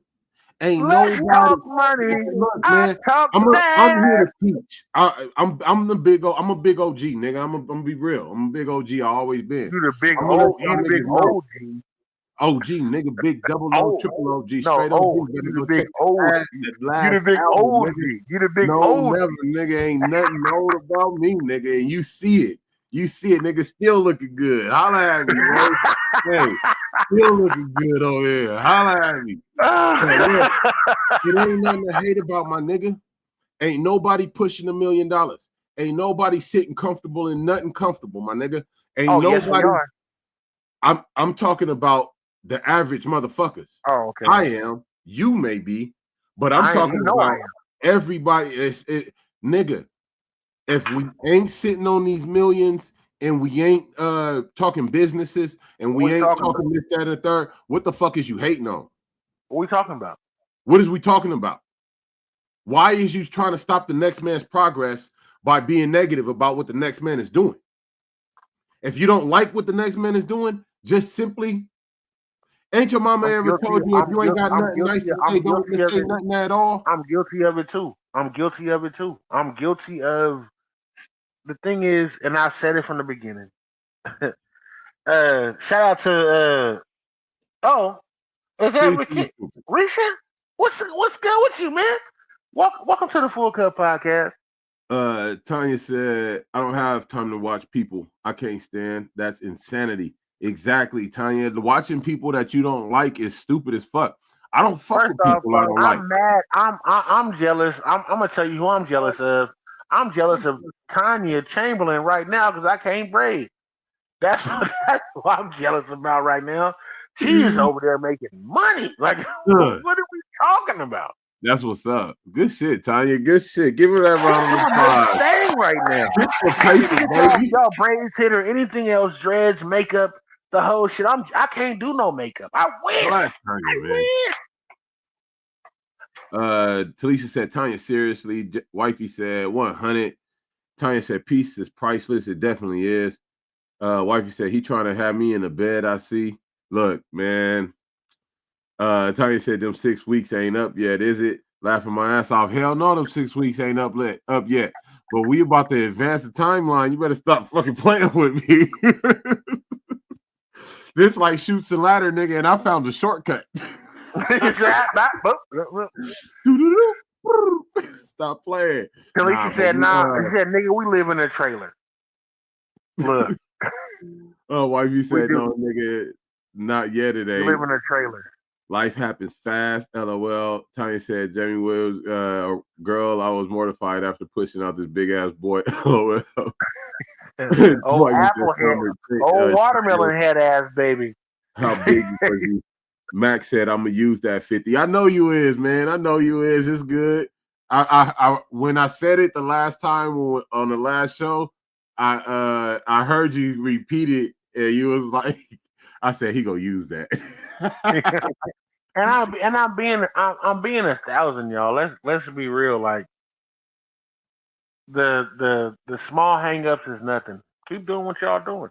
Ain't Let's nobody talk money. Look, man, I'm here to teach. I'm a big OG, nigga. I'm gonna be real. I'm a big OG. I always been. You the big OG. OG, nigga, big double O, triple OG, straight OG. OG. You the big OG. You the big OG. You the big OG. Never, nigga. Ain't nothing old about me, nigga. And you see it. Nigga. Still looking good. Holla at me, man. Hey, still looking good over here. Holla at me. Look, it ain't nothing to hate about, my nigga. Ain't nobody pushing $1 million. Ain't nobody sitting comfortable in nothing comfortable, my nigga. Ain't nobody. Yes, we are. I'm talking about the average motherfuckers. Oh, okay. I am. You may be, but I'm talking about everybody. Nigga. If we ain't sitting on these millions and we ain't talking businesses and we ain't talking this, that, and the third, what the fuck is you hating on? What we talking about? What is we talking about? Why is you trying to stop the next man's progress by being negative about what the next man is doing? If you don't like what the next man is doing, just simply, ain't your mama ever told you if you ain't got nothing nice to say, don't say nothing at all? I'm guilty of it too. I'm guilty of the thing is, and I said it from the beginning. Shout out to is that Risha? What's good with you, man? Welcome to the Full Cup Podcast. Tanya said, I don't have time to watch people I can't stand. That's insanity. Exactly, Tanya. Watching people that you don't like is stupid as fuck. I don't fuck with people I don't like. I'm mad. I'm jealous. I'm gonna tell you who I'm jealous of. I'm jealous of Tanya Chamberlain right now because I can't braid. That's what I'm jealous about right now. She's over there making money. Like, what are we talking about? That's what's up. Good shit, Tanya. Good shit. Give her that round of applause. Thing right now. Get your paper, baby. Y'all braids hit or anything else, dreads, makeup, the whole shit. I can't do no makeup. I wish. Tanya, man. Talisha said, Tanya, seriously. Wifey said 100. Tanya said, peace is priceless. It definitely is. Wifey said, he trying to have me in the bed, I see. Look, man. Tanya said, them 6 weeks ain't up yet, is it? Laughing my ass off. Hell no, them 6 weeks ain't up yet. But we about to advance the timeline. You better stop fucking playing with me. This like shoots the ladder, nigga, and I found a shortcut. Stop playing. Talisha said, he said, nigga, we live in a trailer. Look. Wifey said, no, nigga, not yet today. We live in a trailer. Life happens fast, LOL. Tanya said, Jamie Williams, girl, I was mortified after pushing out this big ass boy. LOL. Old apple head, old watermelon head ass baby. How big you? Max said, I'm gonna use that 50. I know you is, man. I know you is. It's good. I when I said it the last time on the last show, I heard you repeat it, and you was like, I said he gonna use that. and I'm being 1,000, y'all. Let's be real. Like the small hangups is nothing. Keep doing what y'all doing.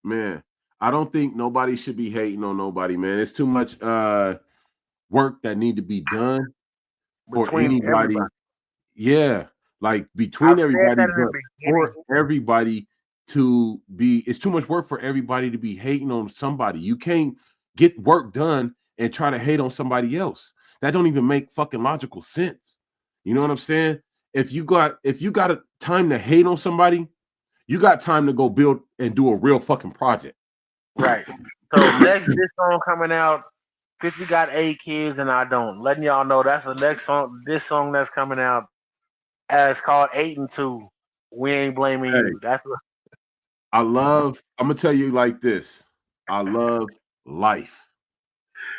Man, I don't think nobody should be hating on nobody, man. It's too much work that need to be done for anybody. Everybody. Yeah, like between everybody, for everybody to be, it's too much work for everybody to be hating on somebody. You can't get work done and try to hate on somebody else. That don't even make fucking logical sense. You know what I'm saying? If you got a time to hate on somebody, you got time to go build and do a real fucking project. Right. So next this song coming out, 50 got 8 kids and I don't. Letting y'all know that's the next song. This song that's coming out, it's called 8 and 2. We ain't blaming you. That's what I'm gonna tell you like this. I love life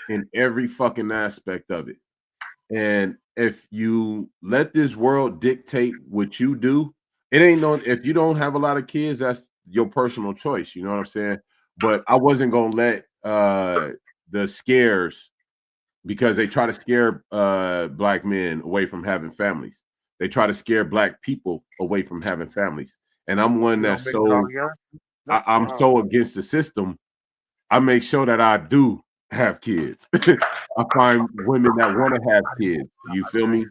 in every fucking aspect of it. And if you let this world dictate what you do, it ain't no, if you don't have a lot of kids, that's your personal choice. You know what I'm saying? But I wasn't gonna let the scares, because they try to scare black men away from having families. They try to scare black people away from having families. And I'm one that's I'm so against the system. I make sure that I do have kids. I find women that want to have kids. You feel me?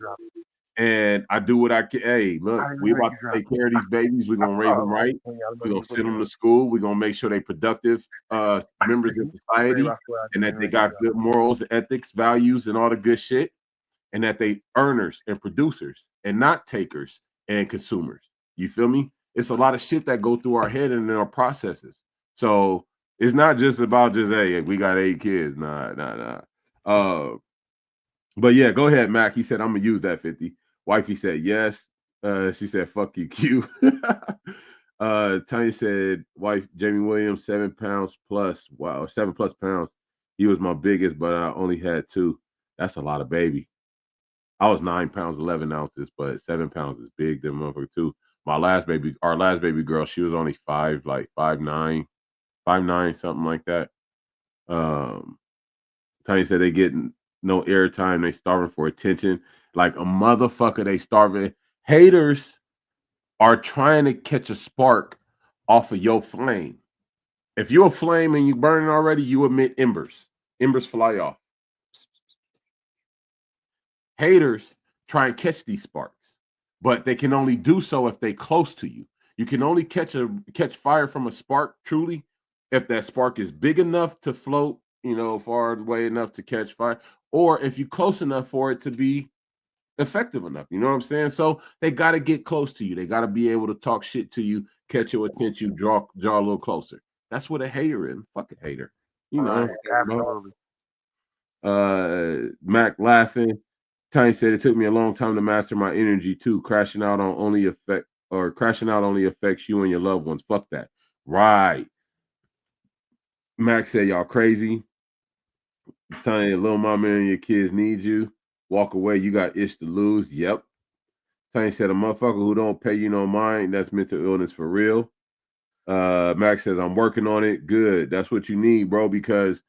And I do what I can. Hey, look, we about to take care of these babies. We're gonna raise them right. We're gonna send them to school. We're gonna make sure they productive members of society, and that they got good morals, ethics, values, and all the good shit, and that they earners and producers and not takers and consumers. You feel me? It's a lot of shit that go through our head and in our processes. So it's not just about hey, we got 8 kids. Nah. But yeah, go ahead, Mac. He said, I'm gonna use that 50. Wifey said yes. She said, fuck you, Q. Tanya said, wife Jamie Williams, 7 pounds plus. Wow, 7+ pounds. He was my biggest, but I only had 2. That's a lot of baby. I was 9 pounds, 11 ounces, but 7 pounds is big. Them motherfucker too. Our last baby girl, she was only 5'9", something like that. Tanya said they getting no airtime. They starving for attention. Like a motherfucker, they starving. Haters are trying to catch a spark off of your flame. If you're a flame and you burning already, you emit embers. Embers fly off. Haters try and catch these sparks, but they can only do so if they close to you. You can only catch fire from a spark truly if that spark is big enough to float, far away enough to catch fire, or if you're close enough for it to be effective enough. You know what I'm saying? So they got to get close to you. They got to be able to talk shit to you, catch your attention, draw a little closer. That's what a hater is. Fuck a hater. Absolutely. Mac laughing. Tiny said it took me a long time to master my energy too. Crashing out only affects you and your loved ones. Fuck that. Right. Mac said y'all crazy. Tiny, little mama and your kids need you. Walk away. You got ish to lose. Yep. Tiny said a motherfucker who don't pay you no mind. That's mental illness for real. Max says I'm working on it. Good. That's what you need, bro, because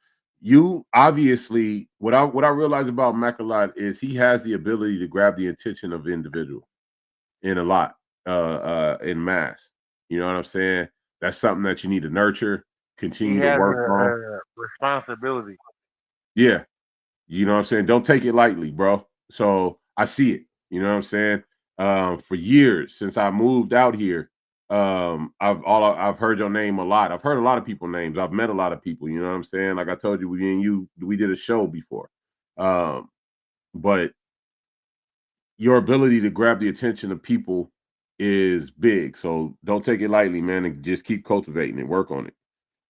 you obviously what I realize about Mac a lot is he has the ability to grab the attention of individual in a lot in mass. You know what I'm saying? That's something that you need to nurture, continue to work on. Responsibility. Yeah. You know what I'm saying? Don't take it lightly, bro. So I see it. You know what I'm saying? For years since I moved out here, I've heard your name a lot. I've heard a lot of people's names. I've met a lot of people. You know what I'm saying? Like I told you, we did a show before. But your ability to grab the attention of people is big. So don't take it lightly, man, and just keep cultivating it. Work on it.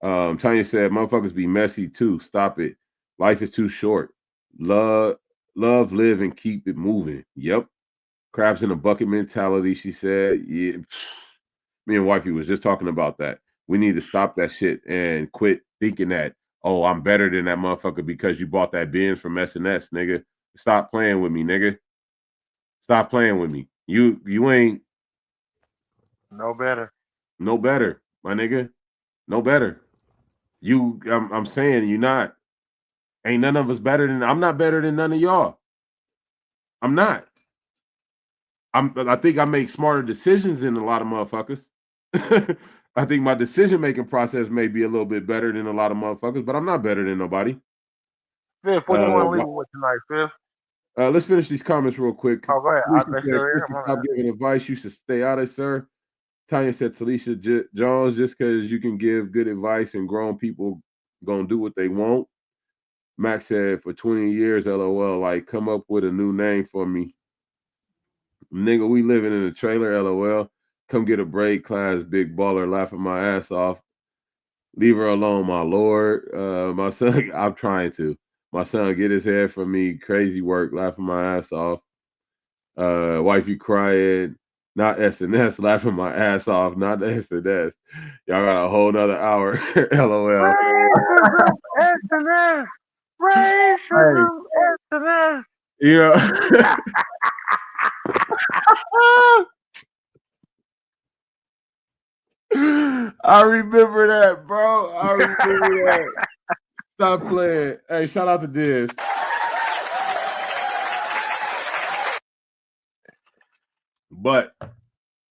Tanya said, motherfuckers be messy too. Stop it. Life is too short. Love, live, and keep it moving. Yep. Crabs in a bucket mentality, she said. Yeah. Me and wifey was just talking about that. We need to stop that shit and quit thinking that, oh, I'm better than that motherfucker because you bought that Benz from SNS, nigga. Stop playing with me, nigga. Stop playing with me. You ain't no better. No better, my nigga. No better. I'm saying you're not. Ain't none of us better than. I'm not better than none of y'all. I'm not. I think I make smarter decisions than a lot of motherfuckers. I think my decision-making process may be a little bit better than a lot of motherfuckers, but I'm not better than nobody. Fifth, what do you want to leave with tonight, Fifth? Let's finish these comments real quick. Oh, go ahead. Stop giving advice. You should stay out of it, sir. Tanya said, Talisha Jones, just because you can give good advice and grown people gonna do what they want. Max said, for 20 years, LOL, like, come up with a new name for me. Nigga, we living in a trailer, LOL. Come get a break, class, big baller, laughing my ass off. Leave her alone, my lord. My son, I'm trying to. My son, get his head from me. Crazy work, laughing my ass off. Wifey crying. Not SNS, laughing my ass off. Not SNS. Y'all got a whole nother hour. LOL. SNS. Racism. SNS. You know. I remember that, bro. I remember that. Stop playing. Hey, shout out to Diz. But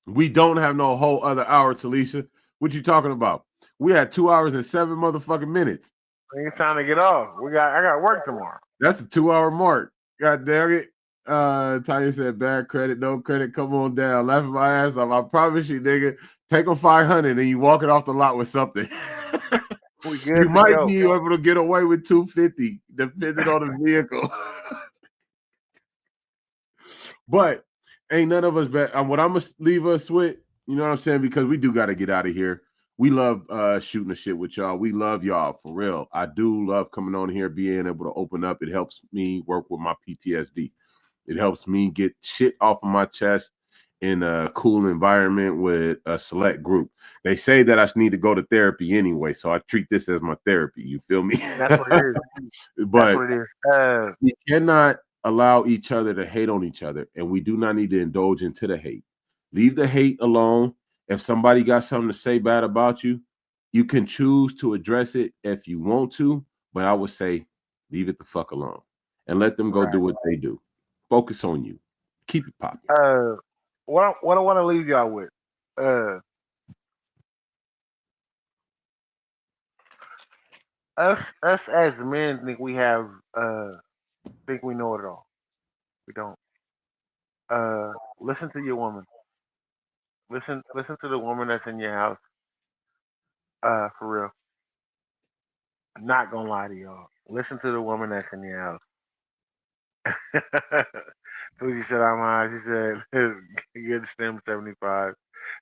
we don't have no whole other hour, Talisha. What you talking about? We had 2 hours and 7 motherfucking minutes. Ain't time to get off. I got work tomorrow. That's a 2 hour mark. God damn it. Tanya said, bad credit, no credit. Come on down. Laughing my ass off. I promise you, nigga. Take a 500 and you walk it off the lot with something. You might be able to get away with 250, depending on the vehicle. But ain't none of us bad. What I'm gonna leave us with, you know what I'm saying? Because we do got to get out of here. We love shooting the shit with y'all. We love y'all for real. I do love coming on here, being able to open up. It helps me work with my PTSD. It helps me get shit off of my chest in a cool environment with a select group. They say that I need to go to therapy anyway, so I treat this as my therapy. You feel me? That's what it is. But that's what it is. We cannot allow each other to hate on each other, and we do not need to indulge into the hate. Leave the hate alone. If somebody got something to say bad about you, you can choose to address it if you want to, but I would say leave it the fuck alone and let them go do what they do. Focus on you. Keep it popping. What I want to leave y'all with. Us as men think we have think we know it all. We don't. Listen to your woman. Listen to the woman that's in your house. For real. I'm not gonna lie to y'all. Listen to the woman that's in your house. So she said I'm high. She said get STEM 75.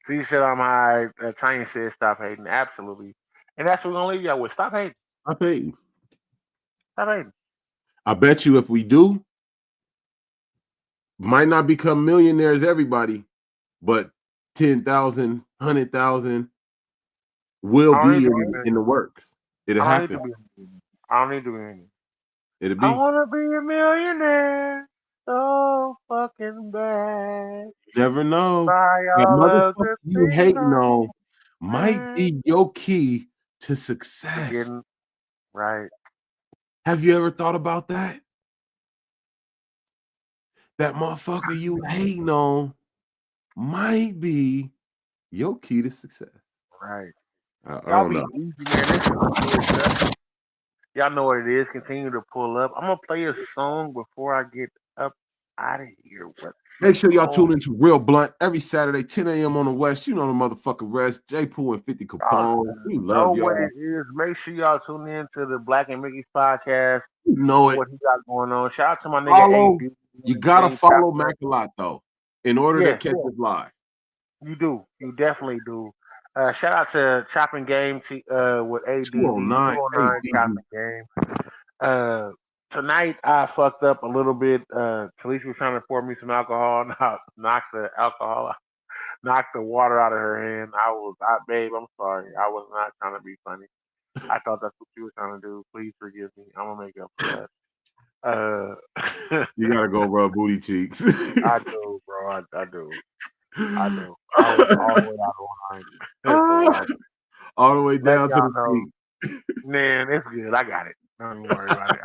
So she said I'm high. Tanya said stop hating. Absolutely. And that's what we're gonna leave y'all with. Stop hating. Stop hating. Stop hating. I bet you if we do, might not become millionaires, everybody, but 10,000, 100,000 will be in the works. It'll happen. I don't need to be in it. It'll be. I want to be a millionaire so fucking bad. You never know. That motherfucker you hating on might be your key to success. Right. Have you ever thought about that? That motherfucker you hating on might be your key to success. Right. I Y'all don't be know. easy, man. This is good stuff. Y'all know what it is. Continue to pull up. I'm gonna play a song before I get up out of here. What? Make sure y'all tune into Real Blunt every Saturday, 10 a.m. on the West. You know the motherfucking rest. J. Pooh and 50 Capone. We love y'all. What it is. Make sure y'all tune in to the Black and Mickey's podcast. You know it. What he got going on. Shout out to my nigga A. You gotta follow Mac a lot though, in order to catch us live. You do. You definitely do. Shout out to Chopping Game with AD. 209 Chopping Game. Tonight I fucked up a little bit. Talisha was trying to pour me some alcohol. Knocked the water out of her hand. Babe, I'm sorry. I was not trying to be funny. I thought that's what you were trying to do. Please forgive me. I'm gonna make up for that. You gotta go rub booty cheeks. I do, bro. I do. I was all the way out of line. All the way down to the feet. Man, it's good. I got it. Don't worry about it.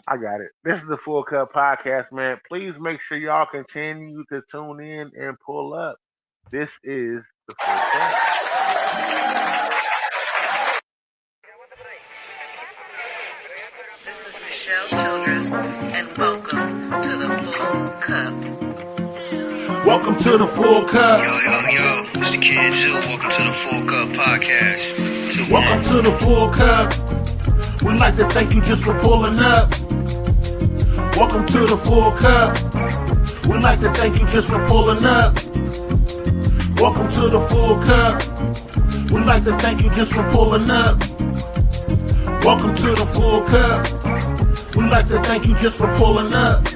I got it. This is the Full Cup Podcast, man. Please make sure y'all continue to tune in and pull up. This is the Full Cup. This is Michelle Childress, and welcome to the Full Cup. Welcome to the Full Cup. Yo, it's the Kid Zoo. Welcome to the Full Cup Podcast. Welcome to the Full Cup. We'd like to thank you just for pulling up. Welcome to the Full Cup. We'd like to thank you just for pulling up. Welcome to the Full Cup. We'd like to thank you just for pulling up. Welcome to the Full Cup. We'd like to thank you just for pulling up.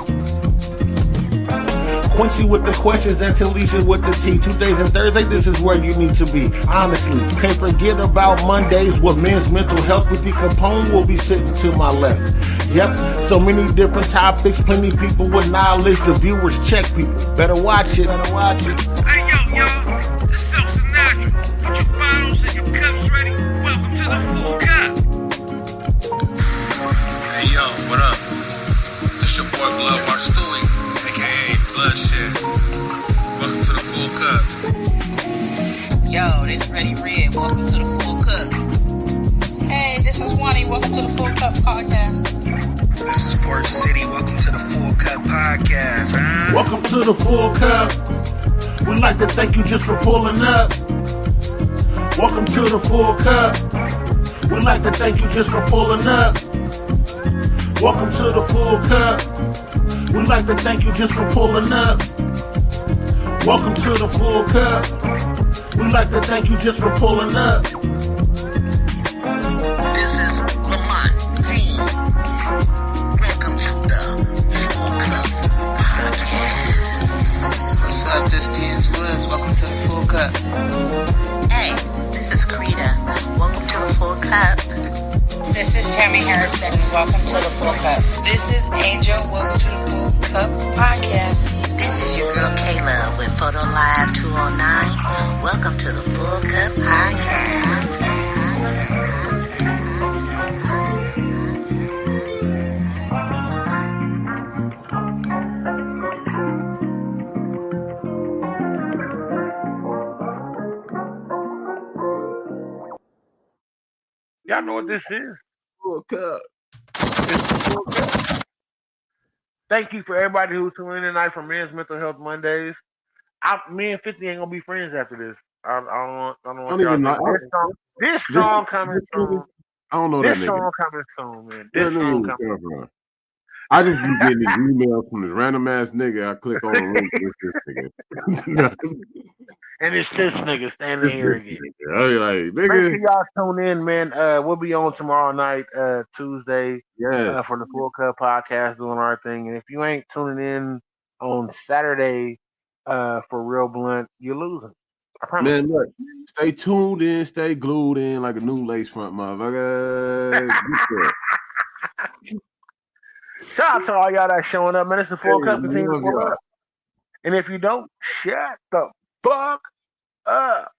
Quincy with the questions and Talisha with the tea. Tuesdays and Thursdays, this is where you need to be. Honestly, can't forget about Mondays with men's mental health. With the Capone will be sitting to my left. Yep, so many different topics, plenty people with knowledge. The viewers check people. Better watch it. Hey, y'all, this is Silk Sinatra. Get your bottles and your cups ready. Welcome to the Full Cup. Hey, yo, what up? It's your boy Blood Mark Stewie, a.k.a. Bloodshed. Welcome to the Full Cup. Yo, this Ready Red. Welcome to the Full Cup. Hey, this is Wani. Welcome to the Full Cup Podcast. This is Port City. Welcome to the Full Cup Podcast. Welcome to the Full Cup. We'd like to thank you just for pulling up. Welcome to the Full Cup. We'd like to thank you just for pulling up. Welcome to the Full Cup. We'd like to thank you just for pulling up. Welcome to the Full Cup. We'd like to thank you just for pulling up. This is Lamont T. Welcome to the Full Cup Podcast. What's up, this T's Woods. Welcome to the Full Cup. Hey, this is Krita. Welcome to the Full Cup. This is Tammy Harrison. Welcome to the Full Cup. This is Angel. Welcome to the Full Cup Podcast. This is your girl K-Love with Photo Live 209. Welcome to the Full Cup Podcast. Y'all know what this is. Full Cup. Thank you for everybody who's tuning in tonight for Men's Mental Health Mondays. Me and 50 ain't gonna be friends after this. I don't want y'all to know. This song coming soon. I don't know this that song nigga. coming soon, man. This song coming soon. I just be getting these emails from this random ass nigga. I click on the link. It's this nigga. And it's this nigga standing here again. I be like, Make nigga. sure y'all tune in, man. We'll be on tomorrow night, Tuesday, for the Full Cup Podcast, doing our thing. And if you ain't tuning in on Saturday for Real Blunt, you're losing. I promise. Man, look, stay tuned in, stay glued in like a new lace front, motherfucker. Shout out to all y'all that's showing up, man. It's the Full Cup. Continue to pull up. And if you don't, shut the fuck up.